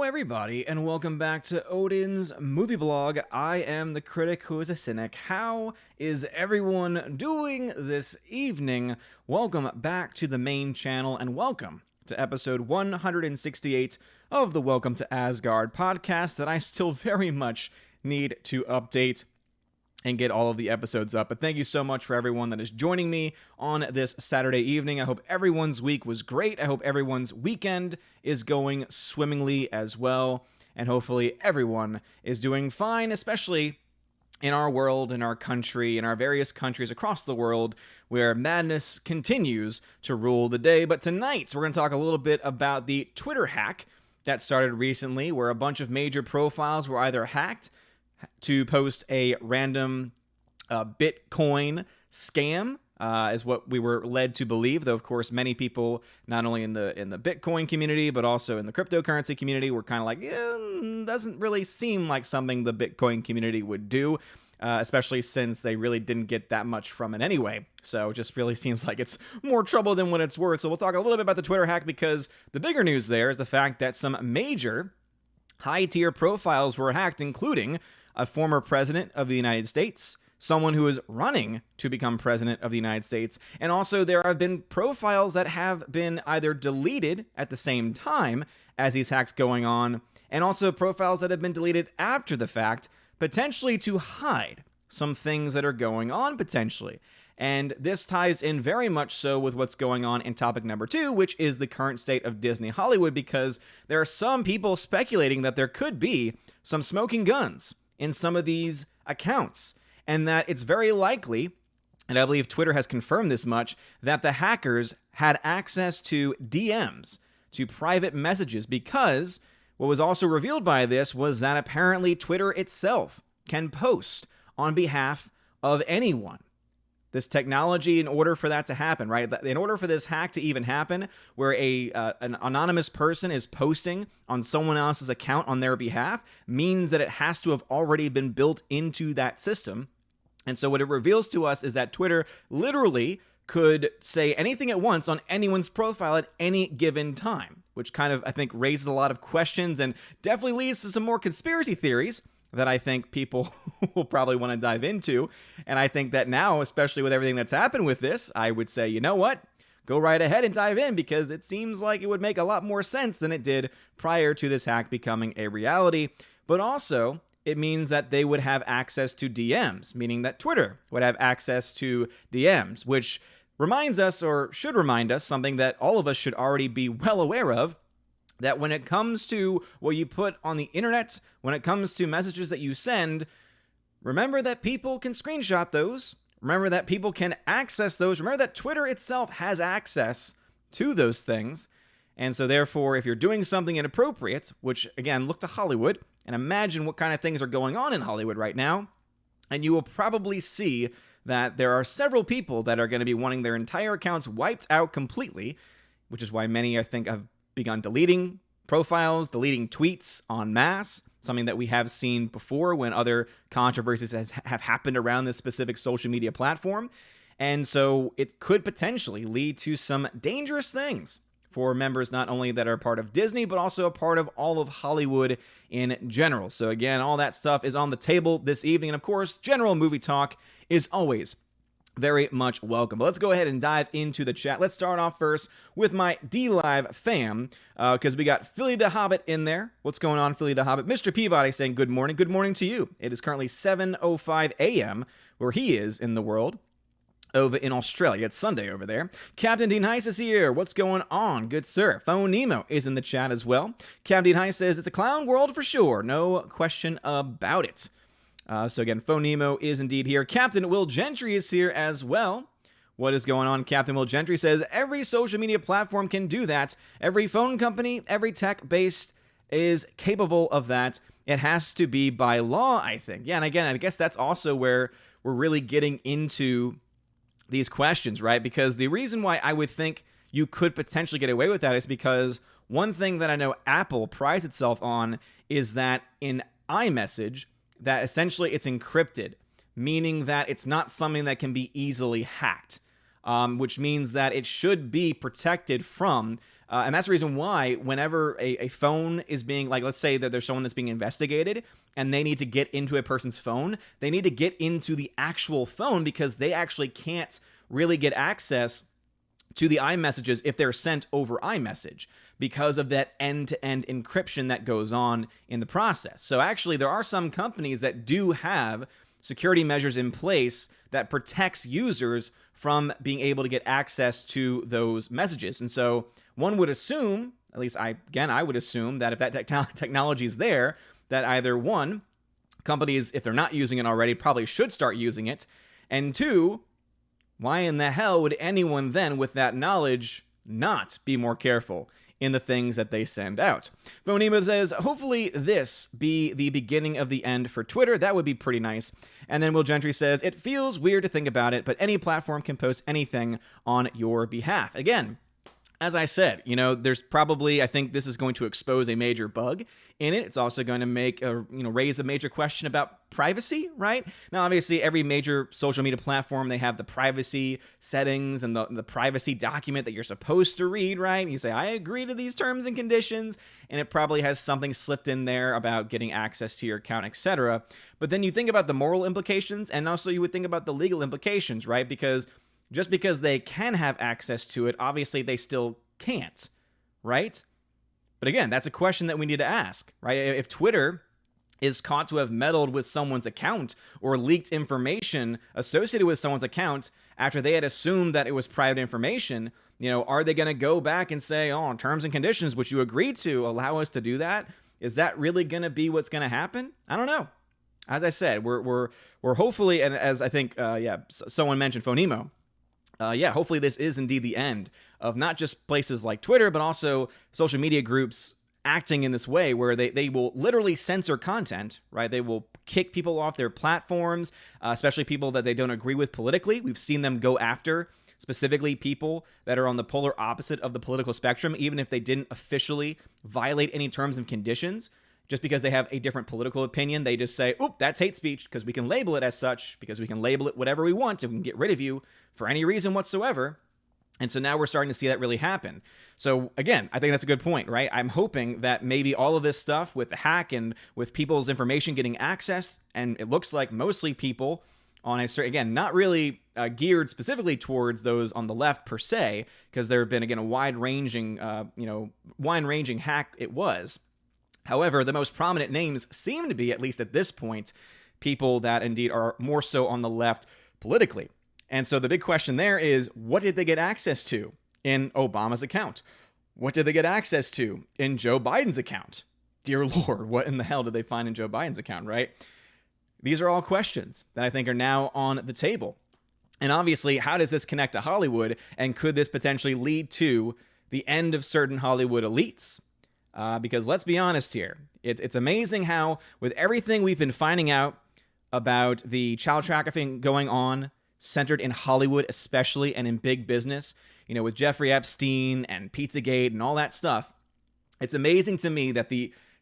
everybody, and welcome back to Odin's Movie Blog. I am the critic who is a cynic. How is everyone doing this evening? Welcome back to the main channel, and welcome to episode 168 of the Welcome to Asgard podcast that I still very much need to update and get all of the episodes up. But thank you so much for everyone that is joining me on this Saturday evening. I hope everyone's week was great. I hope everyone's weekend is going swimmingly as well. And hopefully everyone is doing fine, especially in our world, in our country, in our various countries across the world where madness continues to rule the day. But tonight, we're going to talk a little bit about the Twitter hack that started recently, where a bunch of major profiles were either hacked to post a random Bitcoin scam, is what we were led to believe. Though, of course, many people, not only in the Bitcoin community, but also in the cryptocurrency community, were kind of like, doesn't really seem like something the Bitcoin community would do, especially since they really didn't get that much from it anyway. So it just really seems like it's more trouble than what it's worth. So we'll talk a little bit about the Twitter hack, because the bigger news there is the fact that some major high-tier profiles were hacked, including a former president of the United States, someone who is running to become president of the United States, and also there have been profiles that have been either deleted at the same time as these hacks going on, and also profiles that have been deleted after the fact, potentially to hide some things that are going on potentially. And this ties in very much so with what's going on in topic number 2, which is the current state of Disney Hollywood, because there are some people speculating that there could be some smoking guns in some of these accounts, and that it's very likely, and I believe Twitter has confirmed this much, that the hackers had access to DMs, to private messages, because what was also revealed by this was that apparently Twitter itself can post on behalf of anyone. This technology, in order for that to happen, right? In order for this hack to even happen, where an anonymous person is posting on someone else's account on their behalf, means that it has to have already been built into that system. And so what it reveals to us is that Twitter literally could say anything at once on anyone's profile at any given time, which kind of, I think, raises a lot of questions and definitely leads to some more conspiracy theories that I think people will probably want to dive into. And I think that now, especially with everything that's happened with this, I would say, you know what? Go right ahead and dive in, because it seems like it would make a lot more sense than it did prior to this hack becoming a reality. But also, it means that they would have access to DMs, meaning that Twitter would have access to DMs, which reminds us, or should remind us, something that all of us should already be well aware of, that when it comes to what you put on the internet, when it comes to messages that you send, remember that people can screenshot those. Remember that people can access those. Remember that Twitter itself has access to those things. And so therefore, if you're doing something inappropriate, which again, look to Hollywood and imagine what kind of things are going on in Hollywood right now, and you will probably see that there are several people that are going to be wanting their entire accounts wiped out completely, which is why many, I think, have begun deleting profiles, deleting tweets en masse, something that we have seen before when other controversies have happened around this specific social media platform. And so it could potentially lead to some dangerous things for members not only that are part of Disney, but also a part of all of Hollywood in general. So again, all that stuff is on the table this evening. And of course, general movie talk is always very much welcome. But let's go ahead and dive into the chat. Let's start off first with my D-Live fam, because we got Philly the Hobbit in there. What's going on, Philly the Hobbit? Mr. Peabody saying good morning. Good morning to you. It is currently 7:05 a.m. where he is in the world. Over in Australia. It's Sunday over there. Captain Dean Heiss is here. What's going on? Good sir. Phone Nemo is in the chat as well. Captain Dean Heiss says, it's a clown world for sure. No question about it. So again, Phone Nemo is indeed here. Captain Will Gentry is here as well. What is going on? Captain Will Gentry says, every social media platform can do that. Every phone company, every tech-based is capable of that. It has to be by law, I think. Yeah, and again, I guess that's also where we're really getting into these questions, right? Because the reason why I would think you could potentially get away with that is because one thing that I know Apple prides itself on is that in iMessage, that essentially it's encrypted, meaning that it's not something that can be easily hacked, which means that it should be protected from And that's the reason why whenever a phone is being, like, let's say that there's someone that's being investigated and they need to get into a person's phone, they need to get into the actual phone because they actually can't really get access to the iMessages if they're sent over iMessage because of that end-to-end encryption that goes on in the process. So actually, there are some companies that do have security measures in place that protects users from being able to get access to those messages. And so one would assume, at least I would assume that if that technology is there, that either one, companies, if they're not using it already, probably should start using it. And two, why in the hell would anyone then with that knowledge not be more careful in the things that they send out? Phonema says, hopefully this be the beginning of the end for Twitter. That would be pretty nice. And then Will Gentry says, it feels weird to think about it, but any platform can post anything on your behalf. Again, as I said, there's probably, I think this is going to expose a major bug in it. It's also going to make raise a major question about privacy, right? Now, obviously, every major social media platform, they have the privacy settings and the privacy document that you're supposed to read, right? And you say, I agree to these terms and conditions, and it probably has something slipped in there about getting access to your account, etc. But then you think about the moral implications, and also you would think about the legal implications, right? Because just because they can have access to it, obviously they still can't, right? But again, that's a question that we need to ask, right? If Twitter is caught to have meddled with someone's account or leaked information associated with someone's account after they had assumed that it was private information, are they going to go back and say, oh, terms and conditions, which you agreed to, allow us to do that? Is that really going to be what's going to happen? I don't know. As I said, we're hopefully, and as I think, someone mentioned, Phonemo, hopefully this is indeed the end of not just places like Twitter, but also social media groups acting in this way where they will literally censor content, right? They will kick people off their platforms, especially people that they don't agree with politically. We've seen them go after specifically people that are on the polar opposite of the political spectrum, even if they didn't officially violate any terms and conditions. Just because they have a different political opinion, they just say, oop, that's hate speech, because we can label it as such, because we can label it whatever we want, and we can get rid of you for any reason whatsoever. And so now we're starting to see that really happen. So again, I think that's a good point, right? I'm hoping that maybe all of this stuff with the hack and with people's information getting access, and it looks like mostly people on a certain, again, not really geared specifically towards those on the left per se, because there have been, again, a wide-ranging hack it was. However, the most prominent names seem to be, at least at this point, people that indeed are more so on the left politically. And so the big question there is, what did they get access to in Obama's account? What did they get access to in Joe Biden's account? Dear Lord, what in the hell did they find in Joe Biden's account, right? These are all questions that I think are now on the table. And obviously, how does this connect to Hollywood? And could this potentially lead to the end of certain Hollywood elites? Because let's be honest here, it's amazing how with everything we've been finding out about the child trafficking going on, centered in Hollywood especially, and in big business, with Jeffrey Epstein and Pizzagate and all that stuff, it's amazing to me that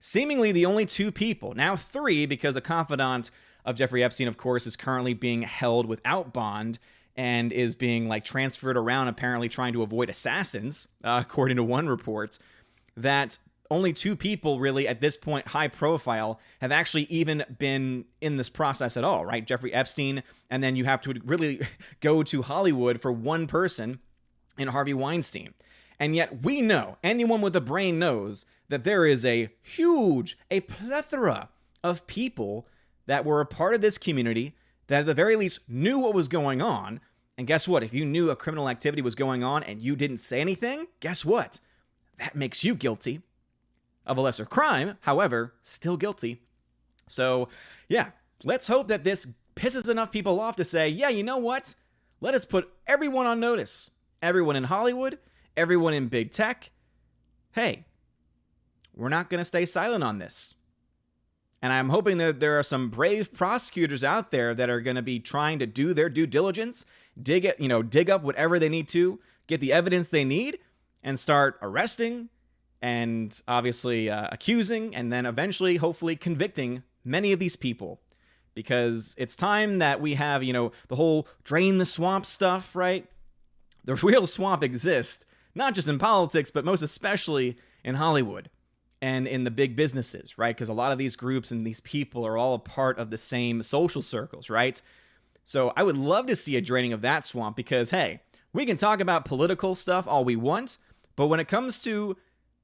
seemingly the only two people, now three, because a confidant of Jeffrey Epstein, of course, is currently being held without bond and is being transferred around, apparently trying to avoid assassins, according to one report, that only two people really at this point, high profile, have actually even been in this process at all, right? Jeffrey Epstein, and then you have to really go to Hollywood for one person in Harvey Weinstein. And yet we know, anyone with a brain knows, that there is a plethora of people that were a part of this community that at the very least knew what was going on. And guess what? If you knew a criminal activity was going on and you didn't say anything, guess what? That makes you guilty of a lesser crime, however, still guilty. So, yeah, let's hope that this pisses enough people off to say, yeah, you know what? Let us put everyone on notice. Everyone in Hollywood, everyone in big tech. Hey, we're not going to stay silent on this. And I'm hoping that there are some brave prosecutors out there that are going to be trying to do their due diligence, dig up whatever they need to, get the evidence they need, and start arresting and obviously accusing, and then eventually, hopefully, convicting many of these people. Because it's time that we have, the whole drain the swamp stuff, right? The real swamp exists not just in politics, but most especially in Hollywood and in the big businesses, right? Because a lot of these groups and these people are all a part of the same social circles, right? So I would love to see a draining of that swamp because, hey, we can talk about political stuff all we want, but when it comes to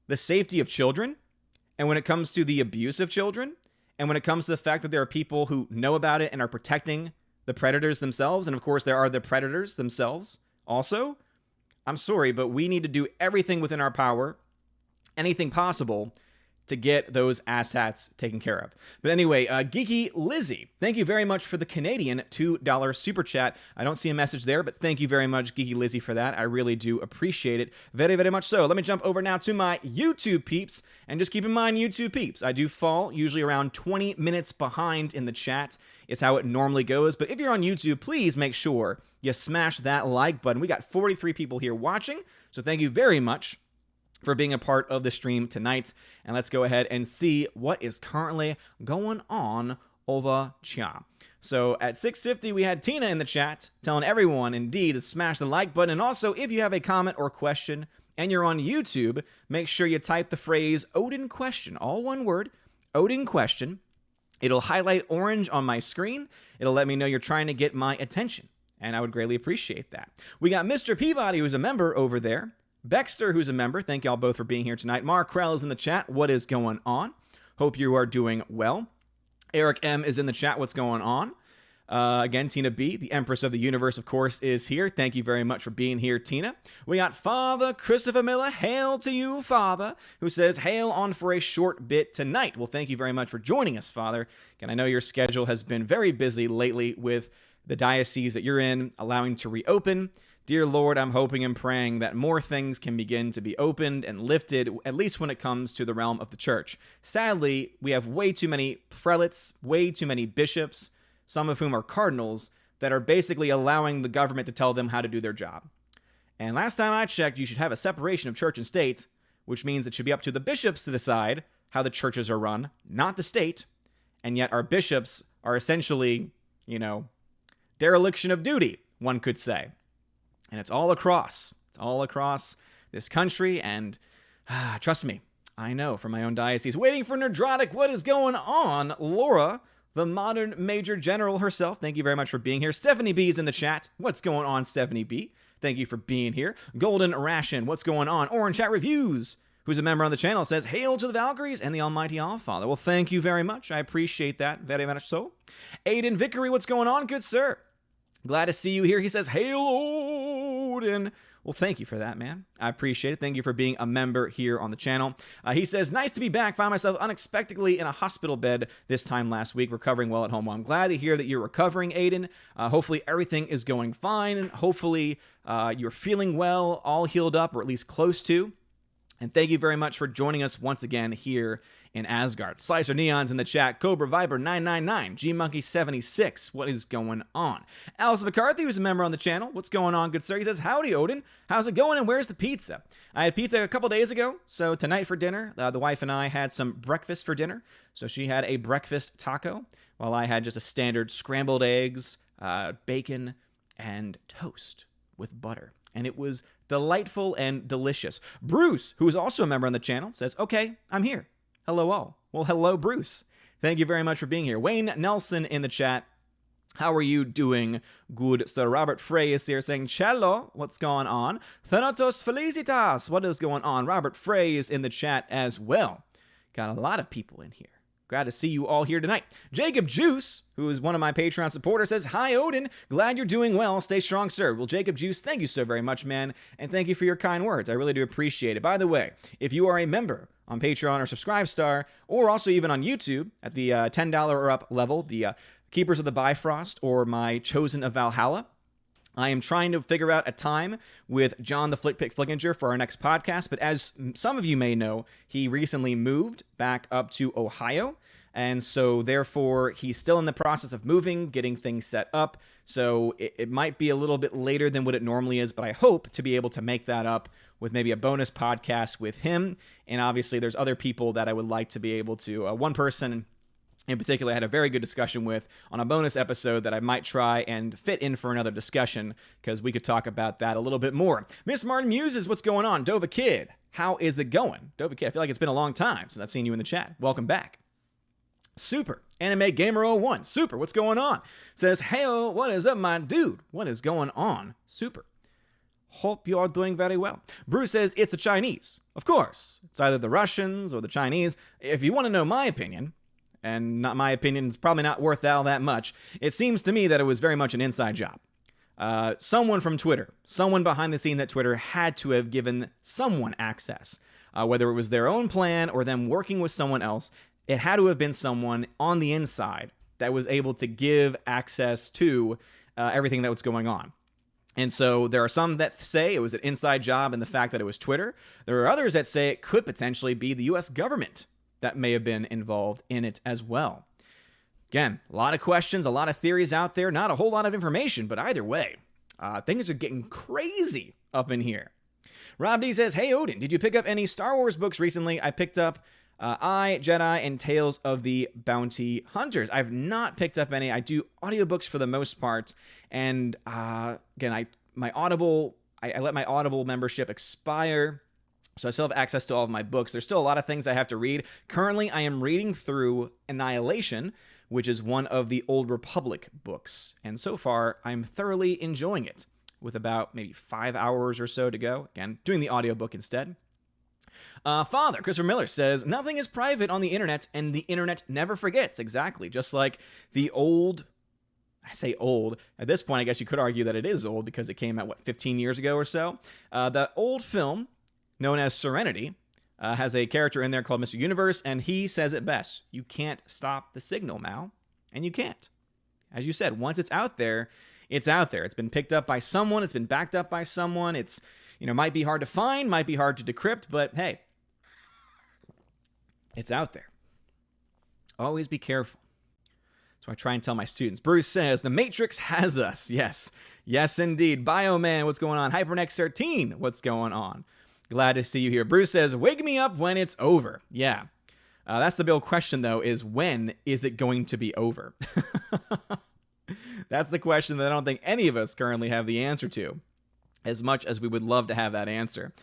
the safety of children, and when it comes to the abuse of children, and when it comes to the fact that there are people who know about it and are protecting the predators themselves, and of course there are the predators themselves also, I'm sorry, but we need to do everything within our power, anything possible, to get those asshats taken care of. But anyway, Geeky Lizzie, thank you very much for the Canadian $2 super chat. I don't see a message there, but thank you very much, Geeky Lizzie, for that. I really do appreciate it very, very much so. Let me jump over now to my YouTube peeps, and just keep in mind, YouTube peeps, I do fall usually around 20 minutes behind in the chat. It's how it normally goes, but if you're on YouTube, please make sure you smash that like button. We got 43 people here watching, so thank you very much for being a part of the stream tonight. And let's go ahead and see what is currently going on over here. So at 6:50, we had Tina in the chat telling everyone indeed to smash the like button. And also, if you have a comment or question and you're on YouTube, make sure you type the phrase Odin question, all one word, Odin question. It'll highlight orange on my screen. It'll let me know you're trying to get my attention, and I would greatly appreciate that. We got Mr. Peabody, who's a member over there. Baxter, who's a member, thank y'all both for being here tonight. Mark Krell is in the chat. What is going on? Hope you are doing well. Eric M is in the chat. What's going on? Again, Tina B, the Empress of the Universe, of course, is here. Thank you very much for being here, Tina. We got Father Christopher Miller. Hail to you, Father, who says, hail on for a short bit tonight. Well, thank you very much for joining us, Father. And I know your schedule has been very busy lately with the diocese that you're in, allowing to reopen. Dear Lord, I'm hoping and praying that more things can begin to be opened and lifted, at least when it comes to the realm of the church. Sadly, we have way too many prelates, way too many bishops, some of whom are cardinals, that are basically allowing the government to tell them how to do their job. And last time I checked, you should have a separation of church and state, which means it should be up to the bishops to decide how the churches are run, not the state. And yet our bishops are essentially, dereliction of duty, one could say. And it's all across. It's all across this country. And trust me, I know from my own diocese. Waiting for Nerdrotic. What is going on? Laura, the modern Major General herself. Thank you very much for being here. Stephanie B is in the chat. What's going on, Stephanie B? Thank you for being here. Golden Ration. What's going on? Orange Chat Reviews, who's a member on the channel, says, hail to the Valkyries and the Almighty All-Father. Well, thank you very much. I appreciate that very much so. Aiden Vickery, what's going on, good sir? Glad to see you here. He says, hail Odin. Well, thank you for that, man. I appreciate it. Thank you for being a member here on the channel. He says, nice to be back. Found myself unexpectedly in a hospital bed this time last week, recovering well at home. Well, I'm glad to hear that you're recovering, Aiden. Hopefully everything is going fine. And hopefully you're feeling well, all healed up, or at least close to. And thank you very much for joining us once again here in Asgard. Slicer Neon's in the chat. Cobra Viber 999. G Monkey 76. What is going on? Alice McCarthy, who's a member on the channel. What's going on, good sir? He says, howdy, Odin. How's it going and where's the pizza? I had pizza a couple days ago. So tonight for dinner, the wife and I had some breakfast for dinner. So she had a breakfast taco while I had just a standard scrambled eggs, bacon, and toast with butter. And it was delightful and delicious. Bruce, who is also a member on the channel, says, okay, I'm here. Hello all. Well, hello, Bruce. Thank you very much for being here. Wayne Nelson in the chat. How are you doing, good sir? Robert Frey is here saying, cello, what's going on? Thanatos felicitas, what is going on? Robert Frey is in the chat as well. Got a lot of people in here. Glad to see you all here tonight. Jacob Juice, who is one of my Patreon supporters, says, hi, Odin. Glad you're doing well. Stay strong, sir. Well, Jacob Juice, thank you so very much, man. And thank you for your kind words. I really do appreciate it. By the way, if you are a member on Patreon or Subscribestar, or also even on YouTube at the $10 or up level, the Keepers of the Bifrost or my Chosen of Valhalla, I am trying to figure out a time with John the Flickpick Flickinger for our next podcast, but as some of you may know, he recently moved back up to Ohio, and so therefore he's still in the process of moving, getting things set up, so it might be a little bit later than what it normally is, but I hope to be able to make that up with maybe a bonus podcast with him, and obviously there's other people that I would like to be able to, one person in particular, I had a very good discussion with on a bonus episode that I might try and fit in for another discussion, because we could talk about that a little bit more. Miss Martin Muses, what's going on? Dova Kid, how is it going? Dova Kid, I feel like it's been a long time since I've seen you in the chat. Welcome back. Super. Anime Gamer 01. Super, what's going on? Says, hey, what is up, my dude? What is going on? Super. Hope you're doing very well. Bruce says, it's the Chinese. Of course. It's either the Russians or the Chinese. If you want to know my opinion, and not my opinion is probably not worth all that much, it seems to me that it was very much an inside job. Someone from Twitter, someone behind the scene at Twitter had to have given someone access. Whether it was their own plan or them working with someone else, it had to have been someone on the inside that was able to give access to everything that was going on. And so there are some that say it was an inside job in the fact that it was Twitter. There are others that say it could potentially be the U.S. government that may have been involved in it as well. Again, a lot of questions, a lot of theories out there, not a whole lot of information, but either way, things are getting crazy up in here. Rob D says, hey Odin, did you pick up any Star Wars books recently? I picked up I, Jedi, and Tales of the Bounty Hunters. I've not picked up any. I do audiobooks for the most part, and again, I let my Audible membership expire, so I still have access to all of my books. There's still a lot of things I have to read. Currently, I am reading through Annihilation, which is one of the Old Republic books. And so far, I'm thoroughly enjoying it, with about maybe 5 hours or so to go. Again, doing the audiobook instead. Father, Christopher Miller says, nothing is private on the internet, and the internet never forgets. Exactly. Just like the old... I say old. At this point, I guess you could argue that it is old because it came out, 15 years ago or so? The old film known as Serenity, has a character in there called Mr. Universe, and he says it best. You can't stop the signal, Mal. And you can't. As you said, once it's out there, it's out there. It's been picked up by someone. It's been backed up by someone. It's, might be hard to find, might be hard to decrypt, but hey, it's out there. Always be careful. So I try and tell my students. Bruce says, the Matrix has us. Yes. Yes, indeed. Bioman, what's going on? HyperNex13, what's going on? Glad to see you here. Bruce says, wake me up when it's over. Yeah. That's the big question, though, is when is it going to be over? That's the question that I don't think any of us currently have the answer to, as much as we would love to have that answer.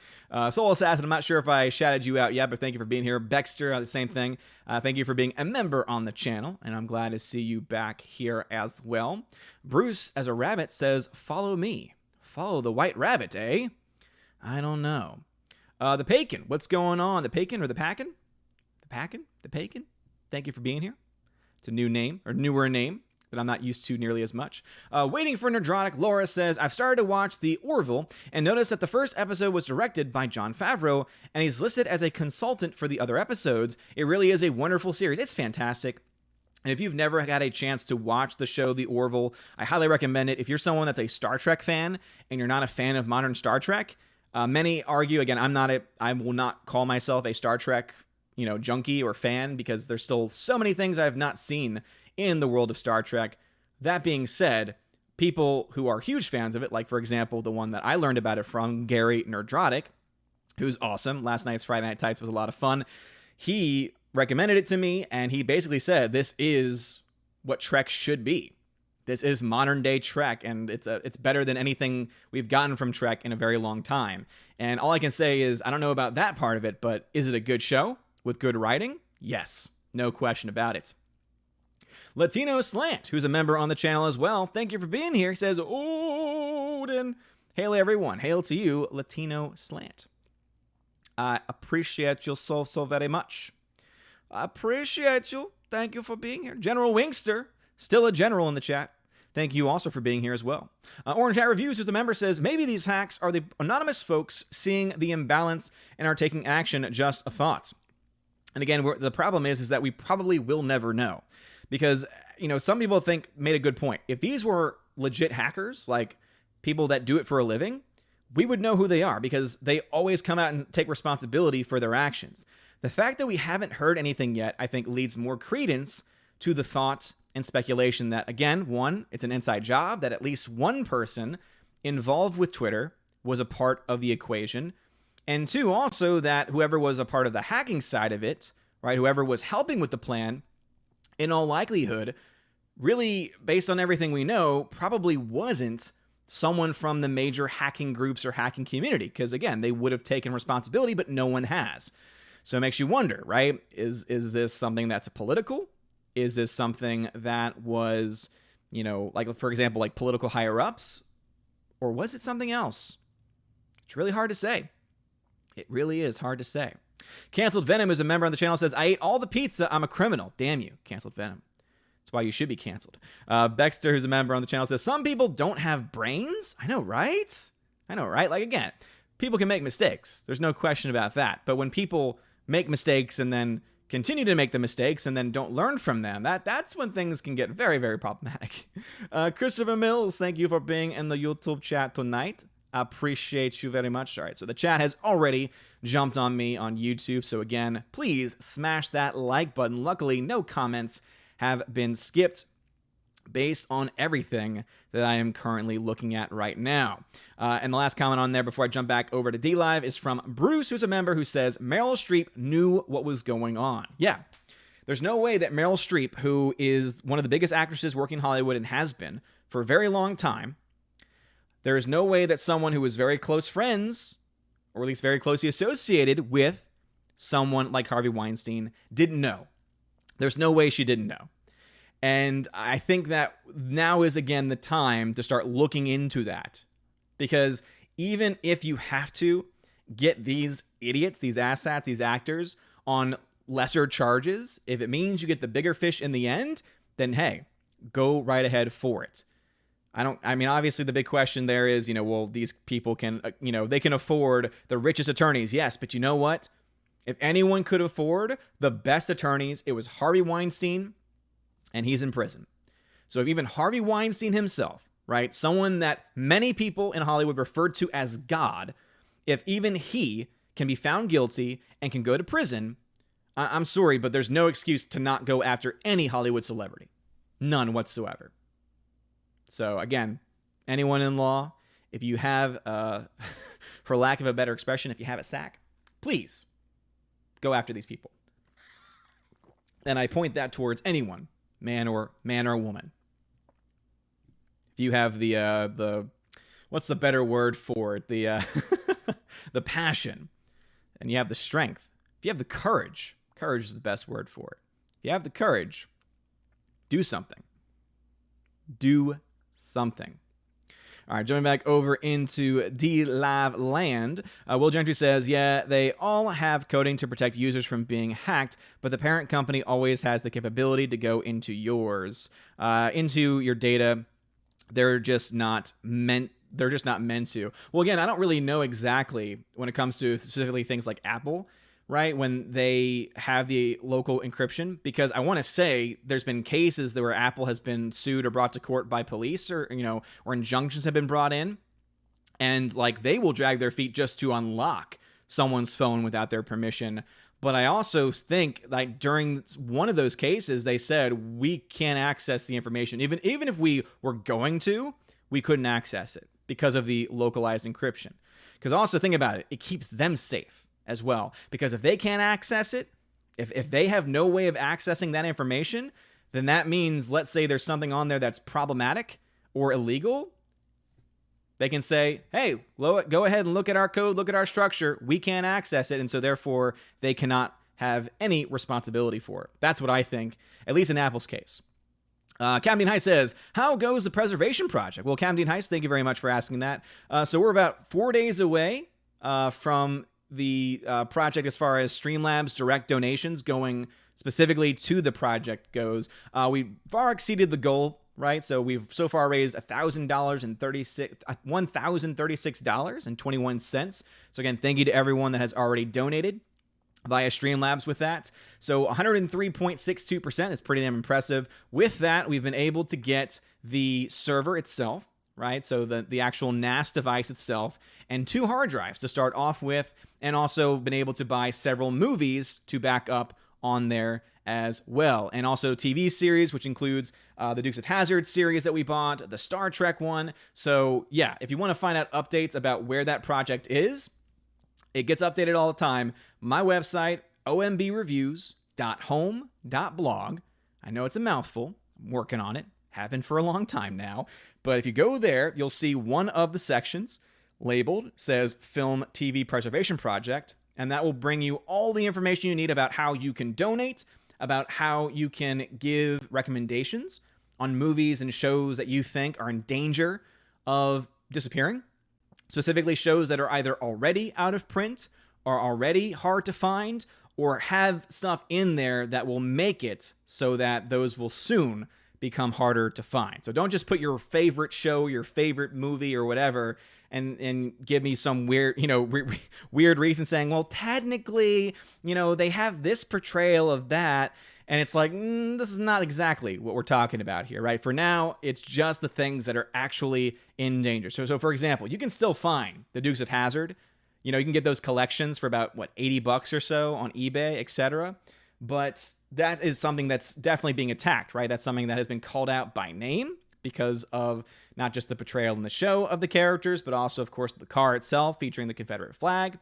Soul Assassin, I'm not sure if I shouted you out yet, but thank you for being here. Baxter, the same thing. Thank you for being a member on the channel, and I'm glad to see you back here as well. Bruce, as a rabbit, says, follow me. Follow the white rabbit, eh? I don't know. The Pakin, what's going on? The Pakin or the Packin? The Packin? The Pakin? Thank you for being here. It's a new name, or newer name, that I'm not used to nearly as much. Waiting for Nerdrotic, Laura says, I've started to watch The Orville and noticed that the first episode was directed by Jon Favreau, and he's listed as a consultant for the other episodes. It really is a wonderful series. It's fantastic. And if you've never had a chance to watch the show The Orville, I highly recommend it. If you're someone that's a Star Trek fan and you're not a fan of modern Star Trek, many argue, again, I will not call myself a Star Trek, junkie or fan, because there's still so many things I have not seen in the world of Star Trek. That being said, people who are huge fans of it, like, for example, the one that I learned about it from, Gary Nerdrotic, who's awesome. Last night's Friday Night Tights was a lot of fun. He recommended it to me, and he basically said, this is what Trek should be. This is modern day Trek, and it's better than anything we've gotten from Trek in a very long time. And all I can say is, I don't know about that part of it, but is it a good show with good writing? Yes, no question about it. Latino Slant, who's a member on the channel as well, thank you for being here. He says, Odin, hail everyone. Hail to you, Latino Slant. I appreciate you so very much. I appreciate you. Thank you for being here. General Wingster, still a general in the chat. Thank you also for being here as well. Orange Hat Reviews, who's a member, says, maybe these hacks are the anonymous folks seeing the imbalance and are taking action. Just a thought. And again, the problem is that we probably will never know. Because, some people made a good point. If these were legit hackers, like people that do it for a living, we would know who they are because they always come out and take responsibility for their actions. The fact that we haven't heard anything yet, I think, leads more credence to the thought and speculation that, again, one, it's an inside job, that at least one person involved with Twitter was a part of the equation. And two, also that whoever was a part of the hacking side of it, right, whoever was helping with the plan, in all likelihood, really, based on everything we know, probably wasn't someone from the major hacking groups or hacking community. Because again, they would have taken responsibility, but no one has. So it makes you wonder, right? Is this something that's political? Is this something that was, like, for example, like political higher-ups? Or was it something else? It's really hard to say. It really is hard to say. Canceled Venom is a member on the channel, says, I ate all the pizza. I'm a criminal. Damn you. Canceled Venom. That's why you should be canceled. Baxter, who's a member on the channel, says, some people don't have brains? I know, right? Like, again, people can make mistakes. There's no question about that. But when people make mistakes and then continue to make the mistakes and then don't learn from them, that's when things can get very, very problematic. Christopher Mills, thank you for being in the YouTube chat tonight. I appreciate you very much. All right, so the chat has already jumped on me on YouTube. So again, please smash that like button. Luckily, no comments have been skipped based on everything that I am currently looking at right now. And the last comment on there before I jump back over to DLive is from Bruce, who's a member, who says, Meryl Streep knew what was going on. Yeah, there's no way that Meryl Streep, who is one of the biggest actresses working in Hollywood and has been for a very long time, there is no way that someone who was very close friends, or at least very closely associated with someone like Harvey Weinstein, didn't know. There's no way she didn't know. And I think that now is, again, the time to start looking into that. Because even if you have to get these idiots, these asshats, these actors on lesser charges, if it means you get the bigger fish in the end, then hey, go right ahead for it. I mean, obviously the big question there is, well, these people can, they can afford the richest attorneys. Yes, but you know what? If anyone could afford the best attorneys, it was Harvey Weinstein, and he's in prison. So if even Harvey Weinstein himself, right, someone that many people in Hollywood referred to as God, if even he can be found guilty and can go to prison, I'm sorry, but there's no excuse to not go after any Hollywood celebrity. None whatsoever. So again, anyone in law, if you have, for lack of a better expression, if you have a sack, please go after these people. And I point that towards anyone, man or woman. If you have the what's the better word for it? The passion, and you have the strength. If you have the courage is the best word for it. If you have the courage, do something. Do something. All right, jumping back over into DLive land. Will Gentry says, yeah, they all have coding to protect users from being hacked, but the parent company always has the capability to go into into your data. They're just not meant to. Well, again, I don't really know exactly when it comes to specifically things like Apple, right, when they have the local encryption, because I want to say there's been cases where Apple has been sued or brought to court by police, or or injunctions have been brought in, and like they will drag their feet just to unlock someone's phone without their permission. But I also think like during one of those cases, they said we can't access the information. Even if we were going to, we couldn't access it because of the localized encryption. Because also think about it, it keeps them safe as well. Because if they can't access it, if they have no way of accessing that information, then that means, let's say there's something on there that's problematic or illegal, they can say, hey, go ahead and look at our code, look at our structure. We can't access it, and so therefore they cannot have any responsibility for it. That's what I think, at least in Apple's case. Captain Heist says, how goes the preservation project? Well, Captain Heist, thank you very much for asking that. So we're about 4 days away from the project as far as Streamlabs direct donations going specifically to the project goes. We far exceeded the goal, right? So we've so far raised $1,036.21. So again, thank you to everyone that has already donated via Streamlabs with that. So 103.62% is pretty damn impressive. With that, we've been able to get the server itself, right? So the actual NAS device itself, and 2 hard drives to start off with, and also been able to buy several movies to back up on there as well. And also TV series, which includes the Dukes of Hazzard series that we bought, the Star Trek one. So yeah, if you want to find out updates about where that project is, it gets updated all the time. My website, ombReviews.home.blog. I know it's a mouthful. I'm working on it. Have been for a long time now. But if you go there, you'll see one of the sections labeled says Film TV Preservation Project, and that will bring you all the information you need about how you can donate, about how you can give recommendations on movies and shows that you think are in danger of disappearing, specifically shows that are either already out of print or already hard to find or have stuff in there that will make it so that those will soon become harder to find. So don't just put your favorite show, your favorite movie or whatever and give me some weird, weird reason saying, well, technically, they have this portrayal of that. And it's like, this is not exactly what we're talking about here, right? For now, it's just the things that are actually in danger. So for example, you can still find the Dukes of Hazzard. You can get those collections for about, $80 or so on eBay, etc. But that is something that's definitely being attacked, right? That's something that has been called out by name because of not just the portrayal in the show of the characters, but also, of course, the car itself featuring the Confederate flag.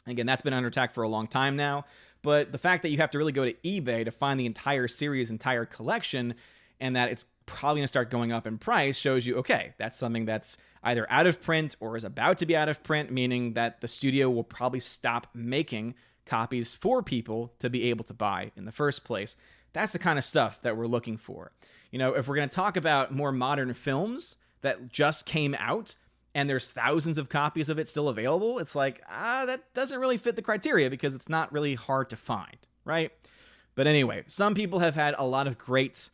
Again, that's been under attack for a long time now. But the fact that you have to really go to eBay to find the entire series, entire collection, and that it's probably going to start going up in price shows you, okay, that's something that's either out of print or is about to be out of print, meaning that the studio will probably stop making copies for people to be able to buy in the first place. That's the kind of stuff that we're looking for. If we're going to talk about more modern films that just came out and there's thousands of copies of it still available, it's like, that doesn't really fit the criteria because it's not really hard to find, right? But anyway, some people have had a lot of great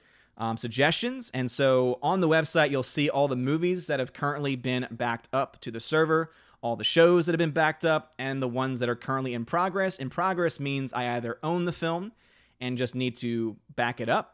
suggestions. And so on the website, you'll see all the movies that have currently been backed up to the server, all the shows that have been backed up, and the ones that are currently in progress. In progress means I either own the film and just need to back it up,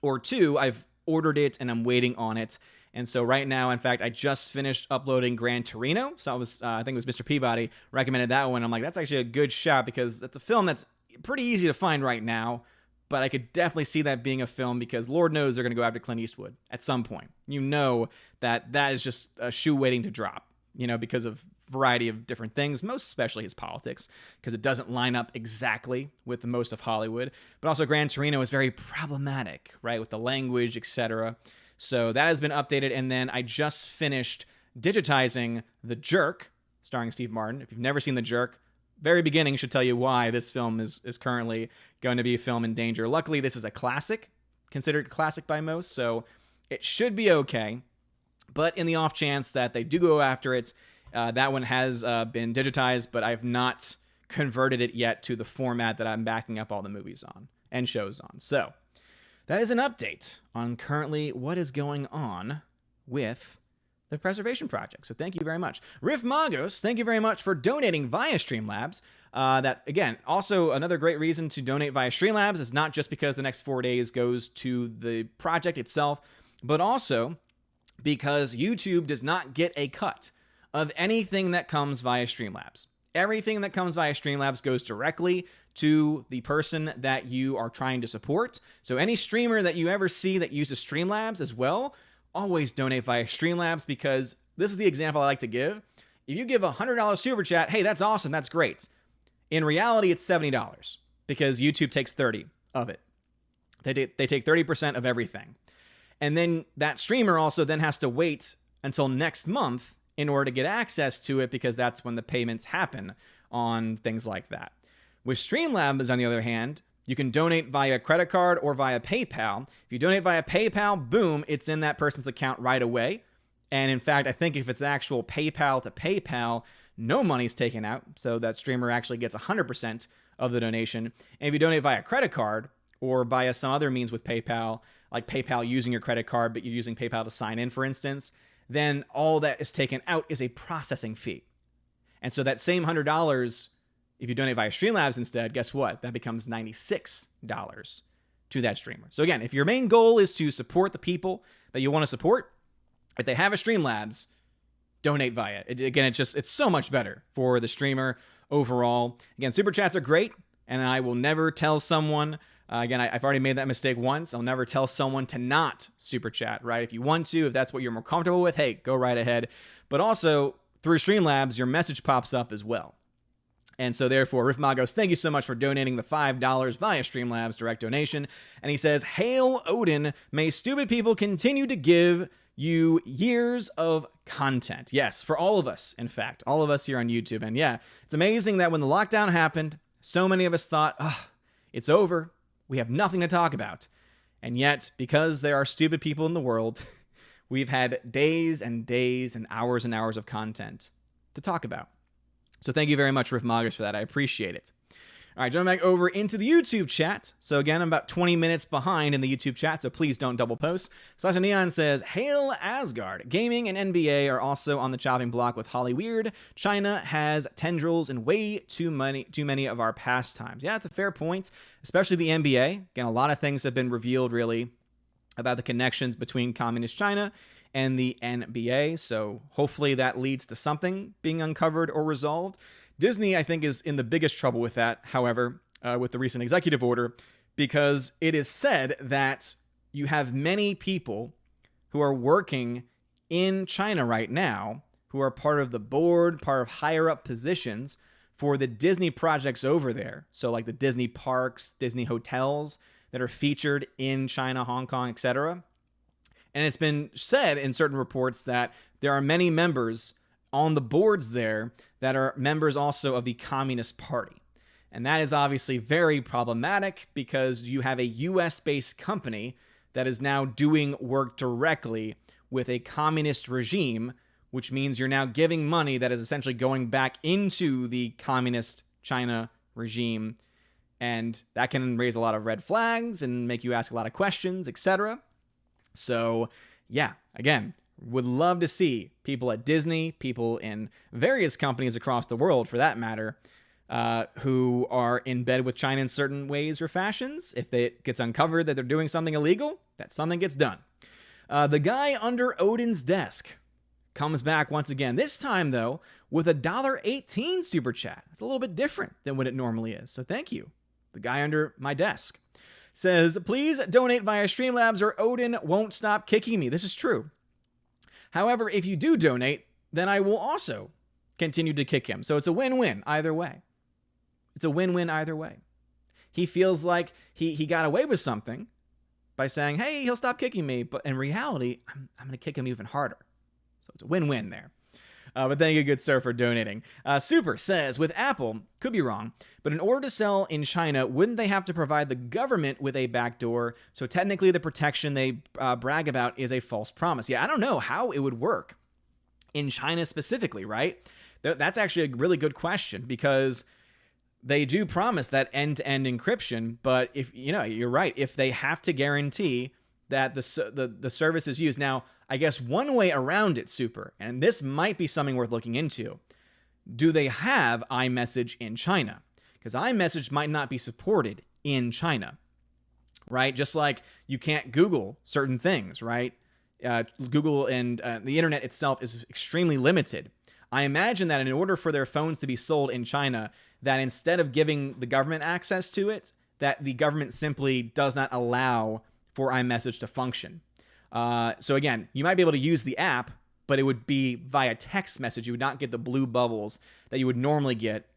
or two, I've ordered it and I'm waiting on it. And so right now, in fact, I just finished uploading Gran Torino. So I think it was Mr. Peabody recommended that one. I'm like, that's actually a good shot because that's a film that's pretty easy to find right now. But I could definitely see that being a film because Lord knows they're going to go after Clint Eastwood at some point. That is just a shoe waiting to drop, because of variety of different things, most especially his politics, because it doesn't line up exactly with the most of Hollywood. But also Gran Torino is very problematic, right, with the language, etc. So that has been updated. And then I just finished digitizing The Jerk, starring Steve Martin. If you've never seen The Jerk, very beginning should tell you why this film is currently going to be a film in danger. Luckily, this is a classic, considered a classic by most, so it should be okay. But in the off chance that they do go after it, that one has been digitized, but I have not converted it yet to the format that I'm backing up all the movies on and shows on. So that is an update on currently what is going on with the Preservation Project. So thank you very much. Riff Magos, thank you very much for donating via Streamlabs. That, again, also another great reason to donate via Streamlabs is not just because the next 4 days goes to the project itself, but also because YouTube does not get a cut of anything that comes via Streamlabs. Everything that comes via Streamlabs goes directly to the person that you are trying to support. So any streamer that you ever see that uses Streamlabs as well, always donate via Streamlabs, because this is the example I like to give. If you give a $100 super chat, hey, that's awesome, that's great. In reality, it's $70 because YouTube takes 30 of it. They take 30% of everything. And then that streamer also then has to wait until next month in order to get access to it, because that's when the payments happen on things like that. With Streamlabs, on the other hand, you can donate via credit card or via PayPal. If you donate via PayPal, boom, it's in that person's account right away. And in fact, I think if it's actual PayPal to PayPal, no money's taken out. So that streamer actually gets 100% of the donation. And if you donate via credit card or via some other means with PayPal, like PayPal using your credit card, but you're using PayPal to sign in, for instance, then all that is taken out is a processing fee. And so that same $100, if you donate via Streamlabs instead, guess what? That becomes $96 to that streamer. So again, if your main goal is to support the people that you want to support, if they have a Streamlabs, donate via it. Again, it's so much better for the streamer overall. Again, super chats are great, and I will never tell someone, again, I've already made that mistake once. I'll never tell someone to not super chat, right? If you want to, if that's what you're more comfortable with, hey, go right ahead. But also, through Streamlabs, your message pops up as well. And so therefore, Riff Magos, thank you so much for donating the $5 via Streamlabs direct donation. And he says, Hail Odin, may stupid people continue to give you years of content. Yes, for all of us, in fact, all of us here on YouTube. And yeah, it's amazing that when the lockdown happened, so many of us thought, it's over. We have nothing to talk about. And yet, because there are stupid people in the world, we've had days and days and hours of content to talk about. So thank you very much, Riff Magos, for that. I appreciate it. All right, jumping back over into the YouTube chat. So again, I'm about 20 minutes behind in the YouTube chat, so please don't double post. Sasha Neon says, Hail Asgard. Gaming and NBA are also on the chopping block with Hollyweird. China has tendrils in way too many of our pastimes. Yeah, it's a fair point, especially the NBA. Again, a lot of things have been revealed, really, about the connections between communist China and the NBA, so hopefully that leads to something being uncovered or resolved. Disney, I think, is in the biggest trouble with that, however, with the recent executive order, because it is said that you have many people who are working in China right now who are part of the board, part of higher-up positions for the Disney projects over there. So like the Disney parks, Disney hotels that are featured in China, Hong Kong, etc. And it's been said in certain reports that there are many members on the boards there that are members also of the Communist Party. And that is obviously very problematic because you have a US-based company that is now doing work directly with a communist regime, which means you're now giving money that is essentially going back into the communist China regime. And that can raise a lot of red flags and make you ask a lot of questions, etc. So, yeah, again, would love to see people at Disney, people in various companies across the world, for that matter, who are in bed with China in certain ways or fashions. If it gets uncovered that they're doing something illegal, that something gets done. The guy under Odin's desk comes back once again, this time, though, with a $1.18 super chat. It's a little bit different than what it normally is, so thank you. The guy under my desk says, please donate via Streamlabs or Odin won't stop kicking me. This is true. However, if you do donate, then I will also continue to kick him. So it's a win-win either way. It's a win-win either way. He feels like he got away with something by saying, hey, he'll stop kicking me. But in reality, I'm going to kick him even harder. So it's a win-win there. But thank you, good sir, for donating. Super says, with Apple, could be wrong, but in order to sell in China, wouldn't they have to provide the government with a backdoor? So technically the protection they brag about is a false promise. Yeah, I don't know how it would work in China specifically, right? That's actually a really good question because they do promise that end-to-end encryption, but if you're right, if they have to guarantee that the service is used. Now, I guess one way around it, Super, and this might be something worth looking into, do they have iMessage in China? Because iMessage might not be supported in China, right? Just like you can't Google certain things, right? Google and the internet itself is extremely limited. I imagine that in order for their phones to be sold in China, that instead of giving the government access to it, that the government simply does not allow for iMessage to function. So again, you might be able to use the app, but it would be via text message. You would not get the blue bubbles that you would normally get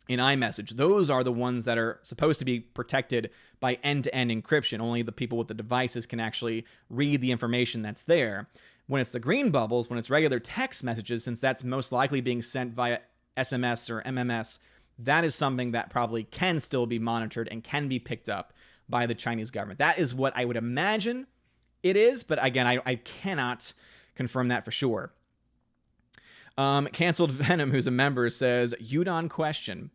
in iMessage. Those are the ones that are supposed to be protected by end-to-end encryption. Only the people with the devices can actually read the information that's there. When it's the green bubbles, when it's regular text messages, since that's most likely being sent via SMS or MMS, that is something that probably can still be monitored and can be picked up by the Chinese government. That is what I would imagine it is, but again, I cannot confirm that for sure. Canceled Venom, who's a member, says, Yudon question.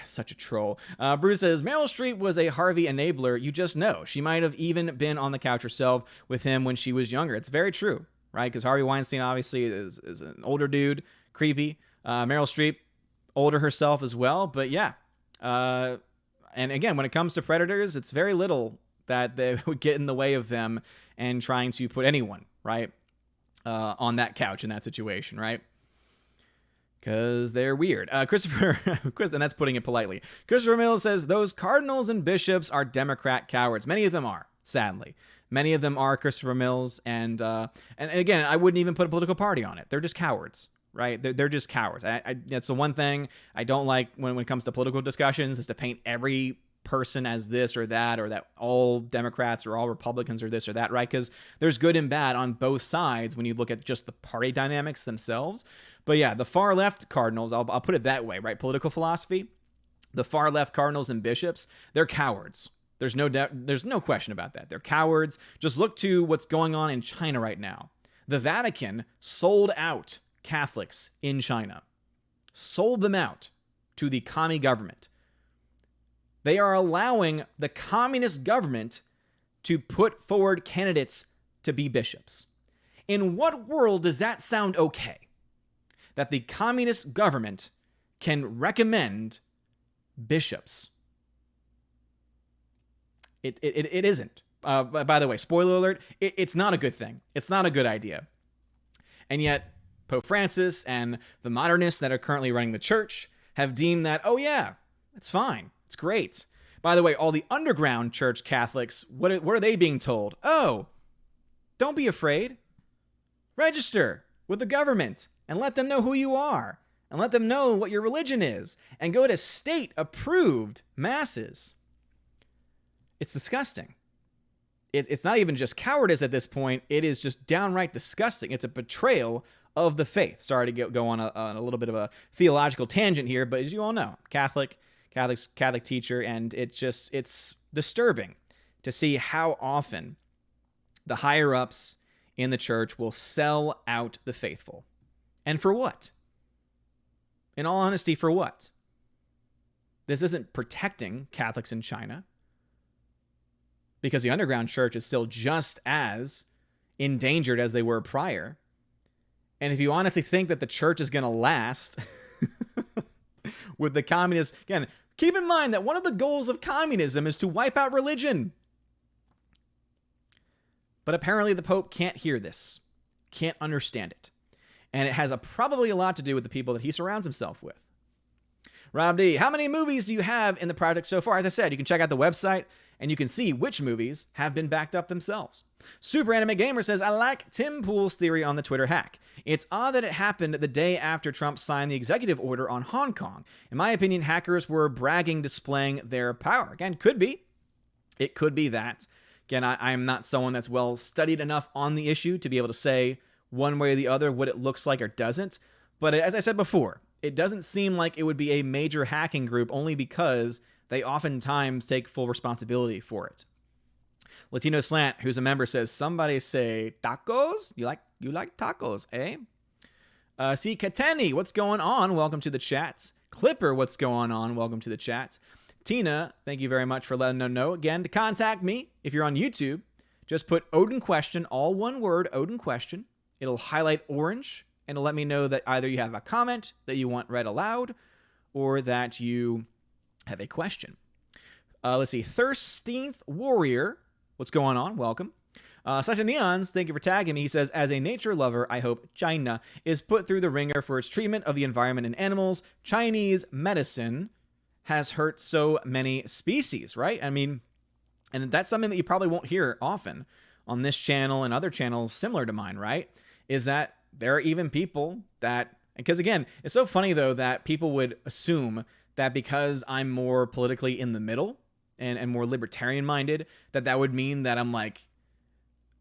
Such a troll. Bruce says, Meryl Streep was a Harvey enabler. You just know. She might have even been on the couch herself with him when she was younger. It's very true, right? Because Harvey Weinstein obviously is an older dude, creepy. Meryl Streep, older herself as well. But yeah. And again, when it comes to predators, it's very little that they would get in the way of them and trying to put anyone, right, on that couch in that situation, right? Because they're weird. Christopher, and that's putting it politely. Christopher Mill says, those cardinals and bishops are Democrat cowards. Many of them are, sadly. Many of them are Christopher Mills. And again, I wouldn't even put a political party on it. They're just cowards, right? They're just cowards. That's the one thing I don't like when it comes to political discussions, is to paint every person as this or that all Democrats or all Republicans are this or that, right? Because there's good and bad on both sides when you look at just the party dynamics themselves. But yeah, the far left cardinals, I'll put it that way, right? Political philosophy, the far left cardinals and bishops, they're cowards. There's no question about that. They're cowards. Just look to what's going on in China right now. The Vatican sold out Catholics in China, sold them out to the commie government. They are allowing the communist government to put forward candidates to be bishops. In what world does that sound okay? That the communist government can recommend bishops? It isn't. By the way, spoiler alert, it's not a good thing. It's not a good idea. And yet, Pope Francis and the modernists that are currently running the church have deemed that, oh yeah, it's fine. It's great. By the way, all the underground church Catholics, what are they being told? Oh, don't be afraid. Register with the government and let them know who you are and let them know what your religion is and go to state-approved masses. It's disgusting. It's not even just cowardice at this point. It is just downright disgusting. It's a betrayal of the faith. Sorry to go on a little bit of a theological tangent here, but as you all know, Catholic teacher, and it's disturbing to see how often the higher ups in the church will sell out the faithful. And for what? In all honesty, for what? This isn't protecting Catholics in China, because the underground church is still just as endangered as they were prior. And if you honestly think that the church is going to last with the communists, again, keep in mind that one of the goals of communism is to wipe out religion. But apparently the Pope can't hear this, can't understand it. And it has probably a lot to do with the people that he surrounds himself with. Rob D, how many movies do you have in the project so far? As I said, you can check out the website and you can see which movies have been backed up themselves. Super Anime Gamer says, I like Tim Pool's theory on the Twitter hack. It's odd that it happened the day after Trump signed the executive order on Hong Kong. In my opinion, hackers were bragging, displaying their power. Again, could be. It could be that. Again, I'm not someone that's well studied enough on the issue to be able to say one way or the other what it looks like or doesn't. But as I said before, it doesn't seem like it would be a major hacking group, only because they oftentimes take full responsibility for it. Latino Slant, who's a member, says, somebody say tacos? You like tacos, eh? C. Kateni, what's going on? Welcome to the chats. Clipper, what's going on? Welcome to the chats. Tina, thank you very much for letting them know. Again, to contact me, if you're on YouTube, just put Odin Question, all one word, Odin Question. It'll highlight orange, and it'll let me know that either you have a comment that you want read aloud, or that you have a question. Let's see. Thirsteenth Warrior, what's going on? Welcome. Sasha Neons, thank you for tagging me. He says, as a nature lover, I hope China is put through the ringer for its treatment of the environment and animals. Chinese medicine has hurt so many species, right? I mean, and that's something that you probably won't hear often on this channel and other channels similar to mine, right? Is that there are even people that, because again, it's so funny though that people would assume that because I'm more politically in the middle and more libertarian minded, that would mean that I'm like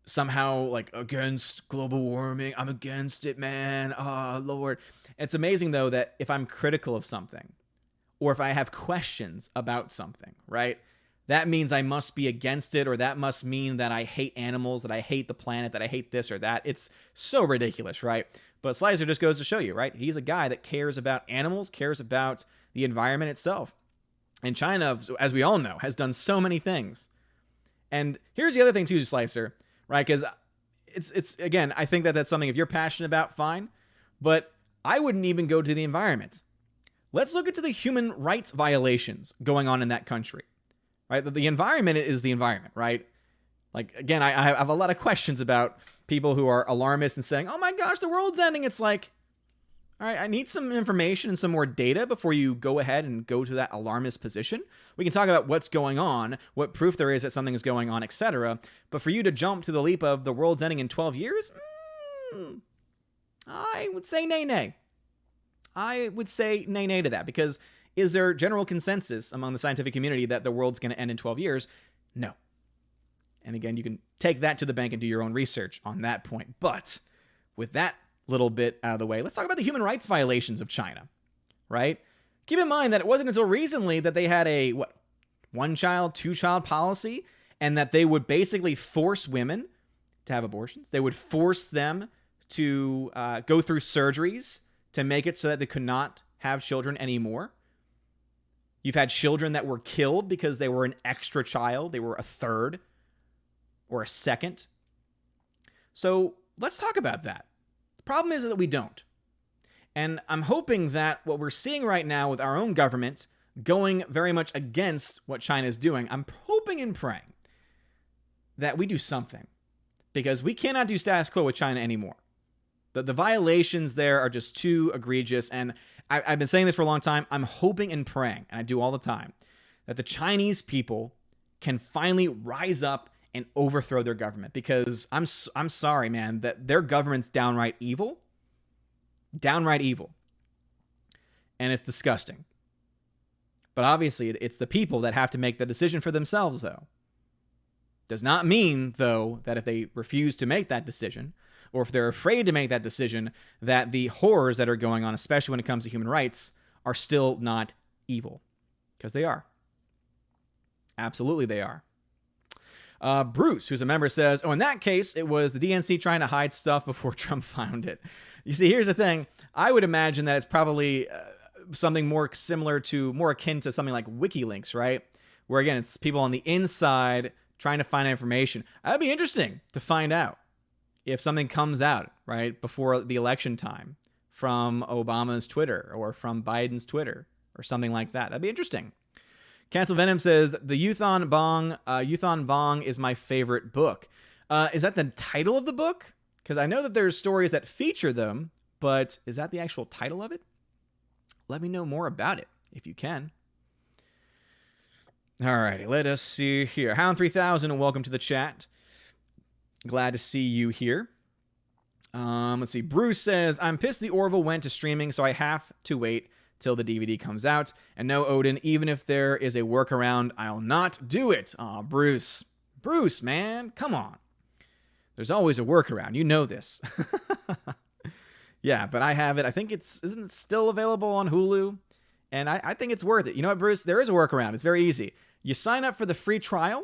somehow like against global warming. I'm against it, man. Oh, Lord. It's amazing though that if I'm critical of something, or if I have questions about something, right, that means I must be against it, or that must mean that I hate animals, that I hate the planet, that I hate this or that. It's so ridiculous, right? But Slicer just goes to show you, right? He's a guy that cares about animals, cares about the environment itself. And China, as we all know, has done so many things. And here's the other thing too, Slicer, right? Because it's again, I think that that's something if you're passionate about, fine. But I wouldn't even go to the environment. Let's look into the human rights violations going on in that country, right? The environment is the environment, right? Like, again, I have a lot of questions about people who are alarmists and saying, oh my gosh, the world's ending. It's like, all right, I need some information and some more data before you go ahead and go to that alarmist position. We can talk about what's going on, what proof there is that something is going on, etc. But for you to jump to the leap of the world's ending in 12 years, I would say nay. I would say nay to that, because is there general consensus among the scientific community that the world's going to end in 12 years? No. And again, you can take that to the bank and do your own research on that point. But with that little bit out of the way, let's talk about the human rights violations of China, right? Keep in mind that it wasn't until recently that they had a, one-child, two-child policy, and that they would basically force women to have abortions. They would force them to go through surgeries to make it so that they could not have children anymore. You've had children that were killed because they were an extra child. They were a third or a second. So let's talk about that. The problem is that we don't. And I'm hoping that what we're seeing right now with our own government going very much against what China is doing, I'm hoping and praying that we do something, because we cannot do status quo with China anymore. The violations there are just too egregious. And I've been saying this for a long time. I'm hoping and praying, and I do all the time, that the Chinese people can finally rise up and overthrow their government, because I'm sorry, man, that their government's downright evil. Downright evil. And it's disgusting. But obviously, it's the people that have to make the decision for themselves, though. Does not mean, though, that if they refuse to make that decision, or if they're afraid to make that decision, that the horrors that are going on, especially when it comes to human rights, are still not evil. Because they are. Absolutely they are. Bruce, who's a member, says, in that case, it was the DNC trying to hide stuff before Trump found it. You see, here's the thing. I would imagine that it's probably something more akin to something like WikiLeaks, right? Where, again, it's people on the inside trying to find information. That'd be interesting to find out if something comes out, right, before the election time from Obama's Twitter or from Biden's Twitter or something like that. That'd be interesting. Cancel Venom says, the Yuthan Vong is my favorite book. Is that the title of the book? Because I know that there's stories that feature them, but is that the actual title of it? Let me know more about it, if you can. Alrighty, let us see here. Hound3000, welcome to the chat. Glad to see you here. Let's see. Bruce says, I'm pissed the Orville went to streaming, so I have to wait till the DVD comes out. And no, Odin, even if there is a workaround, I'll not do it. Aw, Bruce. Bruce, man, come on. There's always a workaround. You know this. Yeah, but I have it. I think isn't it still available on Hulu? And I think it's worth it. You know what, Bruce? There is a workaround. It's very easy. You sign up for the free trial,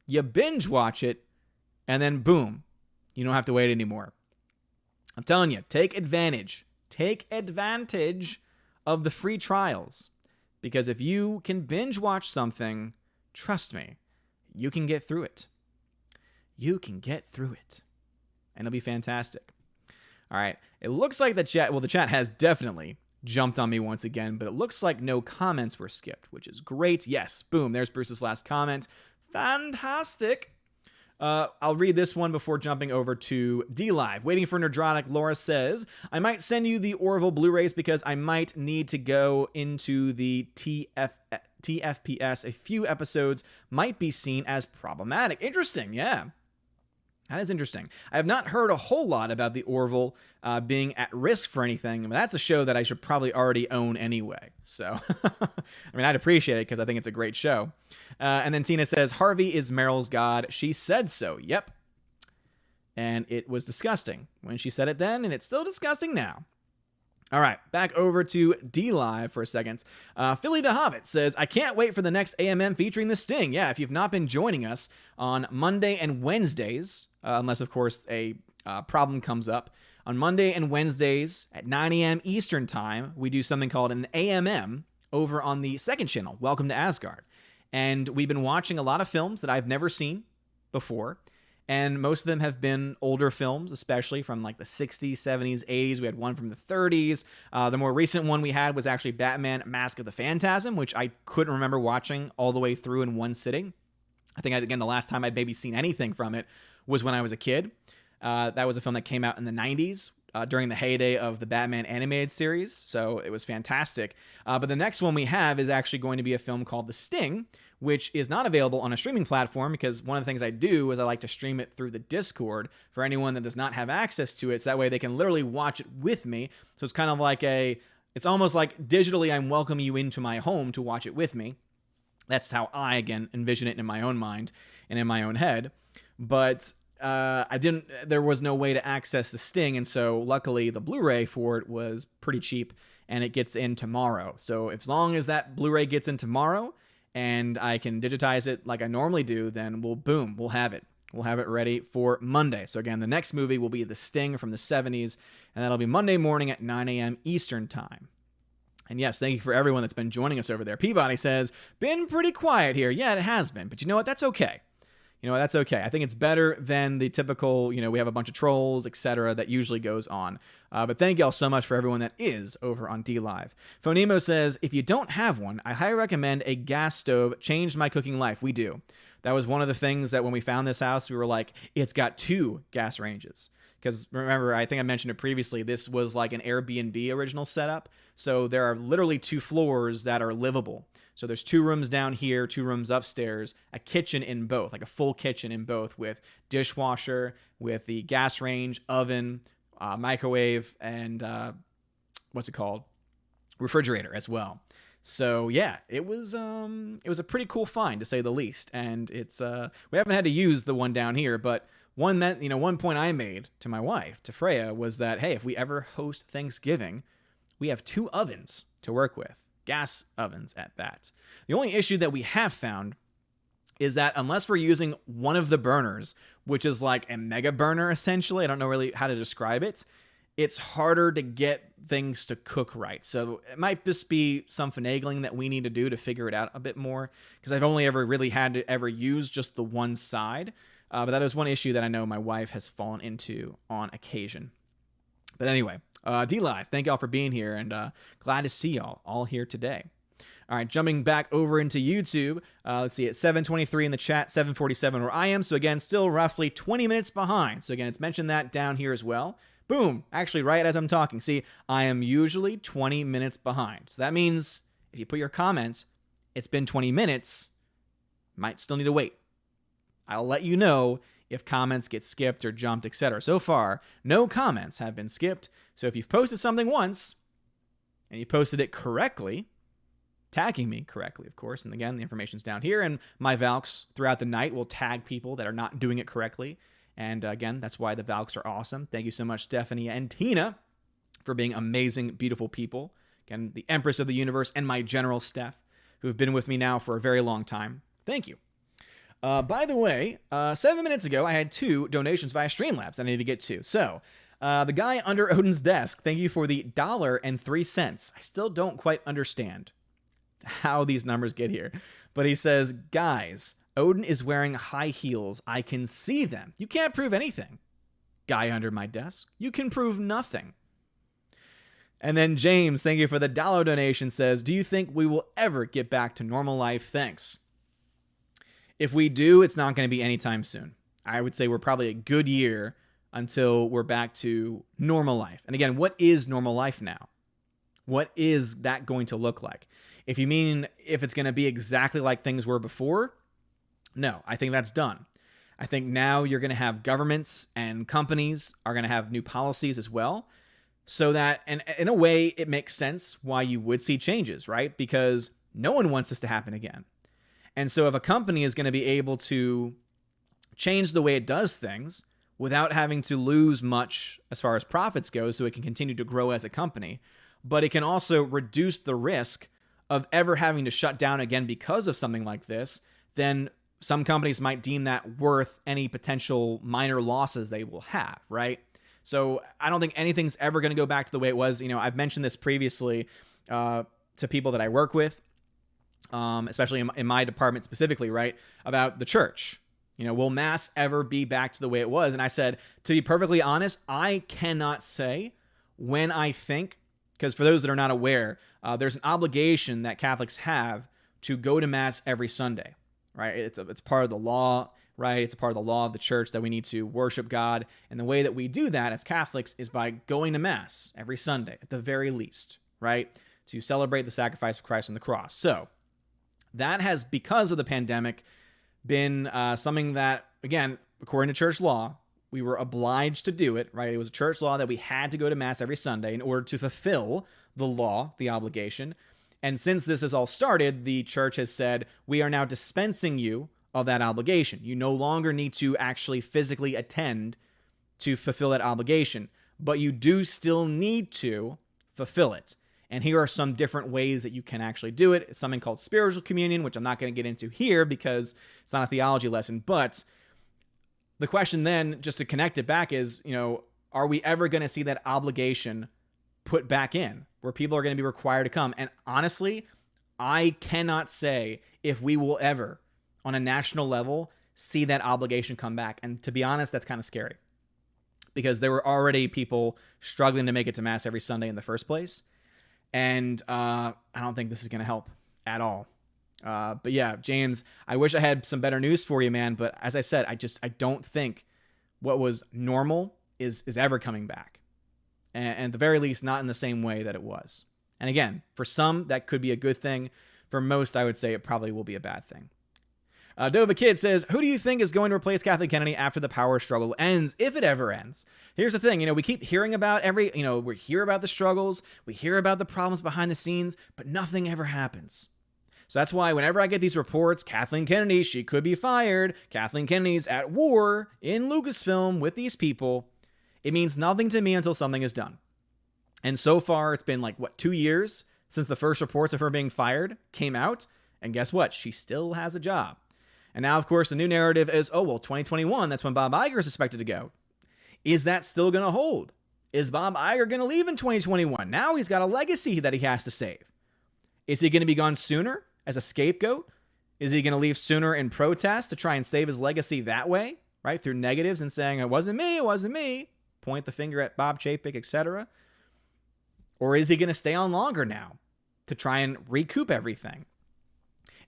you binge watch it, and then boom, you don't have to wait anymore. I'm telling you, take advantage. Take advantage of the free trials. Because if you can binge watch something, trust me, you can get through it. You can get through it. And it'll be fantastic. All right. It looks like the chat has definitely jumped on me once again, but it looks like no comments were skipped, which is great. Yes, boom, there's Bruce's last comment. Fantastic. I'll read this one before jumping over to D-Live. Waiting for Nerdrotic, Laura says, I might send you the Orville Blu-rays because I might need to go into the TFPS. A few episodes might be seen as problematic. Interesting, yeah. That is interesting. I have not heard a whole lot about the Orville being at risk for anything. But that's a show that I should probably already own anyway. So, I mean, I'd appreciate it because I think it's a great show. And then Tina says, Harvey is Meryl's god. She said so. Yep. And it was disgusting when she said it then, and it's still disgusting now. All right, back over to D-Live for a second. Philly the Hobbit says, I can't wait for the next AMM featuring the Sting. Yeah, if you've not been joining us on Monday and Wednesdays, unless, of course, a problem comes up, on Monday and Wednesdays at 9 a.m. Eastern Time, we do something called an AMM over on the second channel, Welcome to Asgard. And we've been watching a lot of films that I've never seen before. And most of them have been older films, especially from like the 60s, 70s, 80s. We had one from the 30s. The more recent one we had was actually Batman Mask of the Phantasm, which I couldn't remember watching all the way through in one sitting. I think, again, the last time I'd maybe seen anything from it was when I was a kid. That was a film that came out in the 90s during the heyday of the Batman animated series. So it was fantastic. But the next one we have is actually going to be a film called The Sting, which is not available on a streaming platform because one of the things I do is I like to stream it through the Discord for anyone that does not have access to it. So that way they can literally watch it with me. So it's kind of like a It's almost like digitally I'm welcoming you into my home to watch it with me. That's how I, again, envision it in my own mind and in my own head. But there was no way to access the Sting. And so luckily the Blu-ray for it was pretty cheap and it gets in tomorrow. So as long as that Blu-ray gets in tomorrow and I can digitize it like I normally do, then we'll have it. We'll have it ready for Monday. So again, the next movie will be The Sting from the 70s, and that'll be Monday morning at 9 a.m. Eastern Time. And yes, thank you for everyone that's been joining us over there. Peabody says, been pretty quiet here. Yeah, it has been. But you know what? That's okay. That's okay. I think it's better than the typical, we have a bunch of trolls, etc. that usually goes on. But thank y'all so much for everyone that is over on DLive. Phonemo says, if you don't have one, I highly recommend a gas stove. Changed my cooking life. We do. That was one of the things that when we found this house, we were like, it's got 2 gas ranges. Because remember, I think I mentioned it previously, this was like an Airbnb original setup. So there are literally 2 floors that are livable. So there's 2 rooms down here, 2 rooms upstairs, a kitchen in both, like a full kitchen in both with dishwasher, with the gas range, oven, microwave, and refrigerator as well. So yeah, it was a pretty cool find to say the least. And it's we haven't had to use the one down here, but one point I made to my wife, to Freya, was that, hey, if we ever host Thanksgiving, we have 2 ovens to work with. Gas ovens at that. The only issue that we have found is that unless we're using one of the burners, which is like a mega burner essentially, I don't know really how to describe it, it's harder to get things to cook right. So it might just be some finagling that we need to do to figure it out a bit more, because I've only ever really had to ever use just the one side. But that is one issue that I know my wife has fallen into on occasion. But anyway, DLive, thank y'all for being here, and glad to see y'all all here today. All right, jumping back over into YouTube, let's see, it's 7:23 in the chat, 7:47 where I am. So again, still roughly 20 minutes behind. So again, it's mentioned that down here as well. Boom, actually right as I'm talking. See, I am usually 20 minutes behind. So that means if you put your comments, it's been 20 minutes, might still need to wait. I'll let you know if comments get skipped or jumped, etc. So far, no comments have been skipped. So if you've posted something once and you posted it correctly, tagging me correctly, of course, and again, the information's down here, and my Valks throughout the night will tag people that are not doing it correctly. And again, that's why the Valks are awesome. Thank you so much, Stephanie and Tina, for being amazing, beautiful people. Again, the Empress of the Universe and my General Steph, who have been with me now for a very long time. Thank you. By the way, 7 minutes ago, I had 2 donations via Streamlabs that I need to get to. So, the guy under Odin's desk, thank you for the $1.03. I still don't quite understand how these numbers get here. But he says, guys, Odin is wearing high heels. I can see them. You can't prove anything. Guy under my desk, you can prove nothing. And then James, thank you for the $1 donation, says, do you think we will ever get back to normal life? Thanks. If we do, it's not going to be anytime soon. I would say we're probably a good year until we're back to normal life. And again, what is normal life now? What is that going to look like? If you mean if it's going to be exactly like things were before, no, I think that's done. I think now you're going to have governments and companies are going to have new policies as well. So that, and in a way, it makes sense why you would see changes, right? Because no one wants this to happen again. And so if a company is going to be able to change the way it does things without having to lose much as far as profits go, so it can continue to grow as a company, but it can also reduce the risk of ever having to shut down again because of something like this, then some companies might deem that worth any potential minor losses they will have, right? So I don't think anything's ever going to go back to the way it was. I've mentioned this previously to people that I work with, especially in my department specifically, right, about the church. Will mass ever be back to the way it was? And I said, to be perfectly honest, I cannot say when I think, because for those that are not aware, there's an obligation that Catholics have to go to mass every Sunday, right? It's part of the law, right? It's a part of the law of the church that we need to worship God. And the way that we do that as Catholics is by going to mass every Sunday, at the very least, right? To celebrate the sacrifice of Christ on the cross. So that has, because of the pandemic, been something that, again, according to church law, we were obliged to do it, right? It was a church law that we had to go to Mass every Sunday in order to fulfill the law, the obligation. And since this has all started, the church has said, we are now dispensing you of that obligation. You no longer need to actually physically attend to fulfill that obligation, but you do still need to fulfill it. And here are some different ways that you can actually do it. It's something called spiritual communion, which I'm not going to get into here because it's not a theology lesson. But the question then, just to connect it back, is, are we ever going to see that obligation put back in where people are going to be required to come? And honestly, I cannot say if we will ever, on a national level, see that obligation come back. And to be honest, that's kind of scary because there were already people struggling to make it to Mass every Sunday in the first place. And I don't think this is going to help at all. But yeah, James, I wish I had some better news for you, man. But as I said, I don't think what was normal is ever coming back. And at the very least, not in the same way that it was. And again, for some, that could be a good thing. For most, I would say it probably will be a bad thing. Dova Kid says, who do you think is going to replace Kathleen Kennedy after the power struggle ends, if it ever ends? Here's the thing, we keep hearing about we hear about the struggles, we hear about the problems behind the scenes, but nothing ever happens. So that's why whenever I get these reports, Kathleen Kennedy, she could be fired, Kathleen Kennedy's at war in Lucasfilm with these people, it means nothing to me until something is done. And so far, it's been 2 years since the first reports of her being fired came out, and guess what? She still has a job. And now, of course, the new narrative is, 2021, that's when Bob Iger is expected to go. Is that still going to hold? Is Bob Iger going to leave in 2021? Now he's got a legacy that he has to save. Is he going to be gone sooner as a scapegoat? Is he going to leave sooner in protest to try and save his legacy that way, right? Through negatives and saying, it wasn't me, point the finger at Bob Chapek, etc. Or is he going to stay on longer now to try and recoup everything?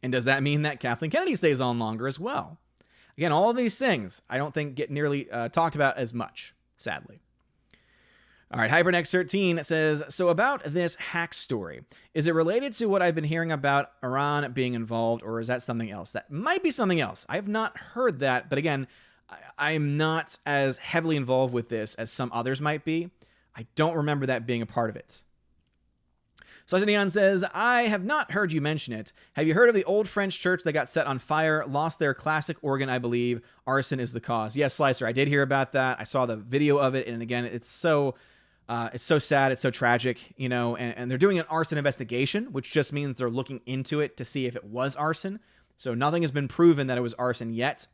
And does that mean that Kathleen Kennedy stays on longer as well? Again, all of these things I don't think get nearly talked about as much, sadly. All right, HyperNext13 says, so about this hack story, is it related to what I've been hearing about Iran being involved, or is that something else? That might be something else. I have not heard that, but again, I'm not as heavily involved with this as some others might be. I don't remember that being a part of it. Slicer Neon says, I have not heard you mention it. Have you heard of the old French church that got set on fire, lost their classic organ, I believe? Arson is the cause. Yes, Slicer, I did hear about that. I saw the video of it, and again, it's so sad, it's so tragic, and they're doing an arson investigation, which just means they're looking into it to see if it was arson. So nothing has been proven that it was arson yet.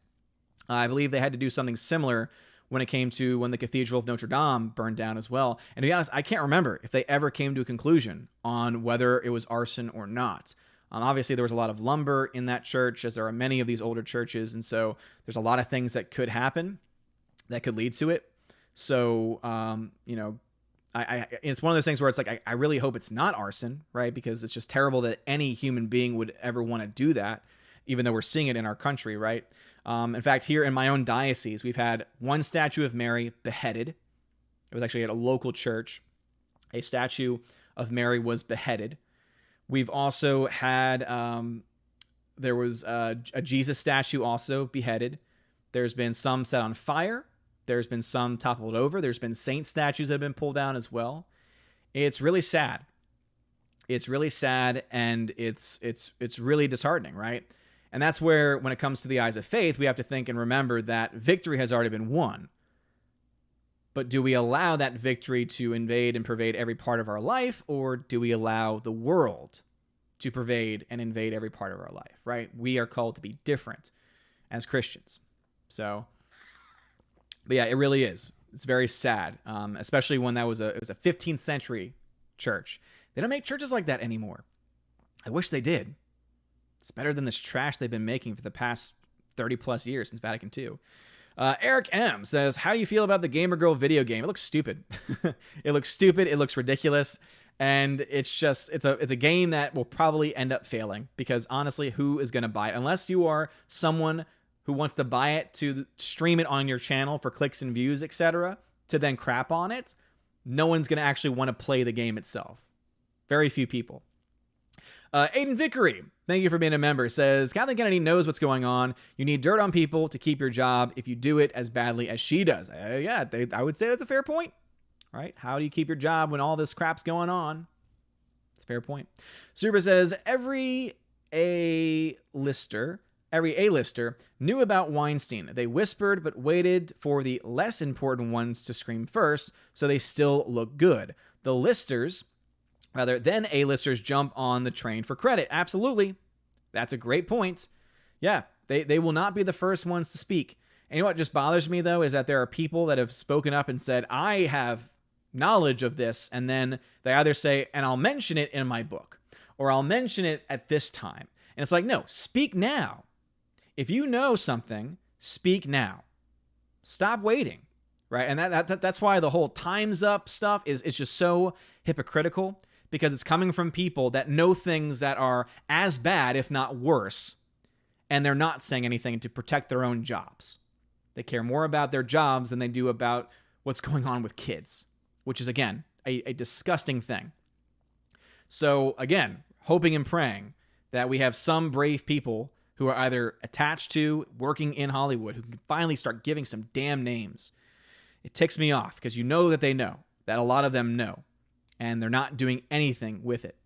I believe they had to do something similar when it came to when the Cathedral of Notre Dame burned down as well. And to be honest, I can't remember if they ever came to a conclusion on whether it was arson or not. Obviously, there was a lot of lumber in that church, as there are many of these older churches, and so there's a lot of things that could happen that could lead to it. So, it's one of those things where it's like, I really hope it's not arson, right? Because it's just terrible that any human being would ever want to do that, even though we're seeing it in our country, right? In fact, here in my own diocese, we've had one statue of Mary beheaded. It was actually at a local church. A statue of Mary was beheaded. We've also had, there was a Jesus statue also beheaded. There's been some set on fire. There's been some toppled over. There's been saint statues that have been pulled down as well. It's really sad. It's really sad, and it's really disheartening, right? And that's where, when it comes to the eyes of faith, we have to think and remember that victory has already been won. But do we allow that victory to invade and pervade every part of our life, or do we allow the world to pervade and invade every part of our life, right? We are called to be different as Christians. So, but yeah, it really is. It's very sad, especially when it was a 15th century church. They don't make churches like that anymore. I wish they did. It's better than this trash they've been making for the past 30 plus years since Vatican II. Eric M says, how do you feel about the Gamer Girl video game? It looks stupid. It looks stupid. It looks ridiculous. And it's a game that will probably end up failing, because honestly, who is going to buy it? Unless you are someone who wants to buy it to stream it on your channel for clicks and views, etc., to then crap on it, no one's going to actually want to play the game itself. Very few people. Aiden Vickery, thank you for being a member, says, Kathleen Kennedy knows what's going on. You need dirt on people to keep your job if you do it as badly as she does. I would say that's a fair point, right? How do you keep your job when all this crap's going on? It's a fair point. Super says, every A-lister knew about Weinstein. They whispered but waited for the less important ones to scream first, so they still look good. The listers, then A-listers jump on the train for credit. Absolutely. That's a great point. Yeah, they will not be the first ones to speak. And you know what just bothers me, though, is that there are people that have spoken up and said, I have knowledge of this, and then they either say, and I'll mention it in my book, or I'll mention it at this time. And it's like, no, speak now. If you know something, speak now. Stop waiting, right? And that's why the whole time's up stuff is just so hypocritical, because it's coming from people that know things that are as bad, if not worse, and they're not saying anything to protect their own jobs. They care more about their jobs than they do about what's going on with kids, which is, again, a disgusting thing. So, again, hoping and praying that we have some brave people who are either attached to, working in Hollywood, who can finally start giving some damn names. It ticks me off because you know that they know, that a lot of them know, and they're not doing anything with it.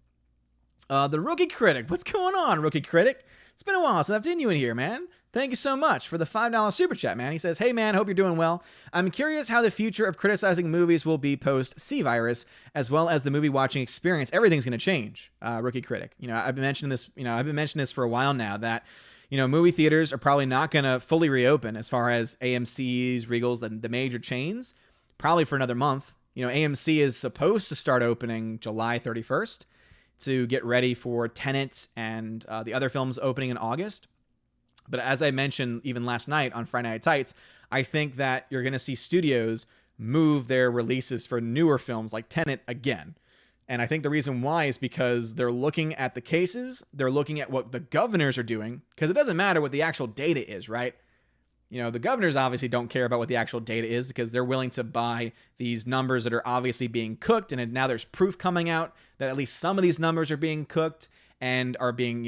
The Rookie Critic. What's going on, Rookie Critic? It's been a while since I've seen you in here, man. Thank you so much for the $5 super chat, man. He says, hey, man, hope you're doing well. I'm curious how the future of criticizing movies will be post-C-Virus, as well as the movie watching experience. Everything's going to change, Rookie Critic. I've been mentioning this for a while now, that, movie theaters are probably not going to fully reopen as far as AMC's, Regal's, and the major chains, probably for another month. AMC is supposed to start opening July 31st to get ready for Tenet and the other films opening in August. But as I mentioned even last night on Friday Night Tights, I think that you're going to see studios move their releases for newer films like Tenet again. And I think the reason why is because they're looking at the cases, they're looking at what the governors are doing, because it doesn't matter what the actual data is, right? The governors obviously don't care about what the actual data is because they're willing to buy these numbers that are obviously being cooked. And now there's proof coming out that at least some of these numbers are being cooked and are being,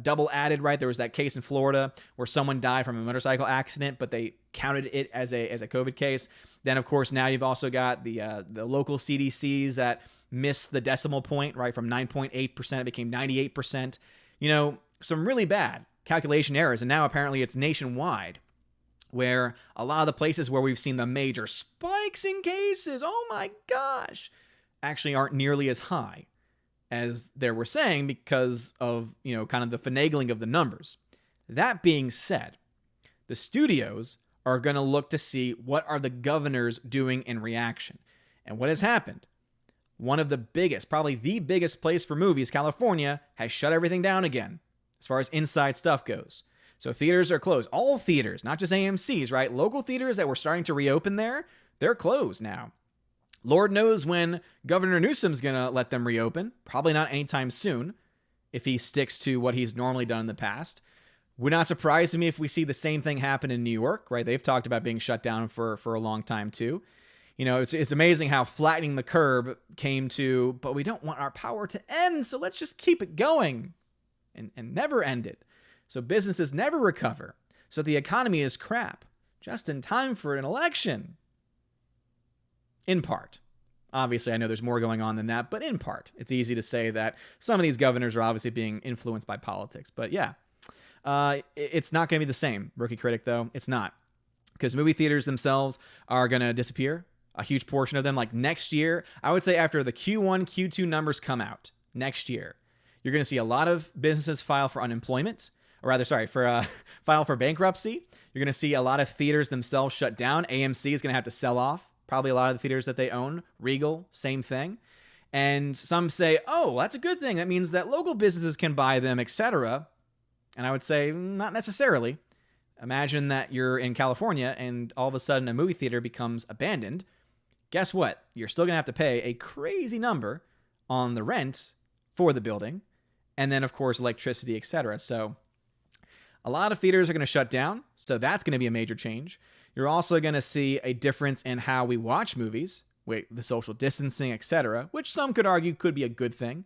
double added, right? There was that case in Florida where someone died from a motorcycle accident, but they counted it as a COVID case. Then, of course, now you've also got the local CDCs that missed the decimal point, right? From 9.8%, it became 98%. Some really bad calculation errors. And now apparently it's nationwide, where a lot of the places where we've seen the major spikes in cases, oh my gosh, actually aren't nearly as high as they were saying because of, kind of the finagling of the numbers. That being said, the studios are going to look to see what are the governors doing in reaction. And what has happened? One of the biggest, probably the biggest place for movies, California, has shut everything down again as far as inside stuff goes. So theaters are closed. All theaters, not just AMC's, right? Local theaters that were starting to reopen there, they're closed now. Lord knows when Governor Newsom's going to let them reopen. Probably not anytime soon if he sticks to what he's normally done in the past. Would not surprise me if we see the same thing happen in New York, right? They've talked about being shut down for a long time too. It's amazing how flattening the curve came to, but we don't want our power to end, so let's just keep it going and never end it. So businesses never recover. So the economy is crap, just in time for an election. In part. Obviously, I know there's more going on than that, but in part. It's easy to say that some of these governors are obviously being influenced by politics. But yeah, it's not going to be the same, Rookie Critic, though. It's not. Because movie theaters themselves are going to disappear. A huge portion of them. Like next year, I would say after the Q1, Q2 numbers come out next year, you're going to see a lot of businesses file for unemployment. Or rather, file for bankruptcy. You're going to see a lot of theaters themselves shut down. AMC is going to have to sell off probably a lot of the theaters that they own. Regal, same thing. And some say, oh, that's a good thing. That means that local businesses can buy them, etc. And I would say, not necessarily. Imagine that you're in California and all of a sudden a movie theater becomes abandoned. Guess what? You're still going to have to pay a crazy number on the rent for the building. And then, of course, electricity, etc. So a lot of theaters are going to shut down, so that's going to be a major change. You're also going to see a difference in how we watch movies, with the social distancing, etc., which some could argue could be a good thing.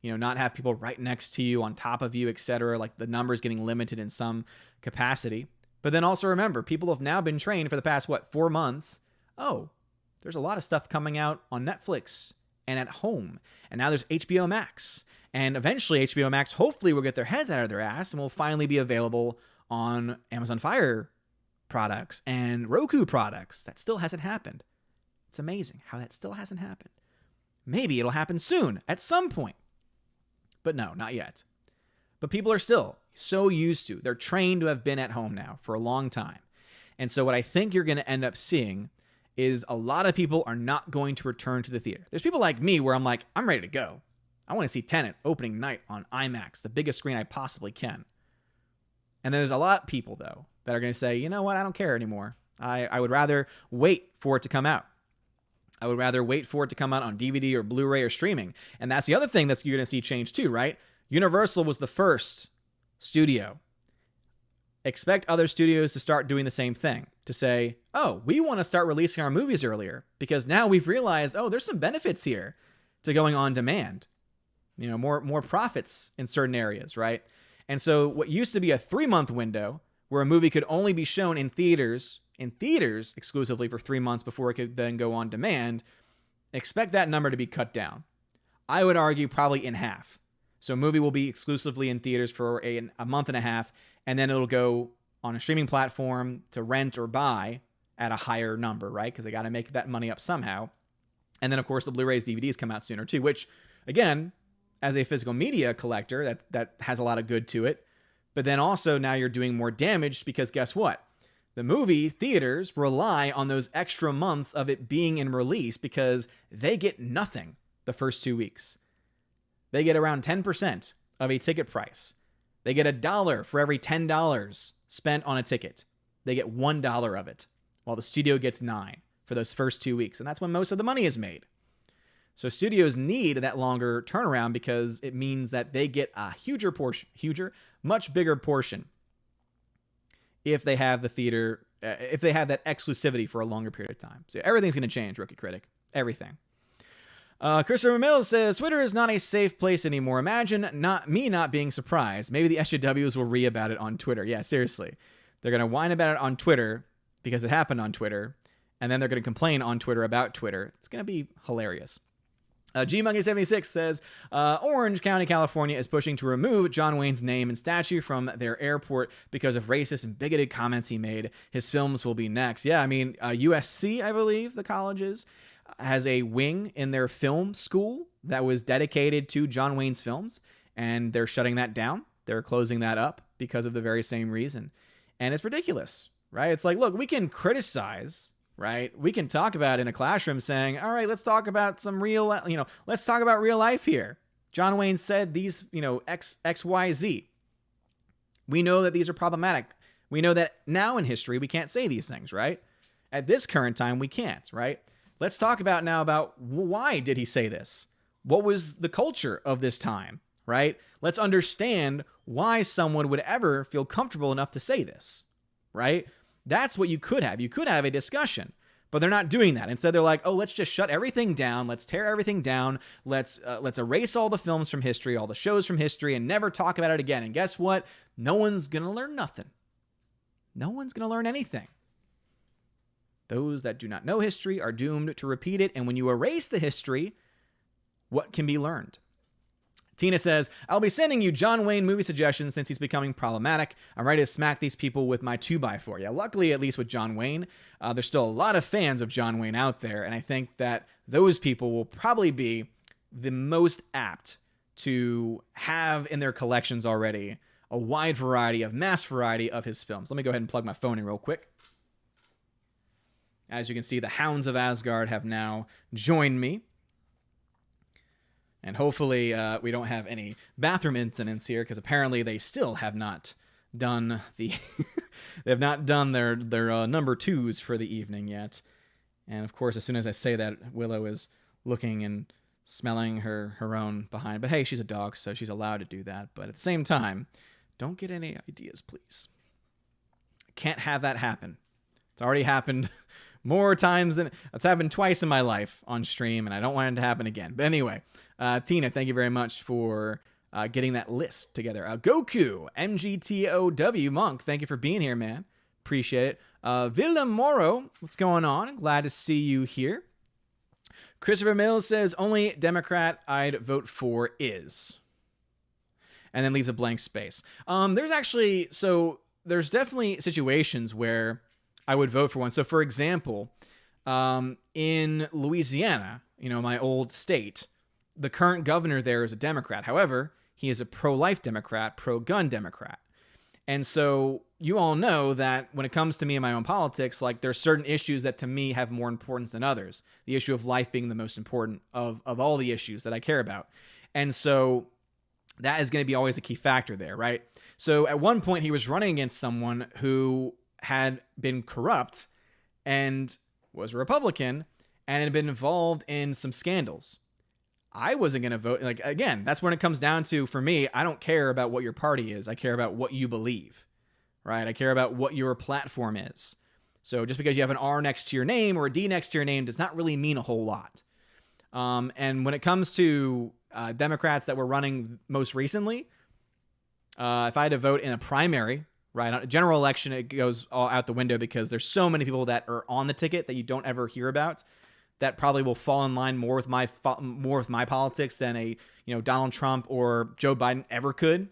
not have people right next to you, on top of you, etc. Like the numbers getting limited in some capacity. But then also remember, people have now been trained for the past, 4 months? Oh, there's a lot of stuff coming out on Netflix and at home. And now there's HBO Max. And eventually HBO Max hopefully will get their heads out of their ass and will finally be available on Amazon Fire products and Roku products. That still hasn't happened. It's amazing how that still hasn't happened. Maybe it'll happen soon at some point. But no, not yet. But people are still so used to, they're trained to have been at home now for a long time. And so what I think you're going to end up seeing is a lot of people are not going to return to the theater. There's people like me where I'm like, I'm ready to go. I want to see Tenet opening night on IMAX, the biggest screen I possibly can. And there's a lot of people, though, that are going to say, you know what, I don't care anymore. I would rather wait for it to come out. I would rather wait for it to come out on DVD or Blu-ray or streaming. And that's the other thing that you're going to see change too, right? Universal was the first studio. Expect other studios to start doing the same thing, to say, oh, we want to start releasing our movies earlier because now we've realized, oh, there's some benefits here to going on demand. More profits in certain areas, right? And so what used to be a 3-month window where a movie could only be shown in theaters exclusively for 3 months before it could then go on demand, expect that number to be cut down. I would argue probably in half. So a movie will be exclusively in theaters for a month and a half, and then it'll go on a streaming platform to rent or buy at a higher number, right? Because they got to make that money up somehow. And then, of course, the Blu-rays, DVDs come out sooner too, which, again, as a physical media collector, that has a lot of good to it. But then also now you're doing more damage because guess what? The movie theaters rely on those extra months of it being in release because they get nothing the first 2 weeks. They get around 10% of a ticket price. They get $1 for every $10 spent on a ticket. They get $1 of it, while the studio gets $9 for those first 2 weeks. And that's when most of the money is made. So studios need that longer turnaround because it means that they get a much bigger portion if they have the theater, if they have that exclusivity for a longer period of time. So everything's going to change, Rookie Critic. Everything. Christopher Mills says, Twitter is not a safe place anymore. Imagine not being surprised. Maybe the SJWs will about it on Twitter. Yeah, seriously. They're going to whine about it on Twitter because it happened on Twitter. And then they're going to complain on Twitter about Twitter. It's going to be hilarious. GMonkey76 says, Orange County, California is pushing to remove John Wayne's name and statue from their airport because of racist and bigoted comments he made. His films will be next. Yeah, I mean, USC, I believe, the college has a wing in their film school that was dedicated to John Wayne's films, and they're shutting that down. They're closing that up because of the very same reason. And it's ridiculous, right? It's like, look, we can criticize, right? We can talk about in a classroom saying, all right, let's talk about some let's talk about real life here. John Wayne said these, X, Y, Z. We know that these are problematic. We know that now in history, we can't say these things, right? At this current time, we can't, right? Let's talk about why did he say this? What was the culture of this time, right? Let's understand why someone would ever feel comfortable enough to say this, right? That's what you could have. You could have a discussion, but they're not doing that. Instead, they're like, oh, let's just shut everything down. Let's tear everything down. Let's erase all the films from history, all the shows from history, and never talk about it again. And guess what? No one's going to learn nothing. No one's going to learn anything. Those that do not know history are doomed to repeat it. And when you erase the history, what can be learned? Tina says, I'll be sending you John Wayne movie suggestions since he's becoming problematic. I'm ready to smack these people with my 2x4. Yeah, luckily, at least with John Wayne, there's still a lot of fans of John Wayne out there. And I think that those people will probably be the most apt to have in their collections already a wide variety mass variety of his films. Let me go ahead and plug my phone in real quick. As you can see, the Hounds of Asgard have now joined me. And hopefully we don't have any bathroom incidents here, because apparently they still have not done they have not done their number 2s for the evening yet. And of course, as soon as I say that, Willow is looking and smelling her own behind. But hey, she's a dog, so she's allowed to do that. But at the same time, don't get any ideas, please. Can't have that happen. It's already happened more times than it's happened twice in my life on stream, and I don't want it to happen again. But anyway, Tina, thank you very much for getting that list together. Goku, MGTOW, Monk, thank you for being here, man. Appreciate it. Willem Moro, what's going on? Glad to see you here. Christopher Mills says, only Democrat I'd vote for is. And then leaves a blank space. There's definitely situations where I would vote for one. So, for example, in Louisiana, my old state, the current governor there is a Democrat. However, he is a pro-life Democrat, pro-gun Democrat. And so you all know that when it comes to me and my own politics, like there's certain issues that to me have more importance than others. The issue of life being the most important of all the issues that I care about. And so that is going to be always a key factor there, right? So at one point he was running against someone who had been corrupt and was a Republican and had been involved in some scandals. I wasn't going to vote. Like, again, that's when it comes down to, for me, I don't care about what your party is. I care about what you believe, right? I care about what your platform is. So just because you have an R next to your name or a D next to your name does not really mean a whole lot. And when it comes to Democrats that were running most recently, if I had to vote in a primary, right, on a general election, it goes all out the window because there's so many people that are on the ticket that you don't ever hear about that probably will fall in line more with my politics than a Donald Trump or Joe Biden ever could.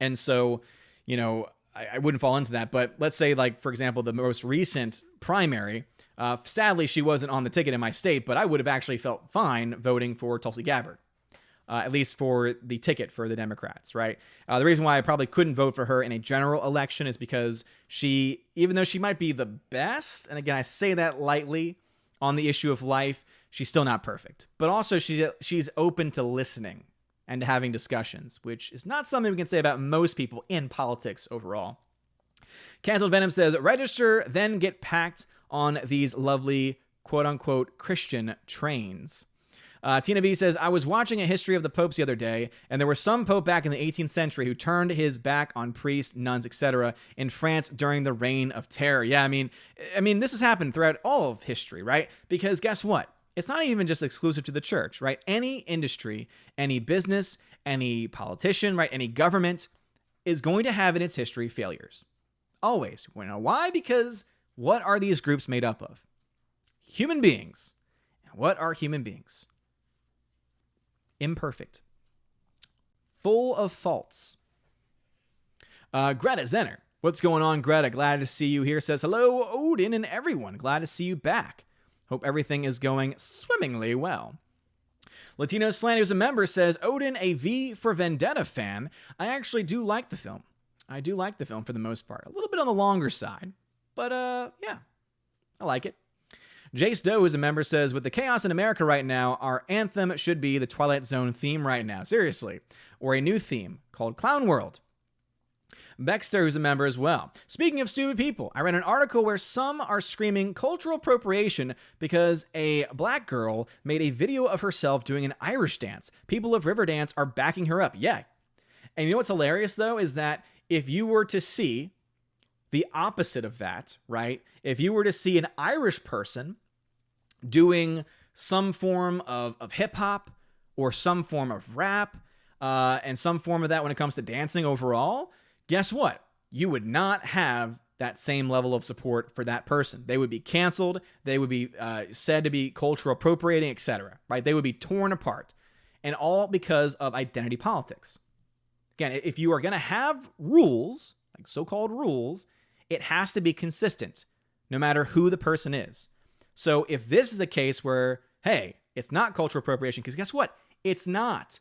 And so, I wouldn't fall into that. But let's say, like, for example, the most recent primary, sadly, she wasn't on the ticket in my state, but I would have actually felt fine voting for Tulsi Gabbard. At least for the ticket for the Democrats, right? The reason why I probably couldn't vote for her in a general election is because she, even though she might be the best, and again, I say that lightly on the issue of life, she's still not perfect. But also she's open to listening and to having discussions, which is not something we can say about most people in politics overall. Canceled Venom says, register, then get packed on these lovely quote-unquote Christian trains. Tina B says, I was watching a history of the popes the other day, and there was some pope back in the 18th century who turned his back on priests, nuns, etc. in France during the Reign of Terror. Yeah, I mean, this has happened throughout all of history, right? Because guess what? It's not even just exclusive to the church, right? Any industry, any business, any politician, right? Any government is going to have in its history failures. Always. You know why? Because what are these groups made up of? Human beings. And what are human beings? Imperfect. Full of faults. Greta Zenner. What's going on, Greta? Glad to see you here. Says, hello, Odin and everyone. Glad to see you back. Hope everything is going swimmingly well. Latino Slant, who's a member, says, Odin, a V for Vendetta fan. I actually do like the film. I do like the film for the most part. A little bit on the longer side. But, yeah. I like it. Jace Doe, who's a member, says, with the chaos in America right now, our anthem should be the Twilight Zone theme right now. Seriously. Or a new theme called Clown World. Baxter, who's a member as well. Speaking of stupid people, I read an article where some are screaming cultural appropriation because a black girl made a video of herself doing an Irish dance. People of Riverdance are backing her up. Yeah. And you know what's hilarious, though, is that if you were to see the opposite of that, right? If you were to see an Irish person doing some form of hip-hop or some form of rap and some form of that when it comes to dancing overall, guess what? You would not have that same level of support for that person. They would be canceled. They would be said to be cultural appropriating, etc. Right? They would be torn apart. And all because of identity politics. Again, if you are going to have rules, like so-called rules, it has to be consistent, no matter who the person is. So if this is a case where, hey, it's not cultural appropriation, because guess what? It's not.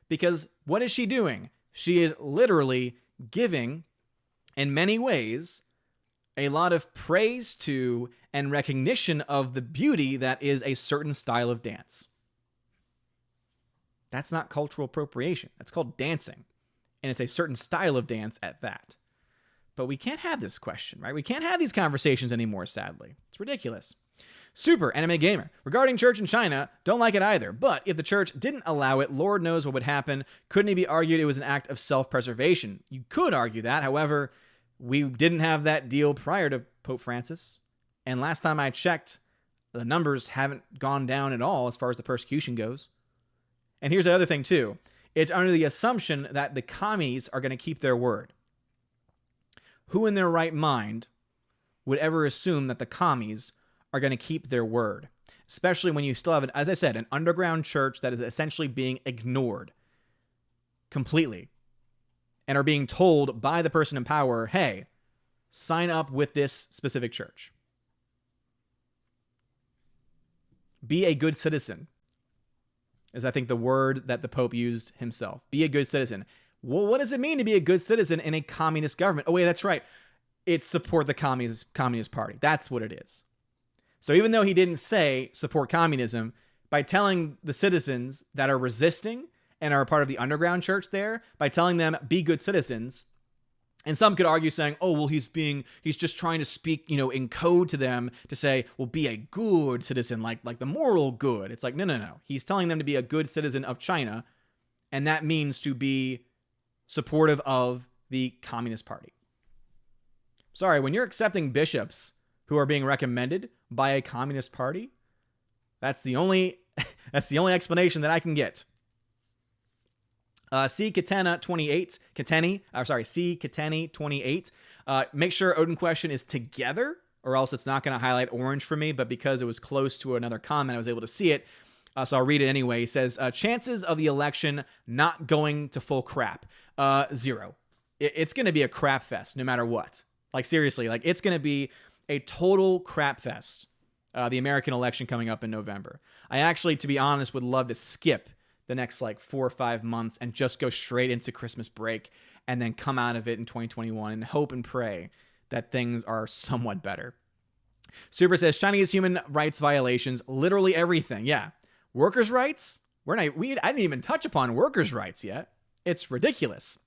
Because what is she doing? She is literally giving, in many ways, a lot of praise to and recognition of the beauty that is a certain style of dance. That's not cultural appropriation. That's called dancing. And it's a certain style of dance at that. But we can't have this question, right? We can't have these conversations anymore, sadly. It's ridiculous. Super Anime Gamer. Regarding church in China, don't like it either. But if the church didn't allow it, Lord knows what would happen. Couldn't it be argued it was an act of self-preservation? You could argue that. However, we didn't have that deal prior to Pope Francis. And last time I checked, the numbers haven't gone down at all as far as the persecution goes. And here's the other thing too. It's under the assumption that the commies are going to keep their word. Who in their right mind would ever assume that the commies are going to keep their word? Especially when you still have, as I said, an underground church that is essentially being ignored completely and are being told by the person in power, hey, sign up with this specific church. Be a good citizen is, I think, the word that the Pope used himself. Be a good citizen. Well, what does it mean to be a good citizen in a communist government? Oh, wait, that's right. It's support the Communist Party. That's what it is. So even though he didn't say support communism, by telling the citizens that are resisting and are a part of the underground church there, by telling them be good citizens, and some could argue saying, oh, well, he's just trying to speak, in code to them to say, well, be a good citizen, like the moral good. It's like, no. He's telling them to be a good citizen of China, and that means to be supportive of the Communist Party. Sorry, when you're accepting bishops who are being recommended by a Communist Party, that's the only explanation that I can get. C. Kateni 28. Make sure Odin question is together, or else it's not going to highlight orange for me. But because it was close to another comment, I was able to see it. So I'll read it anyway. He says, chances of the election not going to full crap. 0. It's going to be a crap fest no matter what. Like, seriously, it's going to be a total crap fest. The American election coming up in November. I actually, to be honest, would love to skip the next 4 or 5 months and just go straight into Christmas break and then come out of it in 2021 and hope and pray that things are somewhat better. Super says, Chinese human rights violations, literally everything. Yeah. Workers' rights? I didn't even touch upon workers' rights yet. It's ridiculous.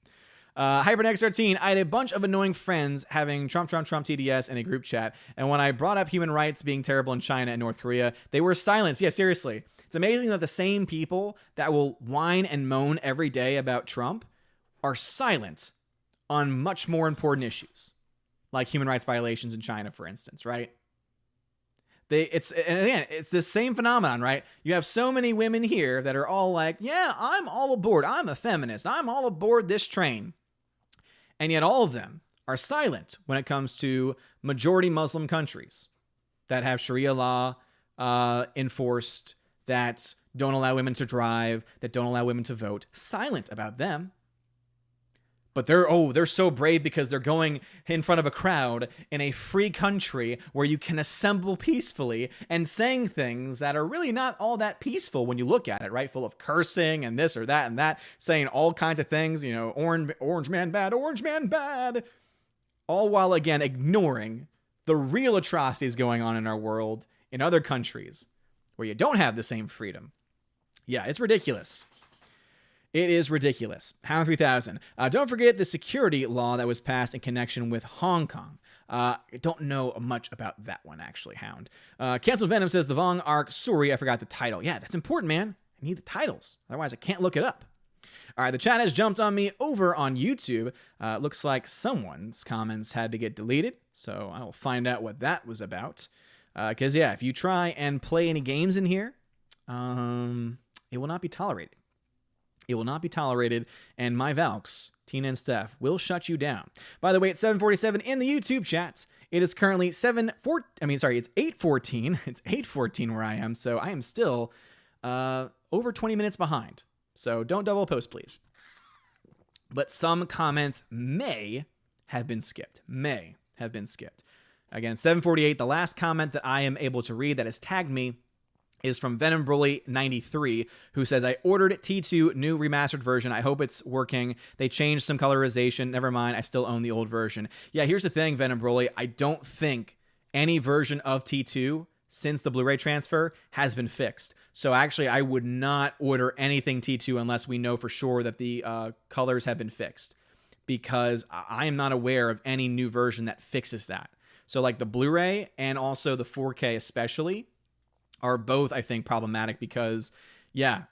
HyperNext13, I had a bunch of annoying friends having Trump TDS in a group chat, and when I brought up human rights being terrible in China and North Korea, they were silenced. Yeah, seriously. It's amazing that the same people that will whine and moan every day about Trump are silent on much more important issues, like human rights violations in China, for instance, right? And again, it's the same phenomenon, right? You have so many women here that are all like, yeah, I'm all aboard. I'm a feminist. I'm all aboard this train. And yet all of them are silent when it comes to majority Muslim countries that have Sharia law enforced, that don't allow women to drive, that don't allow women to vote. Silent about them. But they're so brave because they're going in front of a crowd in a free country where you can assemble peacefully and saying things that are really not all that peaceful when you look at it, right? Full of cursing and this or that and that, saying all kinds of things, orange man bad, all while, again, ignoring the real atrocities going on in our world in other countries where you don't have the same freedom. Yeah, it's ridiculous. It is ridiculous. Hound 3000. Don't forget the security law that was passed in connection with Hong Kong. I don't know much about that one, actually, Hound. Cancel Venom says the Vong arc. Sorry, I forgot the title. Yeah, that's important, man. I need the titles. Otherwise, I can't look it up. All right, the chat has jumped on me over on YouTube. Looks like someone's comments had to get deleted, so I will find out what that was about. Because, yeah, if you try and play any games in here, it will not be tolerated. It will not be tolerated, and my Valks, Tina and Steph, will shut you down. By the way, it's 7:47 in the YouTube chat. It is currently it's 8:14. It's 8:14 where I am, so I am still over 20 minutes behind. So don't double post, please. But some comments may have been skipped. Again, 7:48, the last comment that I am able to read that has tagged me is from Venom Broly 93, who says, I ordered T2 new remastered version. I hope it's working. They changed some colorization. Never mind. I still own the old version. Yeah, here's the thing, Venom Broly. I don't think any version of T2 since the Blu-ray transfer has been fixed. So actually, I would not order anything T2 unless we know for sure that the colors have been fixed, because I am not aware of any new version that fixes that. So like the Blu-ray and also the 4K especially are both, I think, problematic because, yeah,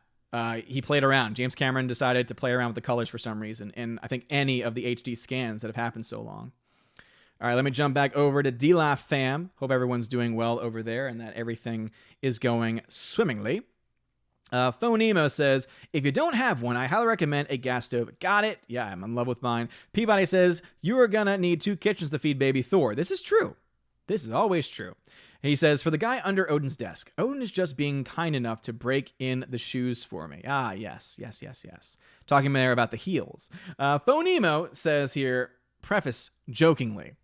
he played around. James Cameron decided to play around with the colors for some reason, and I think any of the HD scans that have happened so long. All right, let me jump back over to D-Laugh fam. Hope everyone's doing well over there and that everything is going swimmingly. Phonemo says, if you don't have one, I highly recommend a gas stove. Got it? Yeah, I'm in love with mine. Peabody says, you are gonna need 2 kitchens to feed baby Thor. This is true. This is always true. He says, for the guy under Odin's desk, Odin is just being kind enough to break in the shoes for me. Ah, yes. Talking there about the heels. Phonemo says here, preface jokingly,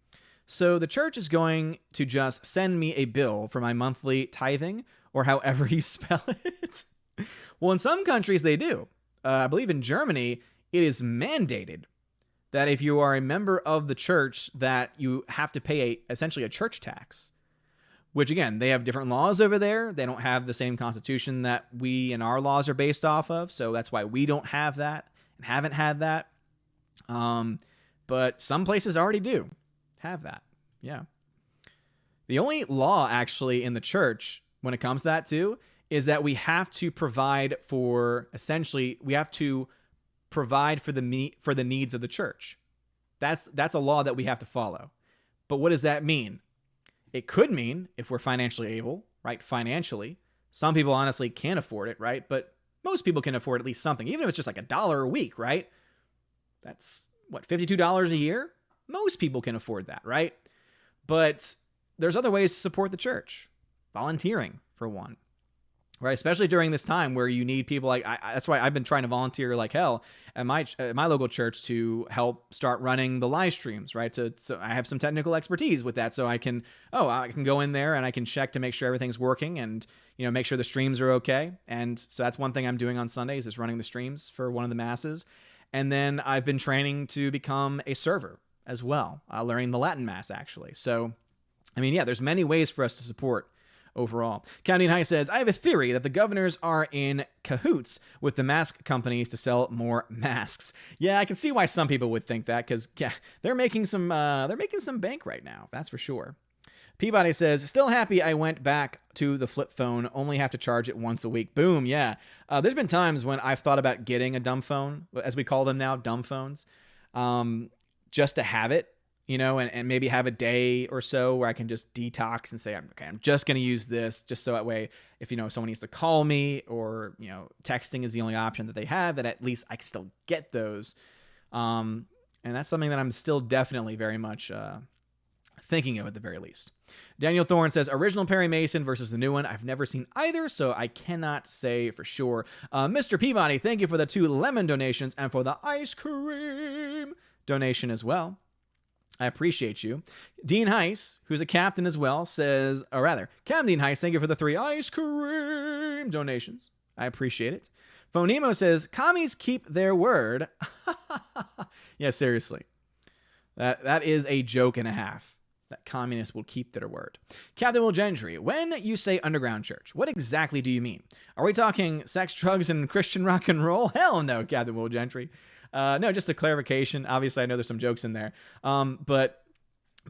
so the church is going to just send me a bill for my monthly tithing, or however you spell it? Well, in some countries they do. I believe in Germany, it is mandated that if you are a member of the church, that you have to pay essentially a church tax. Which, again, they have different laws over there. They don't have the same constitution that we and our laws are based off of. So that's why we don't have that and haven't had that. But some places already do have that. Yeah. The only law, actually, in the church when it comes to that, too, is that we have to provide for, essentially, we have to provide for the needs of the church. That's a law that we have to follow. But what does that mean? It could mean, if we're financially able, right, financially, some people honestly can't afford it, right? But most people can afford at least something, even if it's just like $1 a week, right? That's, what, $52 a year? Most people can afford that, right? But there's other ways to support the church. Volunteering, for one. Right, especially during this time where you need people like that's why I've been trying to volunteer like hell at my local church to help start running the live streams. Right, so I have some technical expertise with that, so I can go in there and I can check to make sure everything's working and make sure the streams are okay. And so that's one thing I'm doing on Sundays is running the streams for one of the masses, and then I've been training to become a server as well, learning the Latin Mass actually. So, I mean, yeah, there's many ways for us to support. Overall, County High says, I have a theory that the governors are in cahoots with the mask companies to sell more masks. Yeah, I can see why some people would think that because they're making some bank right now. That's for sure. Peabody says, still happy I went back to the flip phone. Only have to charge it once a week. Boom. Yeah. There's been times when I've thought about getting a dumb phone, as we call them now, dumb phones, just to have it. And maybe have a day or so where I can just detox and say, okay, I'm just going to use this just so that way if, someone needs to call me or, texting is the only option that they have, that at least I can still get those. And that's something that I'm still definitely very much thinking of at the very least. Daniel Thorne says, original Perry Mason versus the new one. I've never seen either, so I cannot say for sure. Mr. Peabody, thank you for the 2 lemon donations and for the ice cream donation as well. I appreciate you. Dean Heiss, who's a captain as well, says, or rather, Captain Dean Heiss, thank you for the 3 ice cream donations. I appreciate it. Phonemo says, commies keep their word. Yeah, seriously. That is a joke and a half. That communists will keep their word. Captain Will Gentry, when you say underground church, what exactly do you mean? Are we talking sex, drugs, and Christian rock and roll? Hell no, Captain Will Gentry. No, just a clarification. Obviously, I know there's some jokes in there. But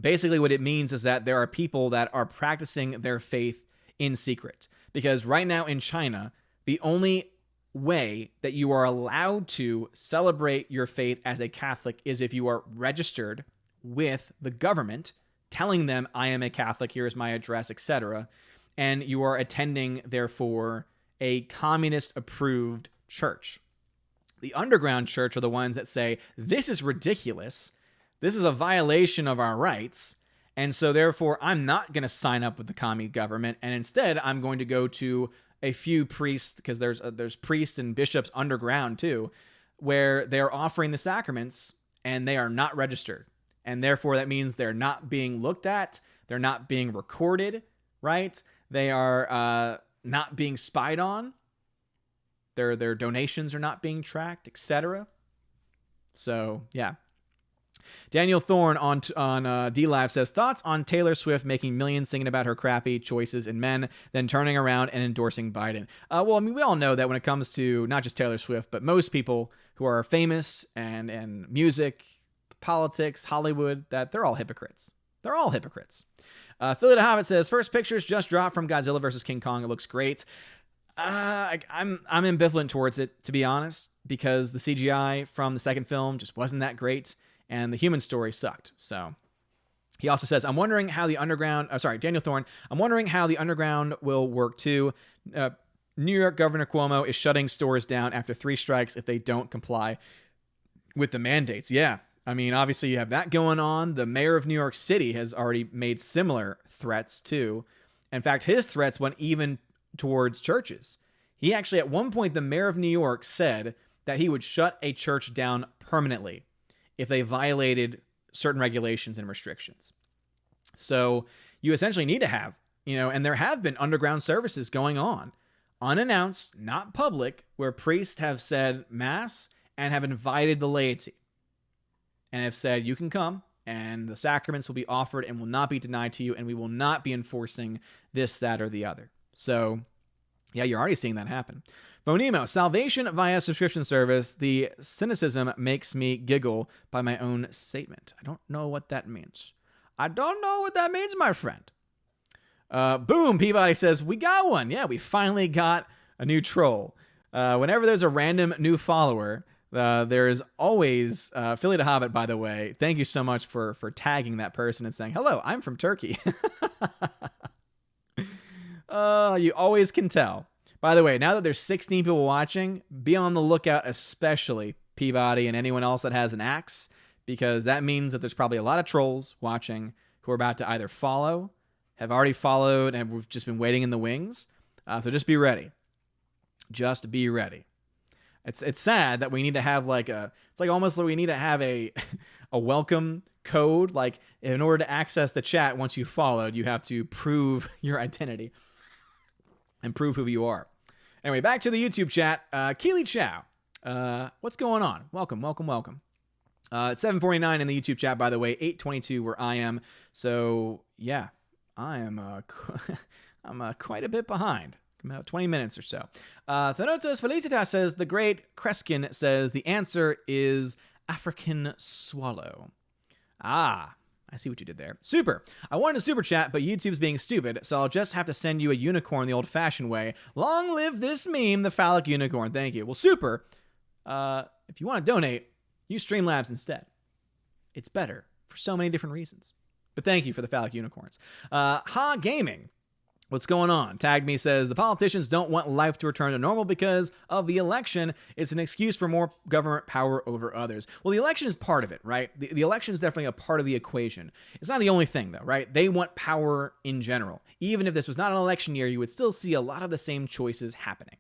basically what it means is that there are people that are practicing their faith in secret. Because right now in China, the only way that you are allowed to celebrate your faith as a Catholic is if you are registered with the government, telling them, I am a Catholic, here's my address, etc. And you are attending, therefore, a communist-approved church. The underground church are the ones that say, this is ridiculous. This is a violation of our rights. And so therefore, I'm not going to sign up with the commie government. And instead, I'm going to go to a few priests, because there's priests and bishops underground too, where they're offering the sacraments and they are not registered. And therefore, that means they're not being looked at. They're not being recorded, right? They are not being spied on. Their donations are not being tracked, etc. So, yeah. Daniel Thorne on D-Live says, thoughts on Taylor Swift making millions singing about her crappy choices in men, then turning around and endorsing Biden. Well, I mean, we all know that when it comes to not just Taylor Swift, but most people who are famous and music, politics, Hollywood, that they're all hypocrites. They're all hypocrites. Philly the Hobbit says, first pictures just dropped from Godzilla vs. King Kong. It looks great. I'm ambivalent towards it, to be honest, because the CGI from the second film just wasn't that great, and the human story sucked. So, He also says, I'm wondering how the underground, Daniel Thorne, I'm wondering how the underground will work too. New York Governor Cuomo is shutting stores down after 3 strikes if they don't comply with the mandates. Yeah. I mean, obviously you have that going on. The mayor of New York City has already made similar threats too. In fact, his threats went even towards churches. He actually, at one point, the mayor of New York said that he would shut a church down permanently if they violated certain regulations and restrictions. So you essentially need to have, and there have been underground services going on, unannounced, not public, where priests have said mass and have invited the laity and have said, you can come and the sacraments will be offered and will not be denied to you, and we will not be enforcing this, that, or the other. So yeah, you're already seeing that happen. Phonemo, salvation via subscription service. The cynicism makes me giggle by my own statement. I don't know what that means. I don't know what that means, my friend. Boom, Peabody says, we got one. Yeah, we finally got a new troll. Whenever there's a random new follower, there's always, Philly the Hobbit, by the way, thank you so much for tagging that person and saying, hello, I'm from Turkey. You always can tell. By the way, now that there's 16 people watching, be on the lookout, especially Peabody and anyone else that has an axe, because that means that there's probably a lot of trolls watching who are about to either follow, have already followed, and we've just been waiting in the wings. So just be ready. Just be ready. It's sad that we need to have almost like we need to have a welcome code. Like, in order to access the chat once you followed, you have to prove your identity and prove who you are. Anyway, back to the YouTube chat. Keely Chow, what's going on? Welcome. It's 7:49 in the YouTube chat, by the way, 8:22 where I am. So yeah, I am I'm quite a bit behind. About 20 minutes or so. Thanatos Felicitas says, the great Kreskin says, the answer is African swallow. Ah, I see what you did there. Super. I wanted a super chat, but YouTube's being stupid, so I'll just have to send you a unicorn the old-fashioned way. Long live this meme, the phallic unicorn. Thank you. Well, super. If you want to donate, use Streamlabs instead. It's better for so many different reasons. But thank you for the phallic unicorns. Ha Gaming. What's going on? Tag Me says, the politicians don't want life to return to normal because of the election. It's an excuse for more government power over others. Well, the election is part of it, right? The election is definitely a part of the equation. It's not the only thing, though, right? They want power in general. Even if this was not an election year, you would still see a lot of the same choices happening.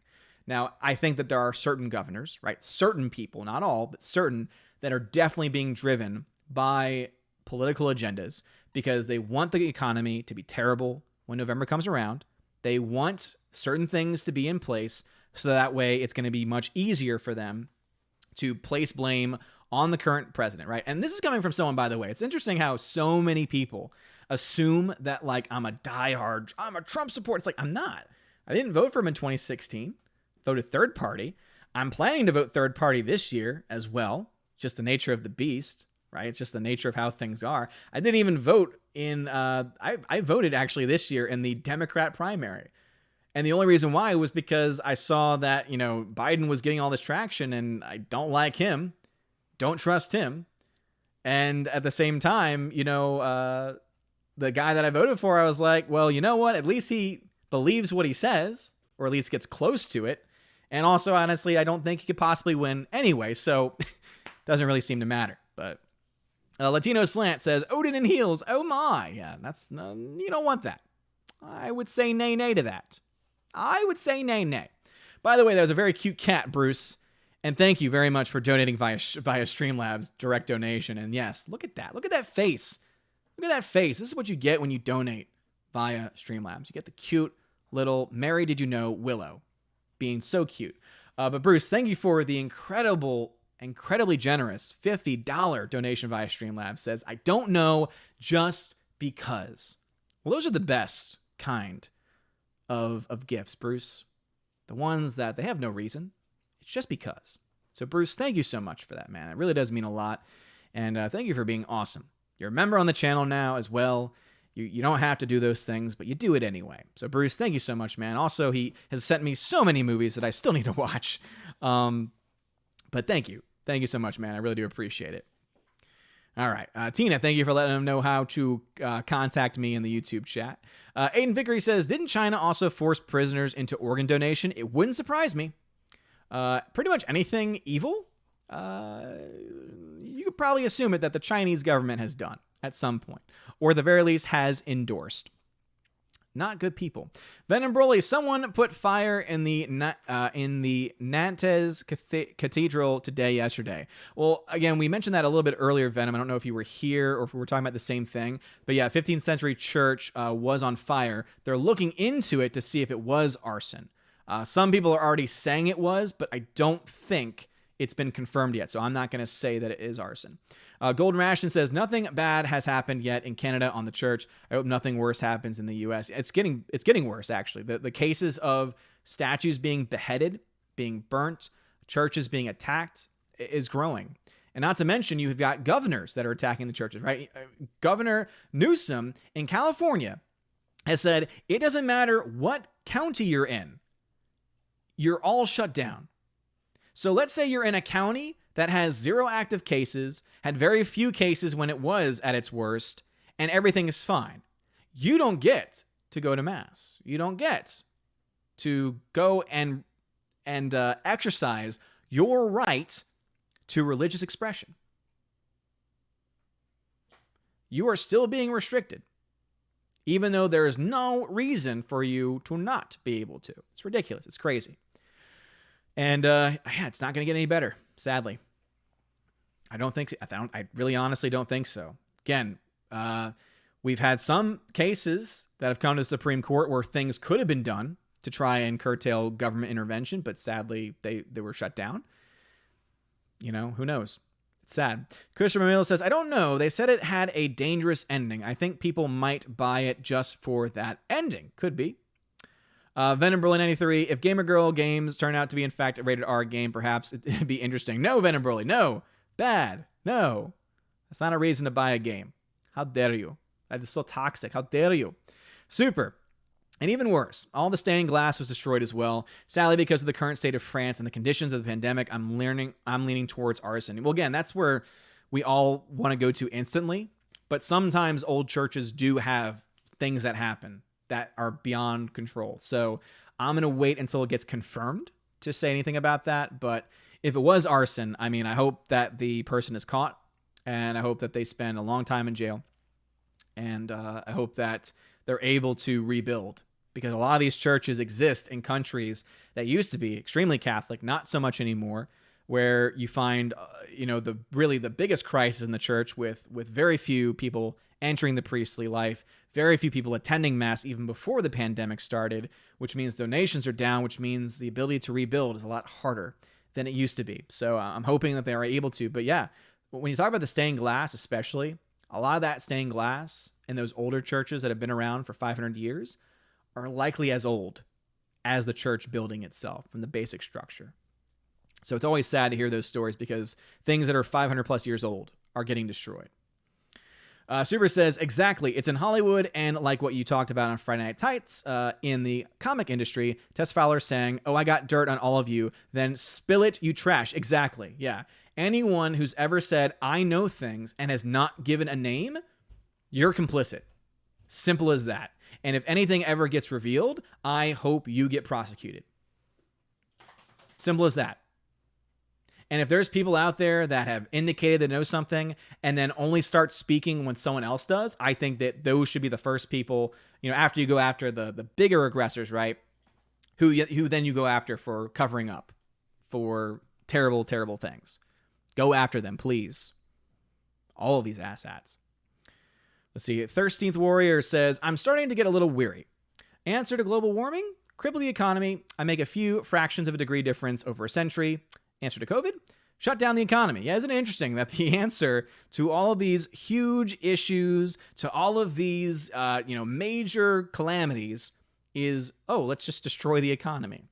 Now, I think that there are certain governors, right? Certain people, not all, but certain, that are definitely being driven by political agendas because they want the economy to be terrible when November comes around. They want certain things to be in place so that way it's going to be much easier for them to place blame on the current president, right? And this is coming from someone, by the way. It's interesting how so many people assume that, like, I'm a Trump supporter. It's like, I'm not. I didn't vote for him in 2016. Voted third party. I'm planning to vote third party this year as well. Just the nature of the beast, right? It's just the nature of how things are. I didn't even vote in, I voted actually this year in the Democrat primary. And the only reason why was because I saw that, Biden was getting all this traction and I don't like him, don't trust him. And at the same time, the guy that I voted for, I was like, well, you know what? At least he believes what he says, or at least gets close to it. And also, honestly, I don't think he could possibly win anyway. So doesn't really seem to matter. But Latino Slant says, Odin in heels. Oh my. Yeah, you don't want that. I would say nay to that. I would say nay. By the way, that was a very cute cat, Bruce. And thank you very much for donating via Streamlabs direct donation. And yes, look at that. Look at that face. Look at that face. This is what you get when you donate via Streamlabs. You get the cute little Mary Did You Know Willow being so cute. But Bruce, thank you for the incredibly generous $50 donation via Streamlabs. Says, I don't know, just because. Well, those are the best kind of gifts, Bruce. The ones that they have no reason. It's just because. So, Bruce, thank you so much for that, man. It really does mean a lot. And thank you for being awesome. You're a member on the channel now as well. You don't have to do those things, but you do it anyway. So, Bruce, thank you so much, man. Also, he has sent me so many movies that I still need to watch. But thank you. Thank you so much, man. I really do appreciate it. All right. Tina, thank you for letting them know how to contact me in the YouTube chat. Aiden Vickery says, didn't China also force prisoners into organ donation? It wouldn't surprise me. Pretty much anything evil, you could probably assume it that the Chinese government has done at some point, or at the very least has endorsed. Not good people. Venom Broly, someone put fire in the Nantes Cathedral yesterday. Well, again, we mentioned that a little bit earlier, Venom. I don't know if you were here or if we were talking about the same thing. But yeah, 15th century church was on fire. They're looking into it to see if it was arson. Some people are already saying it was, but I don't think it's been confirmed yet. So I'm not going to say that it is arson. Golden Ration says, nothing bad has happened yet in Canada on the church. I hope nothing worse happens in the U.S. It's getting worse, actually. The cases of statues being beheaded, being burnt, churches being attacked is growing. And not to mention, you've got governors that are attacking the churches, right? Governor Newsom in California has said, it doesn't matter what county you're in, you're all shut down. So let's say you're in a county that has 0 active cases, had very few cases when it was at its worst, and everything is fine. You don't get to go to Mass. You don't get to go and exercise your right to religious expression. You are still being restricted, even though there is no reason for you to not be able to. It's ridiculous. It's crazy. And it's not going to get any better, sadly. I don't think so. I really honestly don't think so. Again, we've had some cases that have come to the Supreme Court where things could have been done to try and curtail government intervention, but sadly they were shut down. You know, who knows? It's sad. Christopher Miller says, I don't know. They said it had a dangerous ending. I think people might buy it just for that ending. Could be. Venom Broly 93. If Gamer Girl games turn out to be in fact a rated R game, perhaps it'd be interesting. No, Venom Broly, no. Bad. No. That's not a reason to buy a game. How dare you? That is so toxic. How dare you? Super. And even worse, all the stained glass was destroyed as well. Sadly, because of the current state of France and the conditions of the pandemic, I'm leaning towards arson. Well, again, that's where we all want to go to instantly. But sometimes old churches do have things that happen that are beyond control. So I'm going to wait until it gets confirmed to say anything about that. But if it was arson, I mean, I hope that the person is caught, and I hope that they spend a long time in jail. And I hope that they're able to rebuild, because a lot of these churches exist in countries that used to be extremely Catholic, not so much anymore, where you find, the biggest crisis in the church with very few people entering the priestly life, very few people attending Mass even before the pandemic started, which means donations are down, which means the ability to rebuild is a lot harder than it used to be. So I'm hoping that they are able to. But yeah, when you talk about the stained glass, especially, a lot of that stained glass in those older churches that have been around for 500 years are likely as old as the church building itself and the basic structure. So it's always sad to hear those stories, because things that are 500 plus years old are getting destroyed. Super says, exactly. It's in Hollywood, and like what you talked about on Friday Night Tights, in the comic industry, Tess Fowler saying, oh, I got dirt on all of you, then spill it, you trash. Exactly. Yeah. Anyone who's ever said, I know things, and has not given a name, you're complicit. Simple as that. And if anything ever gets revealed, I hope you get prosecuted. Simple as that. And if there's people out there that have indicated they know something and then only start speaking when someone else does, I think that those should be the first people, after you go after the bigger aggressors, right? Who then you go after for covering up for terrible, terrible things. Go after them, please. All of these asshats. Let's see. 13th Warrior says, I'm starting to get a little weary. Answer to global warming? Cripple the economy. I make a few fractions of a degree difference over a century. Answer to COVID? Shut down the economy. Yeah, isn't it interesting that the answer to all of these huge issues, to all of these, major calamities is, let's just destroy the economy.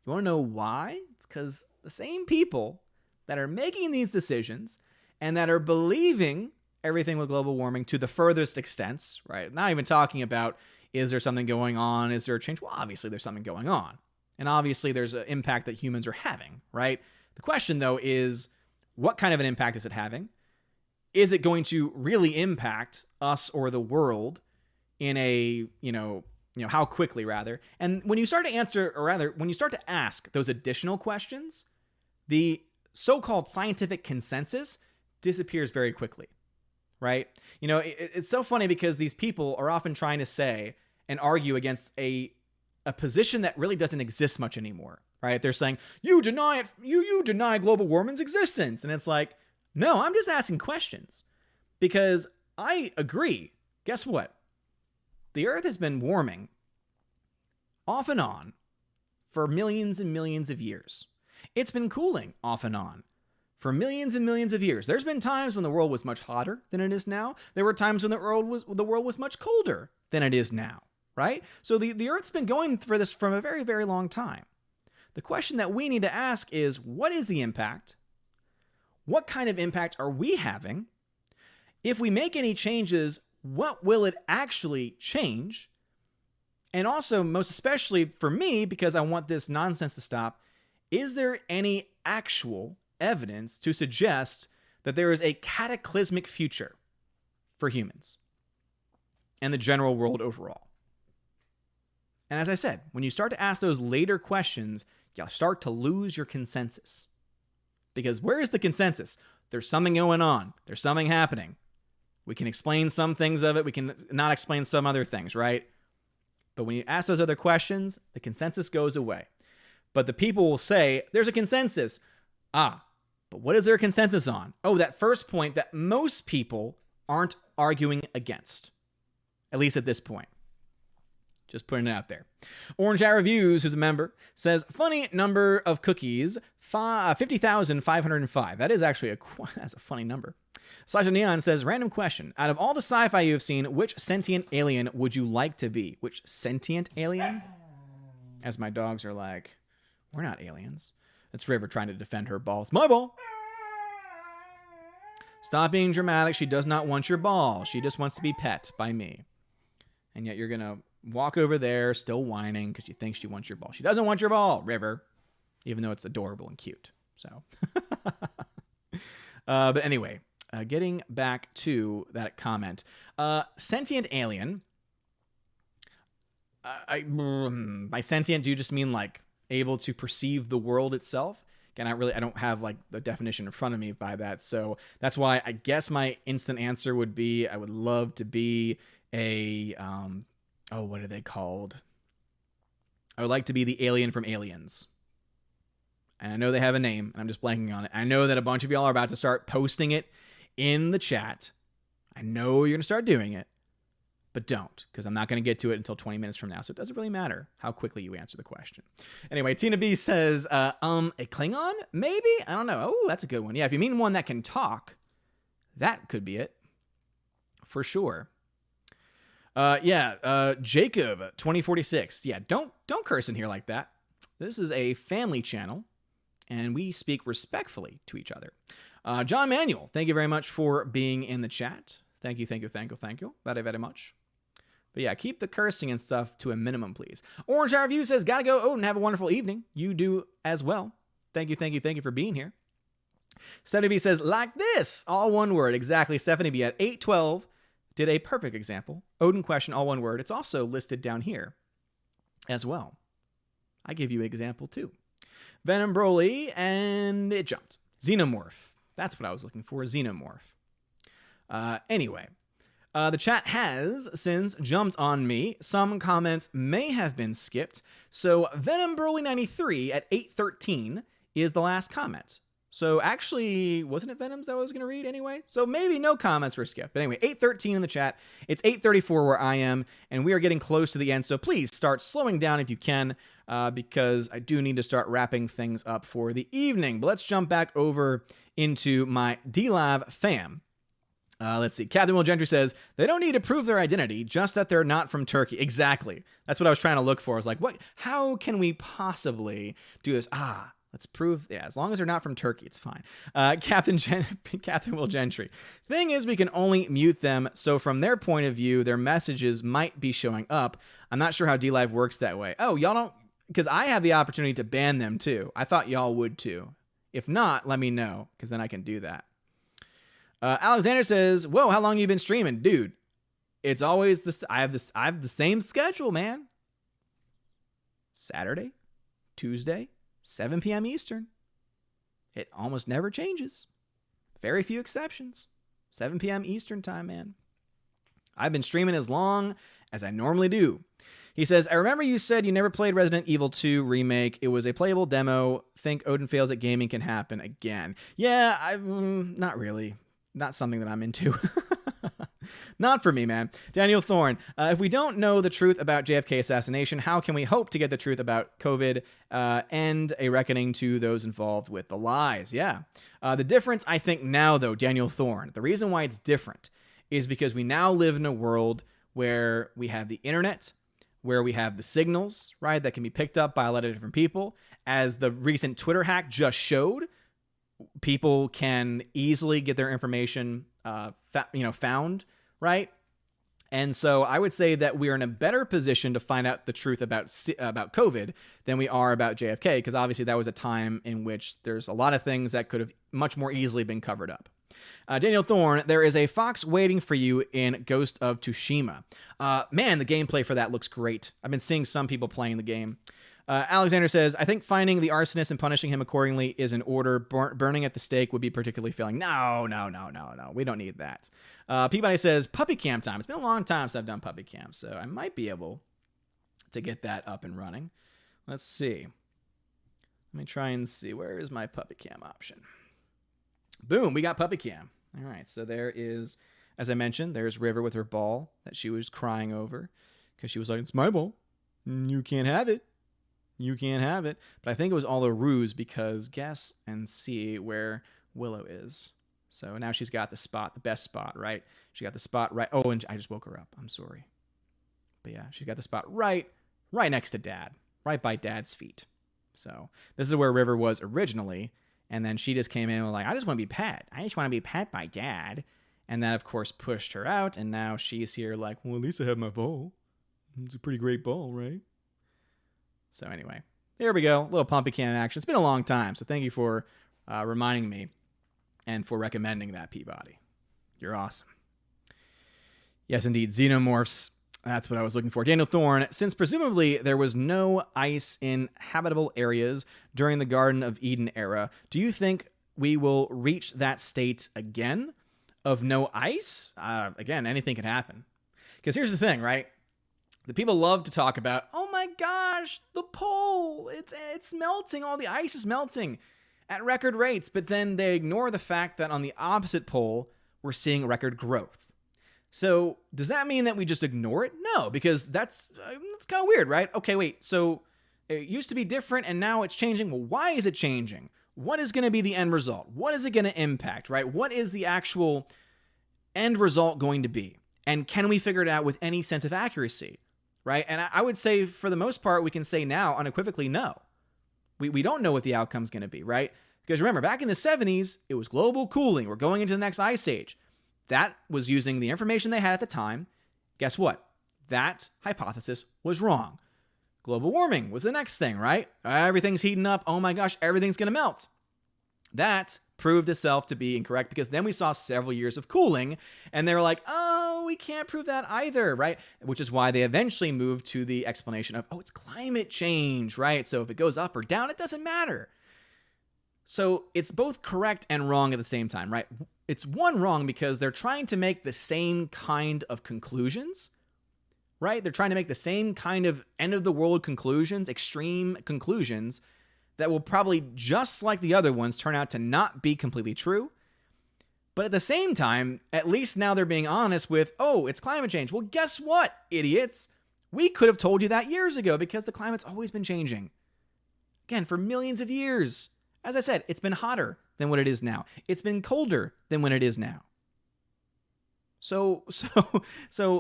You want to know why? It's because the same people that are making these decisions and that are believing everything with global warming to the furthest extents, right? Not even talking about, is there something going on? Is there a change? Well, obviously there's something going on. And obviously there's an impact that humans are having, right? The question, though, is what kind of an impact is it having? is it going to really impact us or the world in a, how quickly rather? And when you start to answer, or rather, when you start to ask those additional questions, the so-called scientific consensus disappears very quickly, right? It's so funny because these people are often trying to say and argue against a position that really doesn't exist much anymore, right? They're saying, you deny it, you deny global warming's existence. And it's like, no, I'm just asking questions because I agree. Guess what? The Earth has been warming off and on for millions and millions of years. It's been cooling off and on for millions and millions of years. There's been times when the world was much hotter than it is now. There were times when the world was much colder than it is now, right? So the Earth's been going for this from a very, very long time. The question that we need to ask is, what is the impact? What kind of impact are we having? If we make any changes, what will it actually change? And also, most especially for me, because I want this nonsense to stop, is there any actual evidence to suggest that there is a cataclysmic future for humans and the general world overall? And as I said, when you start to ask those later questions, you'll start to lose your consensus. Because where is the consensus? There's something going on. There's something happening. We can explain some things of it. We can not explain some other things, right? But when you ask those other questions, the consensus goes away. But the people will say, there's a consensus. But what is there a consensus on? Oh, that first point that most people aren't arguing against. At least at this point. Just putting it out there. Orange Reviews, who's a member, says, funny number of cookies, 50,505. That is actually that's a funny number. Slash Neon says, random question. Out of all the sci-fi you have seen, which sentient alien would you like to be? Which sentient alien? As my dogs are like, we're not aliens. It's River trying to defend her ball. It's my ball. Stop being dramatic. She does not want your ball. She just wants to be pet by me. And yet you're going to walk over there still whining because she thinks she wants your ball. She doesn't want your ball, River, even though it's adorable and cute. So, but anyway, getting back to that comment, sentient alien. By sentient, do you just mean like able to perceive the world itself? Again, I don't have like the definition in front of me by that. So that's why I guess my instant answer would be, I would love to be a, what are they called? I would like to be the alien from Aliens. And I know they have a name, and I'm just blanking on it. I know that a bunch of y'all are about to start posting it in the chat. I know you're going to start doing it, but don't, because I'm not going to get to it until 20 minutes from now, so it doesn't really matter how quickly you answer the question. Anyway, Tina B says, a Klingon? Maybe? I don't know. Oh, that's a good one. Yeah, if you mean one that can talk, that could be it. For sure. Jacob 2046. Yeah, don't curse in here like that. This is a family channel, and we speak respectfully to each other. John Manuel, thank you very much for being in the chat. Thank you very, very much. But yeah, keep the cursing and stuff to a minimum, please. Orange Hour Review says, gotta go, Odin, have a wonderful evening. You do as well. Thank you for being here. Stephanie B says, like this, all one word. Exactly, Stephanie B at 812 did a perfect example. Odin question, all one word. It's also listed down here as well. I give you an example too. Venom Broly, and it jumped. Xenomorph. That's what I was looking for, Xenomorph. Anyway, the chat has since jumped on me. Some comments may have been skipped. So Venom Broly 93 at 813 is the last comment. So actually, wasn't it Venoms that I was going to read anyway? So maybe no comments were skipped. But anyway, 813 in the chat. It's 834 where I am, and we are getting close to the end. So please start slowing down if you can, because I do need to start wrapping things up for the evening. But let's jump back over into my D-Live fam. Let's see. Captain Will Gentry says, they don't need to prove their identity, just that they're not from Turkey. Exactly. That's what I was trying to look for. I was like, what? How can we possibly do this? Let's prove, as long as they're not from Turkey, it's fine. Captain Will Gentry. Thing is, we can only mute them, so from their point of view, their messages might be showing up. I'm not sure how D-Live works that way. Oh, y'all don't, because I have the opportunity to ban them too. I thought y'all would too. If not, let me know, because then I can do that. Alexander says, whoa, how long you been streaming? Dude, it's always this. I have the same schedule, man. Saturday, Tuesday, 7 p.m. Eastern. It almost never changes. Very few exceptions. 7 p.m. Eastern time, man. I've been streaming as long as I normally do. He says, I remember you said you never played Resident Evil 2 Remake. It was a playable demo. Think Odin fails at gaming can happen again. Yeah, not really. Not something that I'm into. Not for me, man. Daniel Thorne, if we don't know the truth about JFK assassination, how can we hope to get the truth about COVID and a reckoning to those involved with the lies? Yeah. The difference, I think now, though, Daniel Thorne, the reason why it's different is because we now live in a world where we have the internet, where we have the signals, right, that can be picked up by a lot of different people. As the recent Twitter hack just showed, people can easily get their information found, right? And so I would say that we are in a better position to find out the truth about COVID than we are about JFK, because obviously that was a time in which there's a lot of things that could have much more easily been covered up. Daniel Thorne, there is a fox waiting for you in Ghost of Tsushima. Man, the gameplay for that looks great. I've been seeing some people playing the game. Alexander says, I think finding the arsonist and punishing him accordingly is in order. Burning at the stake would be particularly failing. No. We don't need that. Peabody says, puppy cam time. It's been a long time since I've done puppy cam, so I might be able to get that up and running. Let's see. Let me try and see. Where is my puppy cam option? Boom, we got puppy cam. All right, so there is, as I mentioned, there's River with her ball that she was crying over because she was like, it's my ball. You can't have it. You can't have it. But I think it was all a ruse because guess and see where Willow is. So now she's got the spot, the best spot, right? She got the spot right. Oh, and I just woke her up. I'm sorry. But yeah, she's got the spot right next to Dad, right by Dad's feet. So this is where River was originally. And then she just came in and was like, I just want to be pet. I just want to be pet by Dad. And that, of course, pushed her out. And now she's here like, well, at least I have my ball. It's a pretty great ball, right? So anyway, there we go. A little pumpy cam action. It's been a long time. So thank you for reminding me and for recommending that, Peabody. You're awesome. Yes, indeed. Xenomorphs. That's what I was looking for. Daniel Thorne, since presumably there was no ice in habitable areas during the Garden of Eden era, do you think we will reach that state again of no ice? Again, anything can happen. Because here's the thing, right? The people love to talk about, oh my gosh, the pole, it's melting. All the ice is melting at record rates. But then they ignore the fact that on the opposite pole, we're seeing record growth. So does that mean that we just ignore it? No, because that's kind of weird, right? Okay, wait. So it used to be different and now it's changing. Well, why is it changing? What is going to be the end result? What is it going to impact, right? What is the actual end result going to be? And can we figure it out with any sense of accuracy, right? And I would say for the most part, we can say now unequivocally, no. We don't know what the outcome is going to be, right? Because remember, back in the 70s, it was global cooling. We're going into the next ice age. That was using the information they had at the time. Guess what? That hypothesis was wrong. Global warming was the next thing, right? Everything's heating up. Oh my gosh, everything's going to melt. That proved itself to be incorrect because then we saw several years of cooling and they were like, oh, we can't prove that either, right? Which is why they eventually moved to the explanation of, oh, it's climate change, right? So if it goes up or down, it doesn't matter. So it's both correct and wrong at the same time, right? It's one wrong because they're trying to make the same kind of conclusions, right? They're trying to make the same kind of end-of-the-world conclusions, extreme conclusions, that will probably, just like the other ones, turn out to not be completely true. But at the same time, at least now they're being honest with, oh, it's climate change. Well, guess what, idiots? We could have told you that years ago because the climate's always been changing. Again, for millions of years. As I said, it's been hotter than what it is now. It's been colder than when it is now. So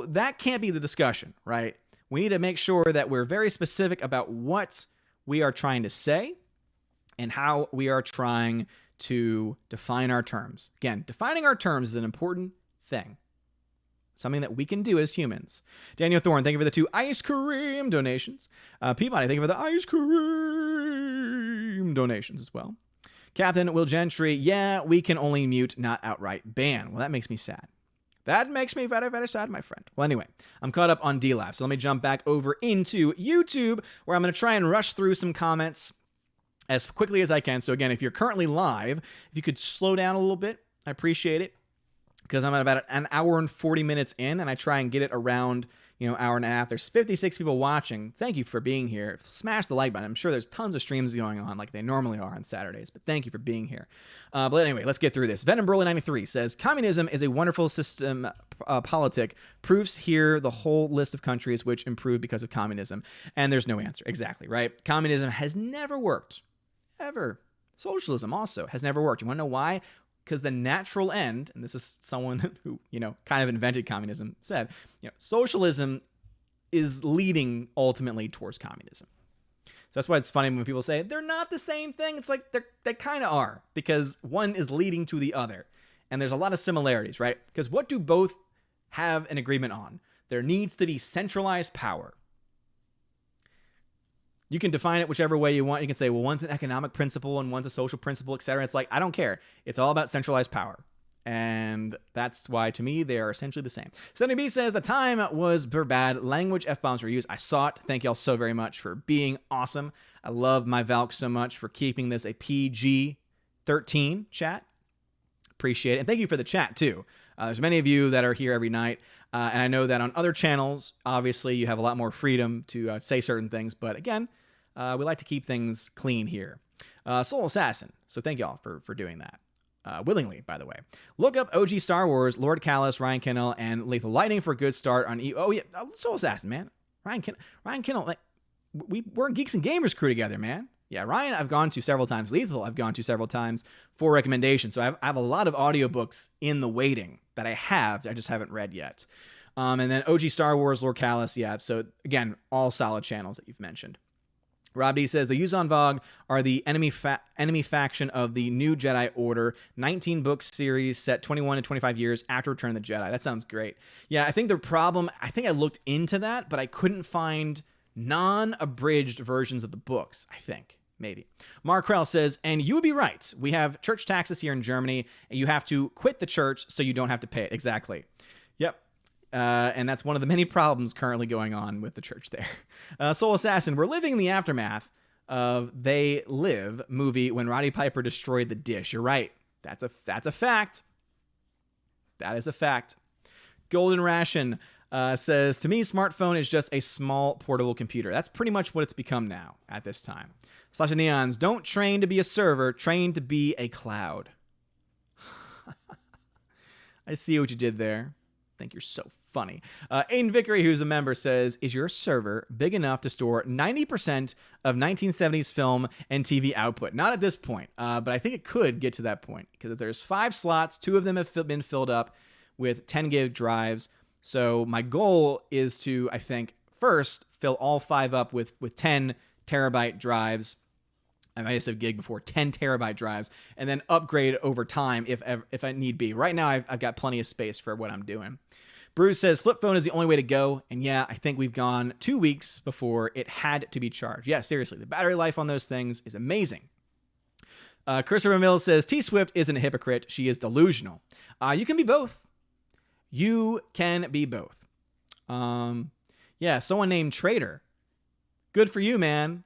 that can't be the discussion, right? We need to make sure that we're very specific about what we are trying to say and how we are trying to define our terms. Again, defining our terms is an important thing. Something that we can do as humans. Daniel Thorne, thank you for the 2 ice cream donations. Peabody, thank you for the ice cream donations as well. Captain Will Gentry, yeah, we can only mute, not outright ban. Well, that makes me sad. That makes me very, very sad, my friend. Well, anyway, I'm caught up on DLAV, so let me jump back over into YouTube, where I'm going to try and rush through some comments as quickly as I can. So again, if you're currently live, if you could slow down a little bit, I appreciate it, because I'm at about an hour and 40 minutes in, and I try and get it around, hour and a half. There's 56 people watching. Thank you for being here. Smash the like button. I'm sure there's tons of streams going on like they normally are on Saturdays, but thank you for being here. But anyway, let's get through this. Venom Burley 93 says, communism is a wonderful system politic. Proofs here the whole list of countries which improved because of communism. And there's no answer. Exactly, right? Communism has never worked. Ever. Socialism also has never worked. You want to know why? Because the natural end, and this is someone who, kind of invented communism, said, socialism is leading ultimately towards communism. So that's why it's funny when people say they're not the same thing. It's like they kind of are, because one is leading to the other. And there's a lot of similarities, right? Because what do both have an agreement on? There needs to be centralized power. You can define it whichever way you want. You can say, well, one's an economic principle and one's a social principle, etc. It's like, I don't care. It's all about centralized power. And that's why, to me, they are essentially the same. Sunny B says, the time was bad. Language F-bombs were used. I saw it. Thank y'all so very much for being awesome. I love my Valk so much for keeping this a PG-13 chat. Appreciate it. And thank you for the chat, too. There's many of you that are here every night. And I know that on other channels, obviously, you have a lot more freedom to say certain things. But again, we like to keep things clean here. Soul Assassin. So thank y'all for doing that. Willingly, by the way. Look up OG Star Wars, Lord Callus, Ryan Kinnell, and Lethal Lightning for a good start on Oh, yeah. Soul Assassin, man. Ryan Kinnell. Like, we're in Geeks and Gamers crew together, man. Yeah, Ryan, I've gone to several times. Lethal, I've gone to several times for recommendations. So I have a lot of audiobooks in the waiting that I just haven't read yet. And then OG Star Wars, Lord Callus, yeah. So again, all solid channels that you've mentioned. Rob D says, the Yuuzhan Vong are the enemy faction of the New Jedi Order, 19-book series set 21 to 25 years after Return of the Jedi. That sounds great. Yeah, I think I looked into that, but I couldn't find non-abridged versions of the books, I think. Maybe. Mark Krell says, and you would be right. We have church taxes here in Germany, and you have to quit the church so you don't have to pay it. Exactly. Yep. And that's one of the many problems currently going on with the church there. Soul Assassin, we're living in the aftermath of They Live movie when Roddy Piper destroyed the dish. You're right. That's a fact. That is a fact. Golden Ration says, to me, smartphone is just a small portable computer. That's pretty much what it's become now at this time. Slasha Neons, don't train to be a server, train to be a cloud. I see what you did there. I think you're so funny. Aiden Vickery, who's a member, says, is your server big enough to store 90% of 1970s film and TV output? Not at this point, but I think it could get to that point, because if there's 5 slots, 2 of them have been filled up with 10 gig drives. So my goal is to, I think, first fill all 5 up with 10 terabyte drives. I might have said gig before, 10 terabyte drives, and then upgrade over time if I need be. Right now, I've got plenty of space for what I'm doing. Bruce says, flip phone is the only way to go. And yeah, I think we've gone 2 weeks before it had to be charged. Yeah, seriously, the battery life on those things is amazing. Christopher Mills says, T-Swift isn't a hypocrite. She is delusional. You can be both. You can be both. Yeah, someone named Trader. Good for you, man.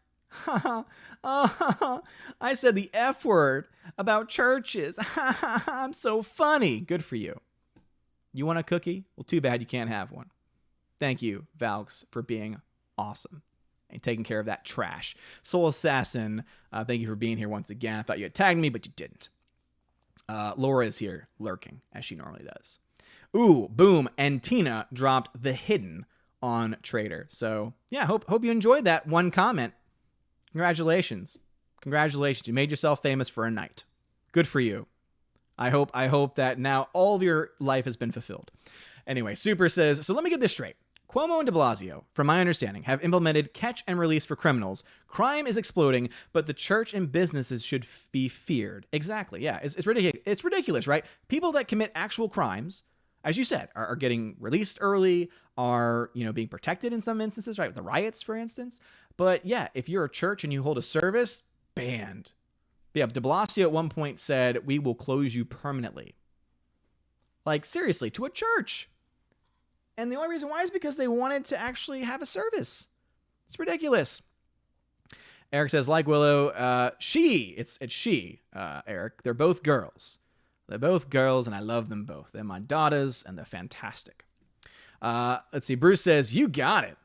I said the F word about churches. I'm so funny. Good for you. You want a cookie? Well, too bad you can't have one. Thank you, Valks, for being awesome and taking care of that trash. Soul Assassin, thank you for being here once again. I thought you had tagged me, but you didn't. Laura is here lurking, as she normally does. Ooh, boom, and Tina dropped the hidden on Trader. So, yeah, hope you enjoyed that one comment. Congratulations. You made yourself famous for a night. Good for you. I hope that now all of your life has been fulfilled. Anyway, Super says, so let me get this straight. Cuomo and de Blasio, from my understanding, have implemented catch and release for criminals. Crime is exploding, but the church and businesses should be feared. Exactly, yeah. It's ridiculous. It's ridiculous, right? People that commit actual crimes, as you said, are getting released early, are being protected in some instances, right? The riots, for instance. But yeah, if you're a church and you hold a service, banned. But yeah, de Blasio at one point said, "We will close you permanently." Like, seriously, to a church. And the only reason why is because they wanted to actually have a service. It's ridiculous. Eric says, like Willow, it's she, Eric. They're both girls. They're both girls, and I love them both. They're my daughters, and they're fantastic. Let's see. Bruce says, you got it.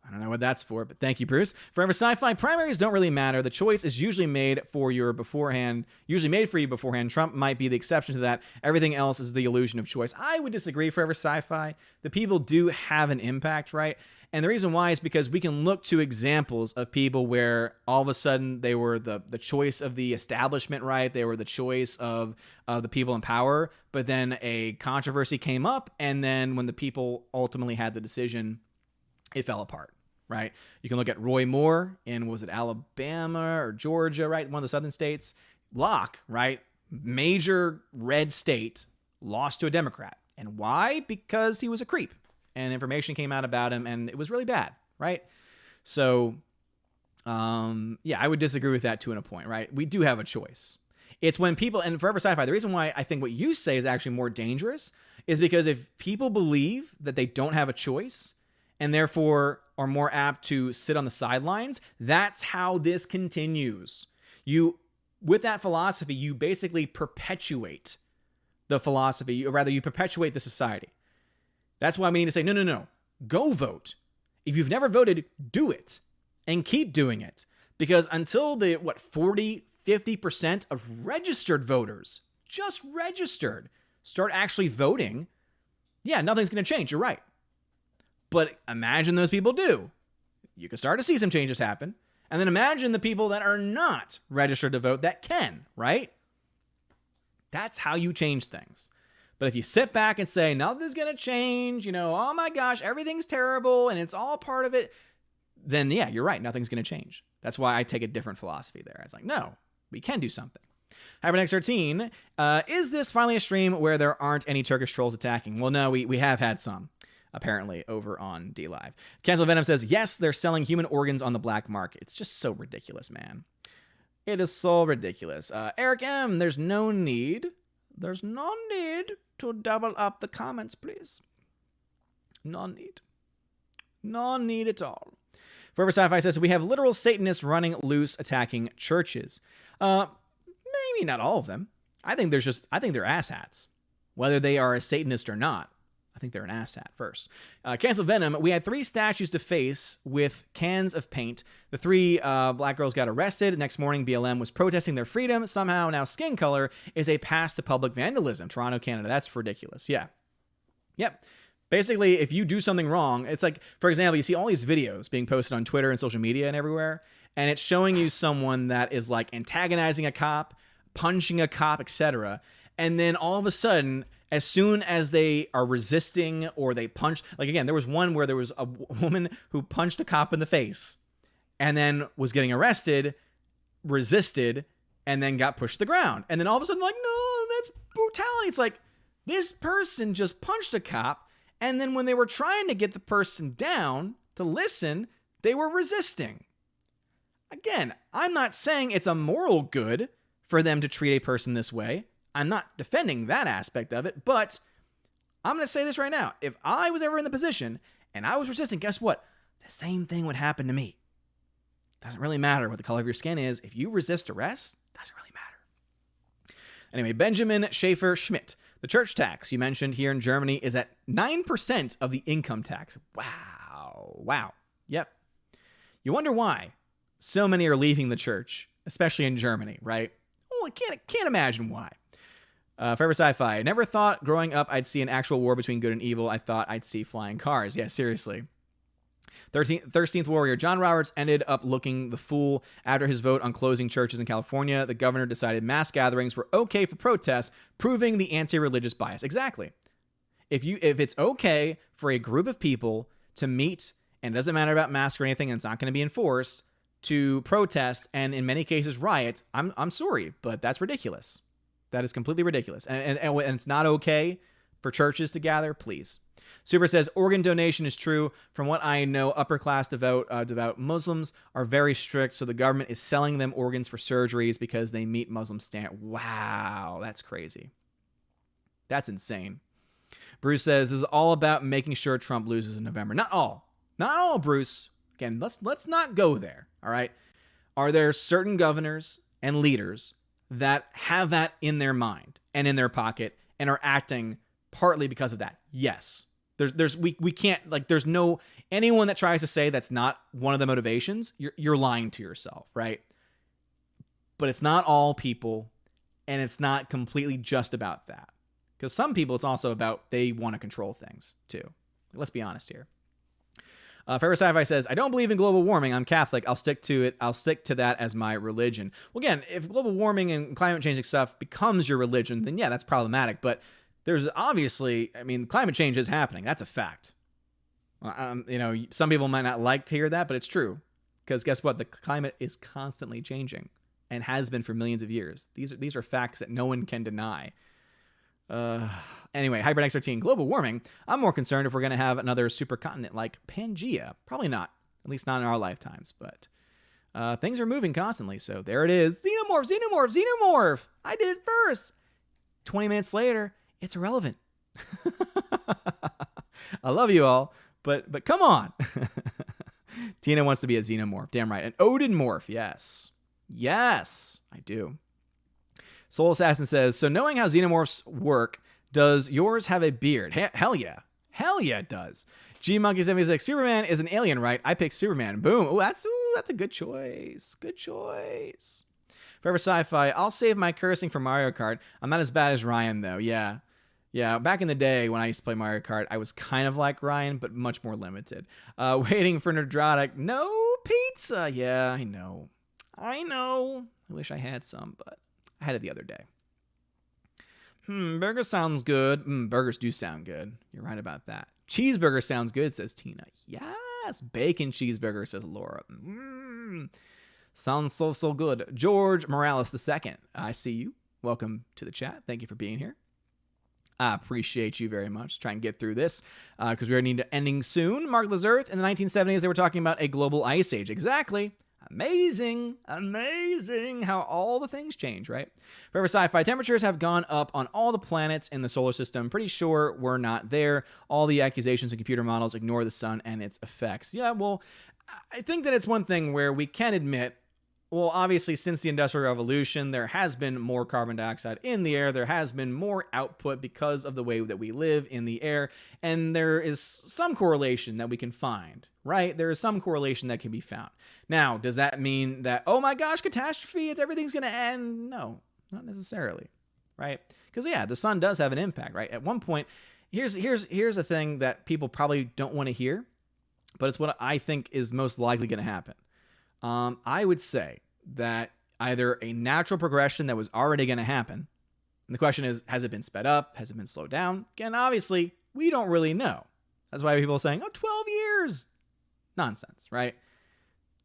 I don't know what that's for, but thank you, Bruce. Forever Sci-Fi, primaries don't really matter. The choice is usually made for you beforehand. Trump might be the exception to that. Everything else is the illusion of choice. I would disagree, Forever Sci-Fi. The people do have an impact, right? And the reason why is because we can look to examples of people where all of a sudden they were the choice of the establishment, right? They were the choice of the people in power, but then a controversy came up, and then when the people ultimately had the decision, it fell apart. Right? You can look at Roy Moore in, was it Alabama or Georgia, right? One of the southern states. Locke, right? Major red state, lost to a Democrat. And why? Because he was a creep. And information came out about him, and it was really bad, right? So, yeah, I would disagree with that to a point, right? We do have a choice. It's when people, and Forever Sci-Fi, the reason why I think what you say is actually more dangerous is because if people believe that they don't have a choice, and therefore are more apt to sit on the sidelines, that's how this continues. With that philosophy, you basically perpetuate the philosophy, or rather you perpetuate the society. That's why we need to say, no, go vote. If you've never voted, do it and keep doing it. Because until the, 40, 50% of registered voters, just registered, start actually voting, yeah, nothing's going to change. You're right. But imagine those people do. You can start to see some changes happen. And then imagine the people that are not registered to vote that can, right? That's how you change things. But if you sit back and say, nothing's going to change, oh my gosh, everything's terrible and it's all part of it, then yeah, you're right. Nothing's going to change. That's why I take a different philosophy there. I was like, no, we can do something. HyperNext13, is this finally a stream where there aren't any Turkish trolls attacking? Well, no, we have had some. Apparently over on DLive. Cancel Venom says, yes, they're selling human organs on the black market. It's just so ridiculous, man. It is so ridiculous. Eric M, there's no need to double up the comments, please. No need at all. Forever Sci-Fi says, we have literal Satanists running loose, attacking churches. Maybe not all of them. I think they're asshats. Whether they are a Satanist or not. I think they're an asshat first. Cancel Venom. We had 3 statues to face with cans of paint. The 3 black girls got arrested. Next morning, BLM was protesting their freedom. Somehow now skin color is a pass to public vandalism. Toronto, Canada. That's ridiculous. Yeah. Yep. Basically, if you do something wrong, it's like, for example, you see all these videos being posted on Twitter and social media and everywhere, and it's showing you someone that is like antagonizing a cop, punching a cop, etc. And then all of a sudden, as soon as they are resisting or they punch, like again, there was one where there was a woman who punched a cop in the face and then was getting arrested, resisted, and then got pushed to the ground. And then all of a sudden, like, no, that's brutality. It's like, this person just punched a cop, and then when they were trying to get the person down to listen, they were resisting. Again, I'm not saying it's a moral good for them to treat a person this way. I'm not defending that aspect of it, but I'm going to say this right now. If I was ever in the position and I was resisting, guess what? The same thing would happen to me. Doesn't really matter what the color of your skin is. If you resist arrest, doesn't really matter. Anyway, Benjamin Schaefer Schmidt. The church tax you mentioned here in Germany is at 9% of the income tax. Wow. Yep. You wonder why so many are leaving the church, especially in Germany, right? Oh, I can't imagine why. Forever Sci-Fi. I never thought growing up I'd see an actual war between good and evil. I thought I'd see flying cars. Yeah, seriously. 13th Warrior. John Roberts ended up looking the fool after his vote on closing churches in California. The governor decided mass gatherings were okay for protests, proving the anti-religious bias. Exactly. If it's okay for a group of people to meet, and it doesn't matter about masks or anything, and it's not going to be enforced, to protest and in many cases riot, I'm sorry, but that's ridiculous. That is completely ridiculous. And it's not okay for churches to gather, please. Super says, organ donation is true. From what I know, upper-class devout Muslims are very strict, so the government is selling them organs for surgeries because they meet Muslim standards. Wow, that's crazy. That's insane. Bruce says, this is all about making sure Trump loses in November. Not all. Not all, Bruce. Again, let's not go there, all right? Are there certain governors and leaders that have that in their mind and in their pocket and are acting partly because of that? Yes. We can't, like, there's no, anyone that tries to say that's not one of the motivations, you're lying to yourself, right? But it's not all people, and it's not completely just about that. Because some people, it's also about they want to control things, too. Let's be honest here. Forever Sci-Fi says, I don't believe in global warming. I'm Catholic. I'll stick to it. I'll stick to that as my religion. Well, again, if global warming and climate changing stuff becomes your religion, then yeah, that's problematic. But there's obviously, I mean, climate change is happening. That's a fact. Some people might not like to hear that, but it's true. Because guess what? The climate is constantly changing and has been for millions of years. These are facts that no one can deny. Anyway, Hybrid X13, global warming. I'm more concerned if we're going to have another supercontinent like Pangea. Probably not, at least not in our lifetimes, but things are moving constantly. So there it is. Xenomorph. I did it first. 20 minutes later, it's irrelevant. I love you all, but come on. Tina wants to be a xenomorph. Damn right. An Odin morph. Yes. Yes, I do. Soul Assassin says, so knowing how xenomorphs work, does yours have a beard? Hell yeah. Hell yeah, it does. G-Monkey76, Superman is an alien, right? I picked Superman. Boom. That's a good choice. Good choice. Forever Sci-Fi, I'll save my cursing for Mario Kart. I'm not as bad as Ryan, though. Yeah. Yeah, back in the day when I used to play Mario Kart, I was kind of like Ryan, but much more limited. Waiting for Nerdrotic. No pizza. Yeah, I know. I wish I had some, but I had it the other day. Burger sounds good. Burgers do sound good. You're right about that. Cheeseburger sounds good, says Tina. Yes. Bacon cheeseburger, says Laura. Sounds so good. George Morales II. I see you. Welcome to the chat. Thank you for being here. I appreciate you very much. Try and get through this because we are need to ending soon. Markless Earth. In the 1970s, they were talking about a global ice age. Exactly. Amazing how all the things change, right? Forever Sci-Fi, temperatures have gone up on all the planets in the solar system. Pretty sure we're not there. All the accusations and computer models ignore the sun and its effects. Yeah, well, I think that it's one thing where we can admit, well, obviously, since the Industrial Revolution, there has been more carbon dioxide in the air. There has been more output because of the way that we live in the air. And there is some correlation that we can find, right? There is some correlation that can be found. Now, does that mean that, oh my gosh, catastrophe, everything's going to end? No, not necessarily, right? Because, yeah, the sun does have an impact, right? At one point, here's a thing that people probably don't want to hear, but it's what I think is most likely going to happen. I would say that either a natural progression that was already going to happen, and the question is, has it been sped up? Has it been slowed down? Again, obviously, we don't really know. That's why people are saying, 12 years. Nonsense, right?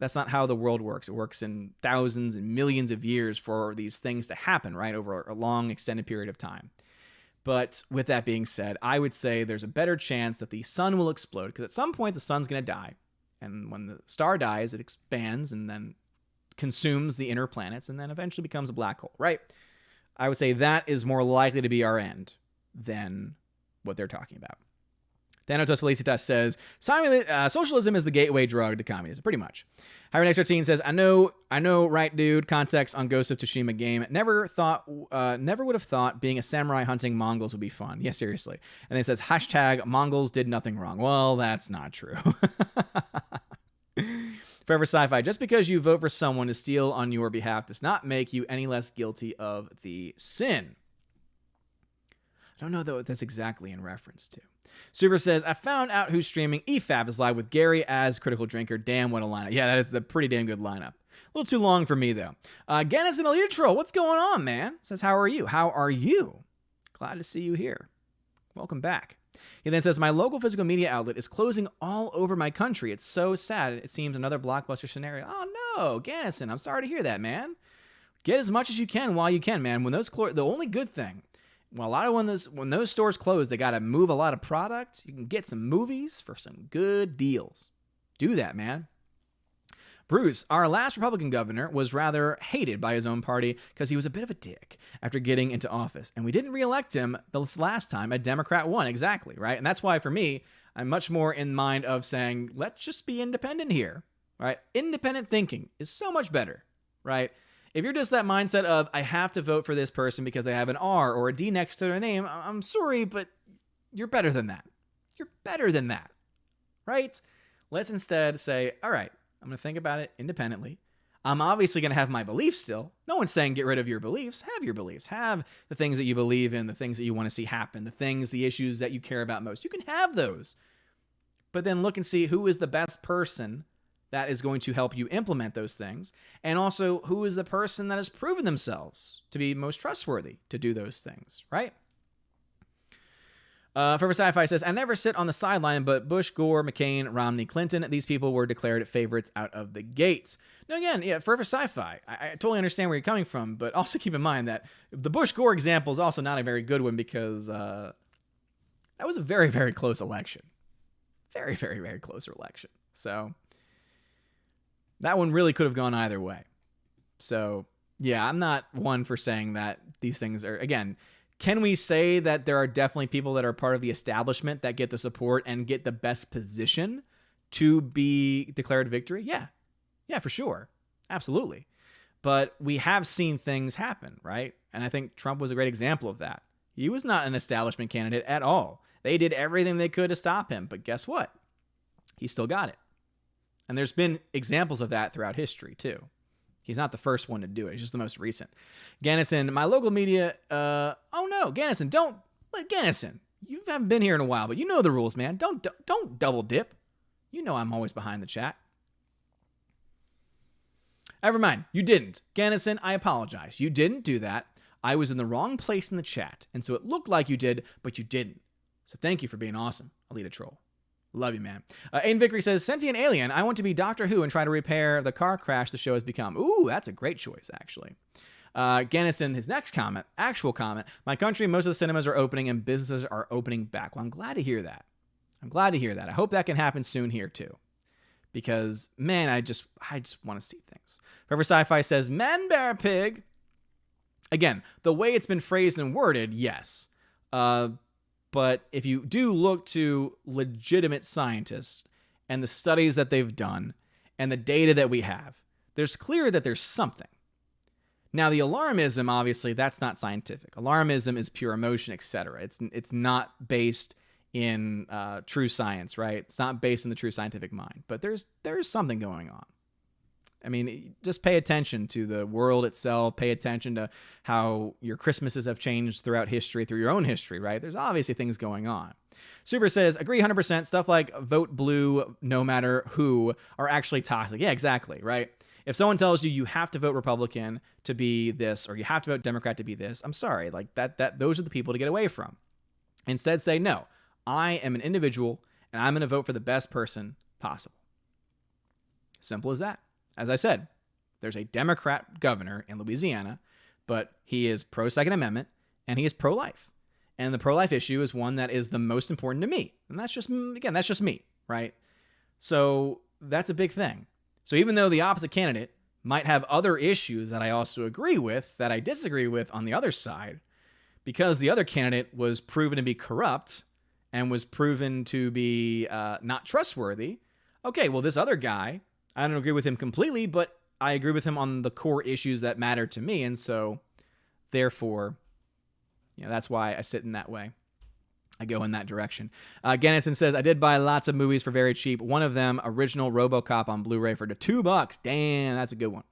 That's not how the world works. It works in thousands and millions of years for these things to happen, right? Over a long, extended period of time. But with that being said, I would say there's a better chance that the sun will explode because at some point the sun's going to die. And when the star dies, it expands and then consumes the inner planets and then eventually becomes a black hole, right? I would say that is more likely to be our end than what they're talking about. Thanatos Felicitas says, socialism is the gateway drug to communism, pretty much. Hybrid X13 says, I know, right, dude? Context on Ghost of Tsushima game. Never would have thought being a samurai hunting Mongols would be fun. Yeah, seriously. And then it says, hashtag Mongols did nothing wrong. Well, that's not true. Forever Sci-Fi, just because you vote for someone to steal on your behalf does not make you any less guilty of the sin. I don't know, though, what that's exactly in reference to. Super says, I found out who's streaming. EFAP is live with Gary as Critical Drinker. Damn, what a lineup. Yeah, that is the pretty damn good lineup. A little too long for me, though. Gannis and Elite Troll, what's going on, man? Says, how are you? How are you? Glad to see you here. Welcome back. He then says, my local physical media outlet is closing all over my country. It's so sad. It seems another blockbuster scenario. Oh, no, Gannison, I'm sorry to hear that, man. Get as much as you can while you can, man. When those the only good thing Well, a lot of when those stores close, they got to move a lot of product. You can get some movies for some good deals. Do that, man. Bruce, our last Republican governor, was rather hated by his own party because he was a bit of a dick after getting into office. And we didn't reelect him this last time. A Democrat won, exactly, right? And that's why, for me, I'm much more in mind of saying, let's just be independent here, right? Independent thinking is so much better, right? If you're just that mindset of, I have to vote for this person because they have an R or a D next to their name, I'm sorry, but you're better than that. You're better than that, right? Let's instead say, all right, I'm going to think about it independently. I'm obviously going to have my beliefs still. No one's saying get rid of your beliefs. Have your beliefs. Have the things that you believe in, the things that you want to see happen, the issues that you care about most. You can have those. But then look and see who is the best person that is going to help you implement those things. And also, who is the person that has proven themselves to be most trustworthy to do those things, right? Forever Sci-Fi says, I never sit on the sideline, but Bush, Gore, McCain, Romney, Clinton, these people were declared favorites out of the gates. Now, again, yeah, Forever Sci-Fi, I totally understand where you're coming from, but also keep in mind that the Bush-Gore example is also not a very good one because that was a very, very close election. Very, very, very close election. So that one really could have gone either way. So, yeah, I'm not one for saying that these things are, again, can we say that there are definitely people that are part of the establishment that get the support and get the best position to be declared victory? Yeah. Yeah, for sure. Absolutely. But we have seen things happen, right? And I think Trump was a great example of that. He was not an establishment candidate at all. They did everything they could to stop him. But guess what? He still got it. And there's been examples of that throughout history, too. He's not the first one to do it. He's just the most recent. Gannison, my local media... oh, no. Gannison, don't... Gannison, you haven't been here in a while, but you know the rules, man. Don't double dip. You know I'm always behind the chat. Never mind. You didn't. Gannison, I apologize. You didn't do that. I was in the wrong place in the chat, and so it looked like you did, but you didn't. So thank you for being awesome, Alita Troll. Love you, man. Aiden Vickery says, Sentient Alien, I want to be Doctor Who and try to repair the car crash the show has become. Ooh, that's a great choice, actually. Gannison, his next comment, actual comment, my country, most of the cinemas are opening and businesses are opening back. Well, I'm glad to hear that. I hope that can happen soon here, too. Because, man, I just want to see things. Forever Sci-Fi says, Men Bear Pig. Again, the way it's been phrased and worded, yes. But if you do look to legitimate scientists and the studies that they've done and the data that we have, there's clear that there's something. Now, the alarmism, obviously, that's not scientific. Alarmism is pure emotion, etc. It's not based in true science, right? It's not based in the true scientific mind. But there's something going on. I mean, just pay attention to the world itself. Pay attention to how your Christmases have changed throughout history, through your own history, right? There's obviously things going on. Super says, agree 100%. Stuff like vote blue no matter who are actually toxic. Yeah, exactly, right? If someone tells you you have to vote Republican to be this, or you have to vote Democrat to be this, I'm sorry. Like those are the people to get away from. Instead, say, no, I am an individual, and I'm going to vote for the best person possible. Simple as that. As I said, there's a Democrat governor in Louisiana, but he is pro-Second Amendment, and he is pro-life. And the pro-life issue is one that is the most important to me. And that's just me, right? So that's a big thing. So even though the opposite candidate might have other issues that I also agree with, that I disagree with on the other side, because the other candidate was proven to be corrupt and was proven to be not trustworthy, okay, well, this other guy, I don't agree with him completely, but I agree with him on the core issues that matter to me. And so, therefore, that's why I sit in that way. I go in that direction. Gannison says, I did buy lots of movies for very cheap. One of them, original RoboCop on Blu-ray for $2. Damn, that's a good one.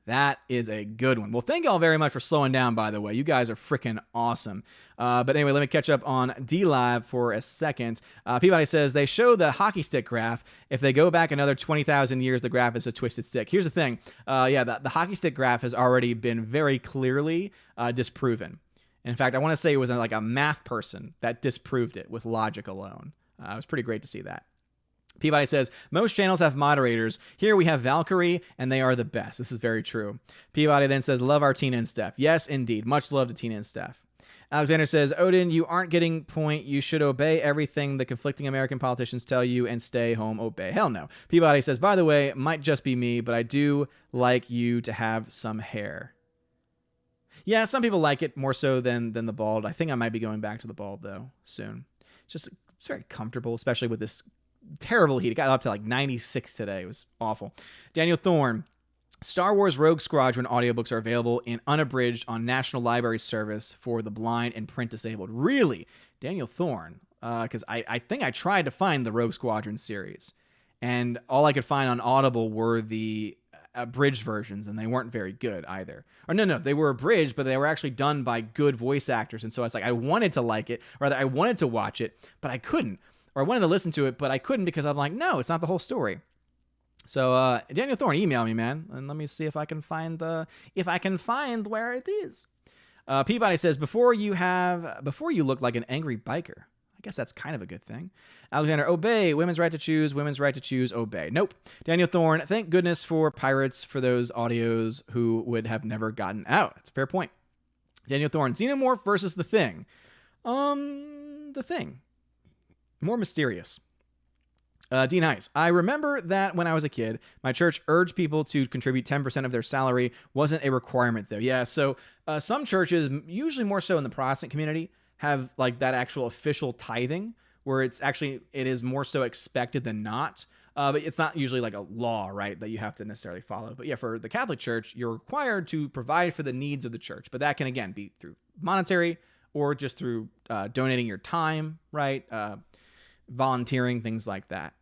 That is a good one. Well, thank y'all very much for slowing down, by the way. You guys are freaking awesome. But anyway, let me catch up on D-Live for a second. Peabody says, they show the hockey stick graph. If they go back another 20,000 years, the graph is a twisted stick. Here's the thing. The hockey stick graph has already been very clearly disproven. In fact, I want to say it was like a math person that disproved it with logic alone. It was pretty great to see that. Peabody says, most channels have moderators. Here we have Valkyrie, and they are the best. This is very true. Peabody then says, love our Tina and Steph. Yes, indeed. Much love to Tina and Steph. Alexander says, Odin, you aren't getting point. You should obey everything the conflicting American politicians tell you and stay home. Obey. Hell no. Peabody says, by the way, it might just be me, but I do like you to have some hair. Yeah, some people like it more so than the bald. I think I might be going back to the bald, though, soon. It's very comfortable, especially with this terrible heat. It got up to like 96 today. It was awful. Daniel Thorne. Star Wars Rogue Squadron audiobooks are available in unabridged on National Library Service for the blind and print disabled. Really? Daniel Thorne. Because I think I tried to find the Rogue Squadron series, and all I could find on Audible were the abridged versions, and they weren't very good either. Or no, they were abridged, but they were actually done by good voice actors, and so it's like I wanted to like it, or rather I wanted to watch it, but I couldn't. Or I wanted to listen to it, but I couldn't because I'm like, no, it's not the whole story. So Daniel Thorne, email me, man, and let me see if I can find where it is. Peabody says, before you look like an angry biker. I guess that's kind of a good thing. Alexander, obey. Women's right to choose. Women's right to choose. Obey. Nope. Daniel Thorne, thank goodness for pirates for those audios who would have never gotten out. That's a fair point. Daniel Thorne, Xenomorph versus The Thing. The Thing. More mysterious. Dean Heiss, I remember that when I was a kid, my church urged people to contribute 10% of their salary. Wasn't a requirement, though. Yeah, so some churches, usually more so in the Protestant community, have like that actual official tithing, where it is more so expected than not. But it's not usually like a law, right, that you have to necessarily follow. But yeah, for the Catholic Church, you're required to provide for the needs of the church. But that can, again, be through monetary or just through donating your time, right? Volunteering, things like that.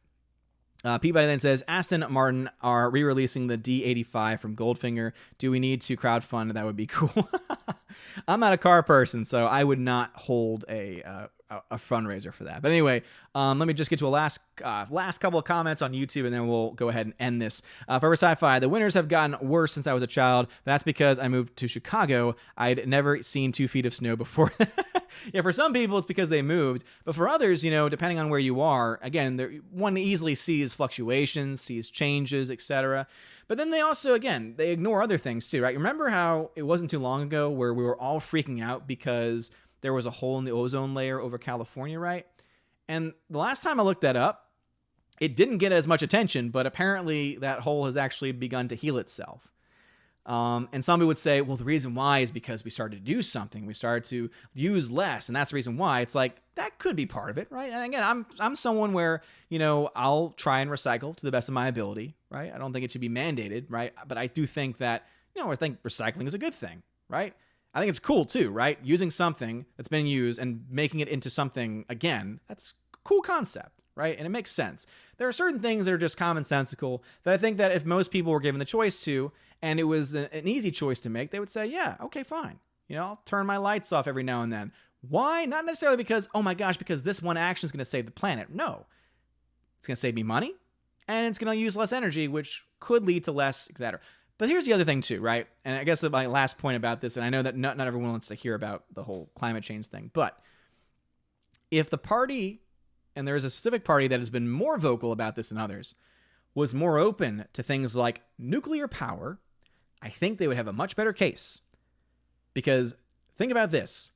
Peabody then says, Aston Martin are re-releasing the D85 from Goldfinger. Do we need to crowdfund? That would be cool. I'm not a car person, so I would not hold a fundraiser for that. But anyway, let me just get to a last couple of comments on YouTube, and then we'll go ahead and end this. Forever Sci-Fi, the winters have gotten worse since I was a child. That's because I moved to Chicago. I'd never seen 2 feet of snow before. Yeah, for some people, it's because they moved. But for others, depending on where you are, again, one easily sees fluctuations, sees changes, etc. But then they also, again, they ignore other things too, right? Remember how it wasn't too long ago where we were all freaking out because there was a hole in the ozone layer over California, right? And the last time I looked that up, it didn't get as much attention, but apparently that hole has actually begun to heal itself. And somebody would say, well, the reason why is because we started to do something. We started to use less, and that's the reason why. It's like, that could be part of it, right? And again, I'm someone where, I'll try and recycle to the best of my ability, right? I don't think it should be mandated, right? But I do think that, I think recycling is a good thing, right? I think it's cool too, right? Using something that's been used and making it into something again, that's a cool concept, right? And it makes sense. There are certain things that are just commonsensical that I think that if most people were given the choice to, and it was an easy choice to make, they would say, yeah, okay, fine. I'll turn my lights off every now and then. Why? Not necessarily because, oh my gosh, because this one action is going to save the planet. No. It's going to save me money, and it's going to use less energy, which could lead to less, etc. But here's the other thing too, right? And I guess my last point about this, and I know that not everyone wants to hear about the whole climate change thing, but if the party, and there is a specific party that has been more vocal about this than others, was more open to things like nuclear power, I think they would have a much better case. Because think about this.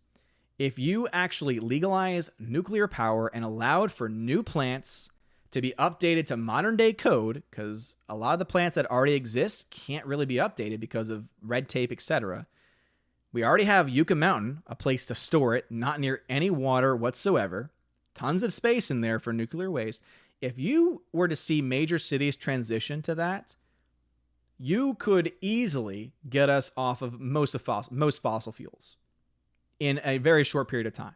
If you actually legalize nuclear power and allowed for new plants to be updated to modern day code, because a lot of the plants that already exist can't really be updated because of red tape, etc. We already have Yucca Mountain, a place to store it, not near any water whatsoever. Tons of space in there for nuclear waste. If you were to see major cities transition to that, you could easily get us off of most fossil fuels in a very short period of time.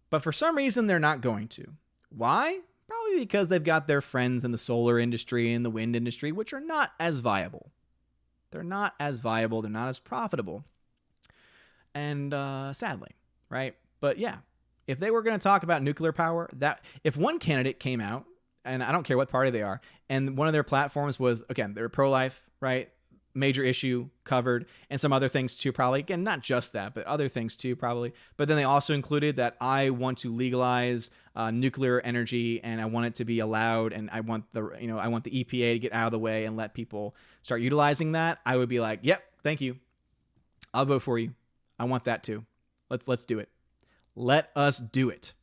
But for some reason, they're not going to. Why? Probably because they've got their friends in the solar industry and the wind industry, which are not as viable. They're not as viable. They're not as profitable. And sadly, right? But yeah, if they were going to talk about nuclear power, if one candidate came out, and I don't care what party they are, and one of their platforms was, again, they're pro-life, right? Major issue covered, and some other things too, probably. Again, not just that, but other things too, probably. But then they also included that I want to legalize nuclear energy, and I want it to be allowed, and I want the EPA to get out of the way and let people start utilizing that. I would be like, yep, thank you. I'll vote for you. I want that too. Let's do it. Let us do it.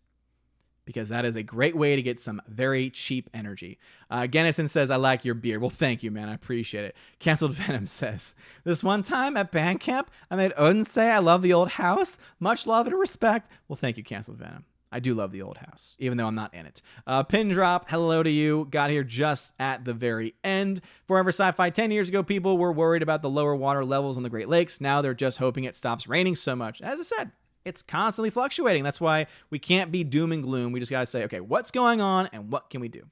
Because that is a great way to get some very cheap energy. Gennison says, I like your beer. Well, thank you, man. I appreciate it. Canceled Venom says, this one time at band camp, I made Odin say I love the old house. Much love and respect. Well, thank you, Canceled Venom. I do love the old house, even though I'm not in it. Pin drop, hello to you. Got here just at the very end. Forever Sci-Fi, 10 years ago, people were worried about the lower water levels on the Great Lakes. Now they're just hoping it stops raining so much. As I said, it's constantly fluctuating. That's why we can't be doom and gloom. We just got to say, okay, what's going on and what can we do?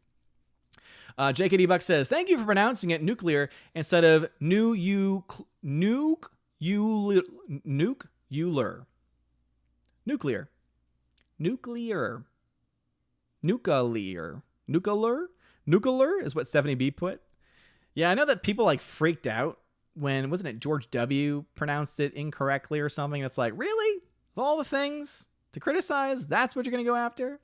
JKD Buck says, thank you for pronouncing it nuclear instead of nuclear. Nuclear is what 70B put. Yeah, I know that people like freaked out when, wasn't it George W. pronounced it incorrectly or something? It's like, really? Of all the things to criticize, that's what you're going to go after?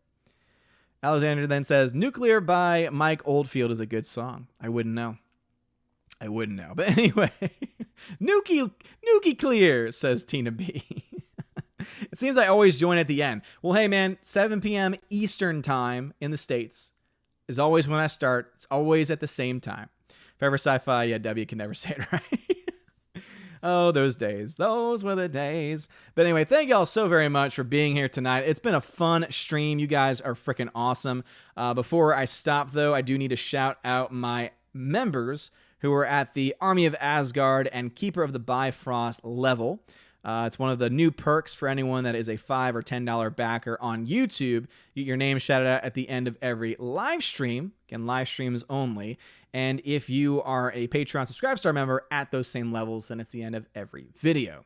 Alexander then says, Nuclear by Mike Oldfield is a good song. I wouldn't know. But anyway, Nuki Clear, says Tina B. It seems I always join at the end. Well, hey, man, 7 p.m. Eastern time in the States is always when I start. It's always at the same time. Forever Sci-Fi, yeah, W can never say it right. Oh, those days. Those were the days. But anyway, thank y'all so very much for being here tonight. It's been a fun stream. You guys are freaking awesome. Before I stop, though, I do need to shout out my members who are at the Army of Asgard and Keeper of the Bifrost level. It's one of the new perks for anyone that is a $5 or $10 backer on YouTube. You get your name shouted out at the end of every live stream. Again, live streams only. And if you are a Patreon Subscribe Star member at those same levels, then it's the end of every video.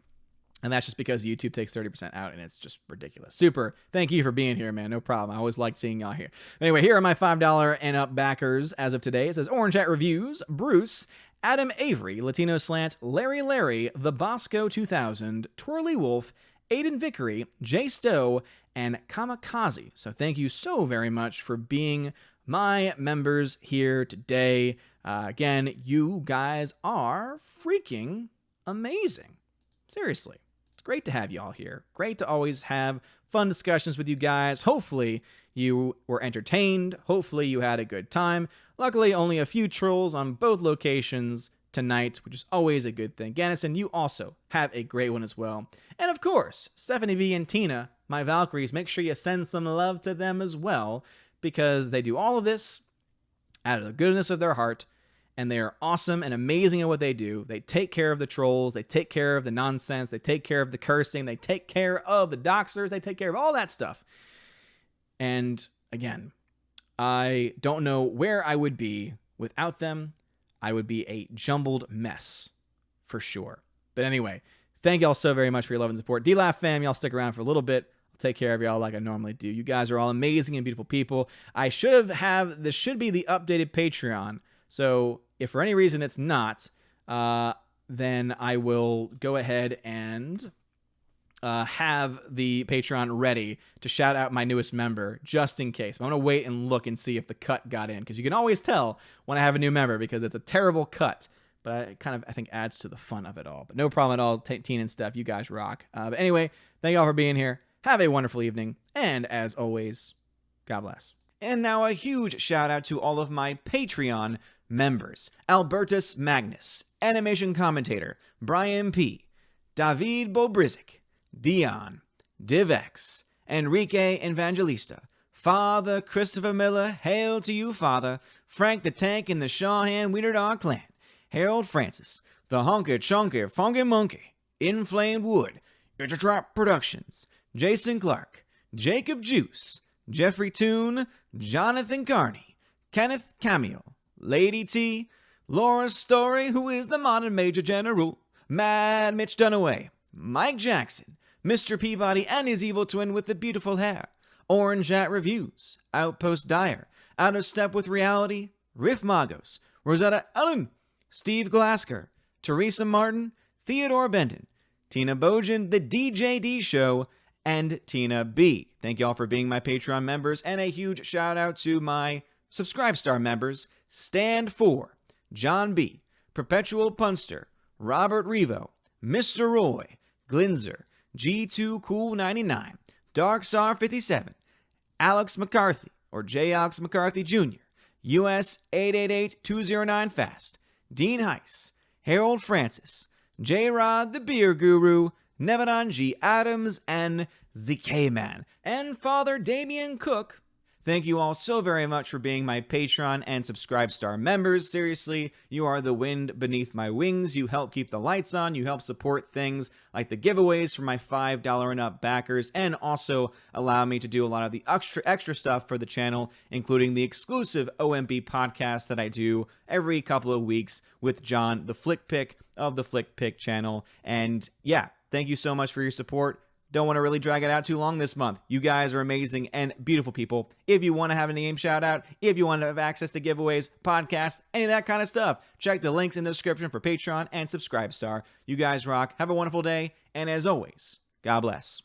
And that's just because YouTube takes 30% out, and it's just ridiculous. Super. Thank you for being here, man. No problem. I always like seeing y'all here. Anyway, here are my $5 and up backers as of today. It says Orange Hat Reviews, Bruce, Adam Avery, Latino Slant, Larry, The Bosco 2000, Twirly Wolf, Aiden Vickery, Jay Stowe, and Kamikaze. So thank you so very much for being my members here today. Again, you guys are freaking amazing. Seriously. It's great to have y'all here. Great to always have fun discussions with you guys. Hopefully you were entertained. Hopefully you had a good time. Luckily, only a few trolls on both locations tonight, which is always a good thing. Gannison, you also have a great one as well. And of course, Stephanie B and Tina, my Valkyries, make sure you send some love to them as well, because they do all of this out of the goodness of their heart, and they are awesome and amazing at what they do. They take care of the trolls, they take care of the nonsense, they take care of the cursing, they take care of the doxers, they take care of all that stuff. And again, I don't know where I would be without them. I would be a jumbled mess, for sure. But anyway, thank y'all so very much for your love and support. D-Laugh fam, y'all stick around for a little bit. I'll take care of y'all like I normally do. You guys are all amazing and beautiful people. This should be the updated Patreon. So if for any reason it's not, then I will go ahead and have the Patreon ready to shout out my newest member, just in case. I'm going to wait and look and see if the cut got in, because you can always tell when I have a new member, because it's a terrible cut, but it kind of, I think, adds to the fun of it all. But no problem at all, Teen and Steph, you guys rock. But anyway, thank y'all for being here. Have a wonderful evening, and as always, God bless. And now a huge shout out to all of my Patreon members: Albertus Magnus, Animation Commentator, Brian P., David Bobrizik, Dion, DivX, Enrique Evangelista, Father Christopher Miller, hail to you, Father, Frank the Tank and the Shawhan Wiener Dog Clan, Harold Francis, the Honker Chonker Funky Monkey, Inflamed Wood, Trap Productions, Jason Clark, Jacob Juice, Jeffrey Toon, Jonathan Carney, Kenneth Camille, Lady T, Laura Story, who is the modern Major General, Mad Mitch Dunaway, Mike Jackson, Mr. Peabody and his evil twin with the beautiful hair, Orange Hat Reviews, Outpost Dyer, Out of Step with Reality, Riff Magos, Rosetta Ellen, Steve Glasker, Teresa Martin, Theodore Benton, Tina Bojan, The DJD Show, and Tina B. Thank y'all for being my Patreon members, and a huge shout out to my Subscribe Star members: Stand For, John B., Perpetual Punster, Robert Revo, Mr. Roy, Glinzer, G2Cool99, Darkstar57, Alex McCarthy, or J. Alex McCarthy Jr., US 888209 Fast, Dean Heiss, Harold Francis, J. Rod the Beer Guru, Nevadan G. Adams, and ZK Man, and Father Damian Cook. Thank you all so very much for being my Patreon and Subscribe Star members. Seriously, you are the wind beneath my wings. You help keep the lights on. You help support things like the giveaways for my $5 and up backers, and also allow me to do a lot of the extra stuff for the channel, including the exclusive OMB podcast that I do every couple of weeks with John, the Flick Pick of the Flick Pick channel. And yeah, thank you so much for your support. Don't want to really drag it out too long this month. You guys are amazing and beautiful people. If you want to have a name shout out, if you want to have access to giveaways, podcasts, any of that kind of stuff, check the links in the description for Patreon and Subscribe Star. You guys rock. Have a wonderful day. And as always, God bless.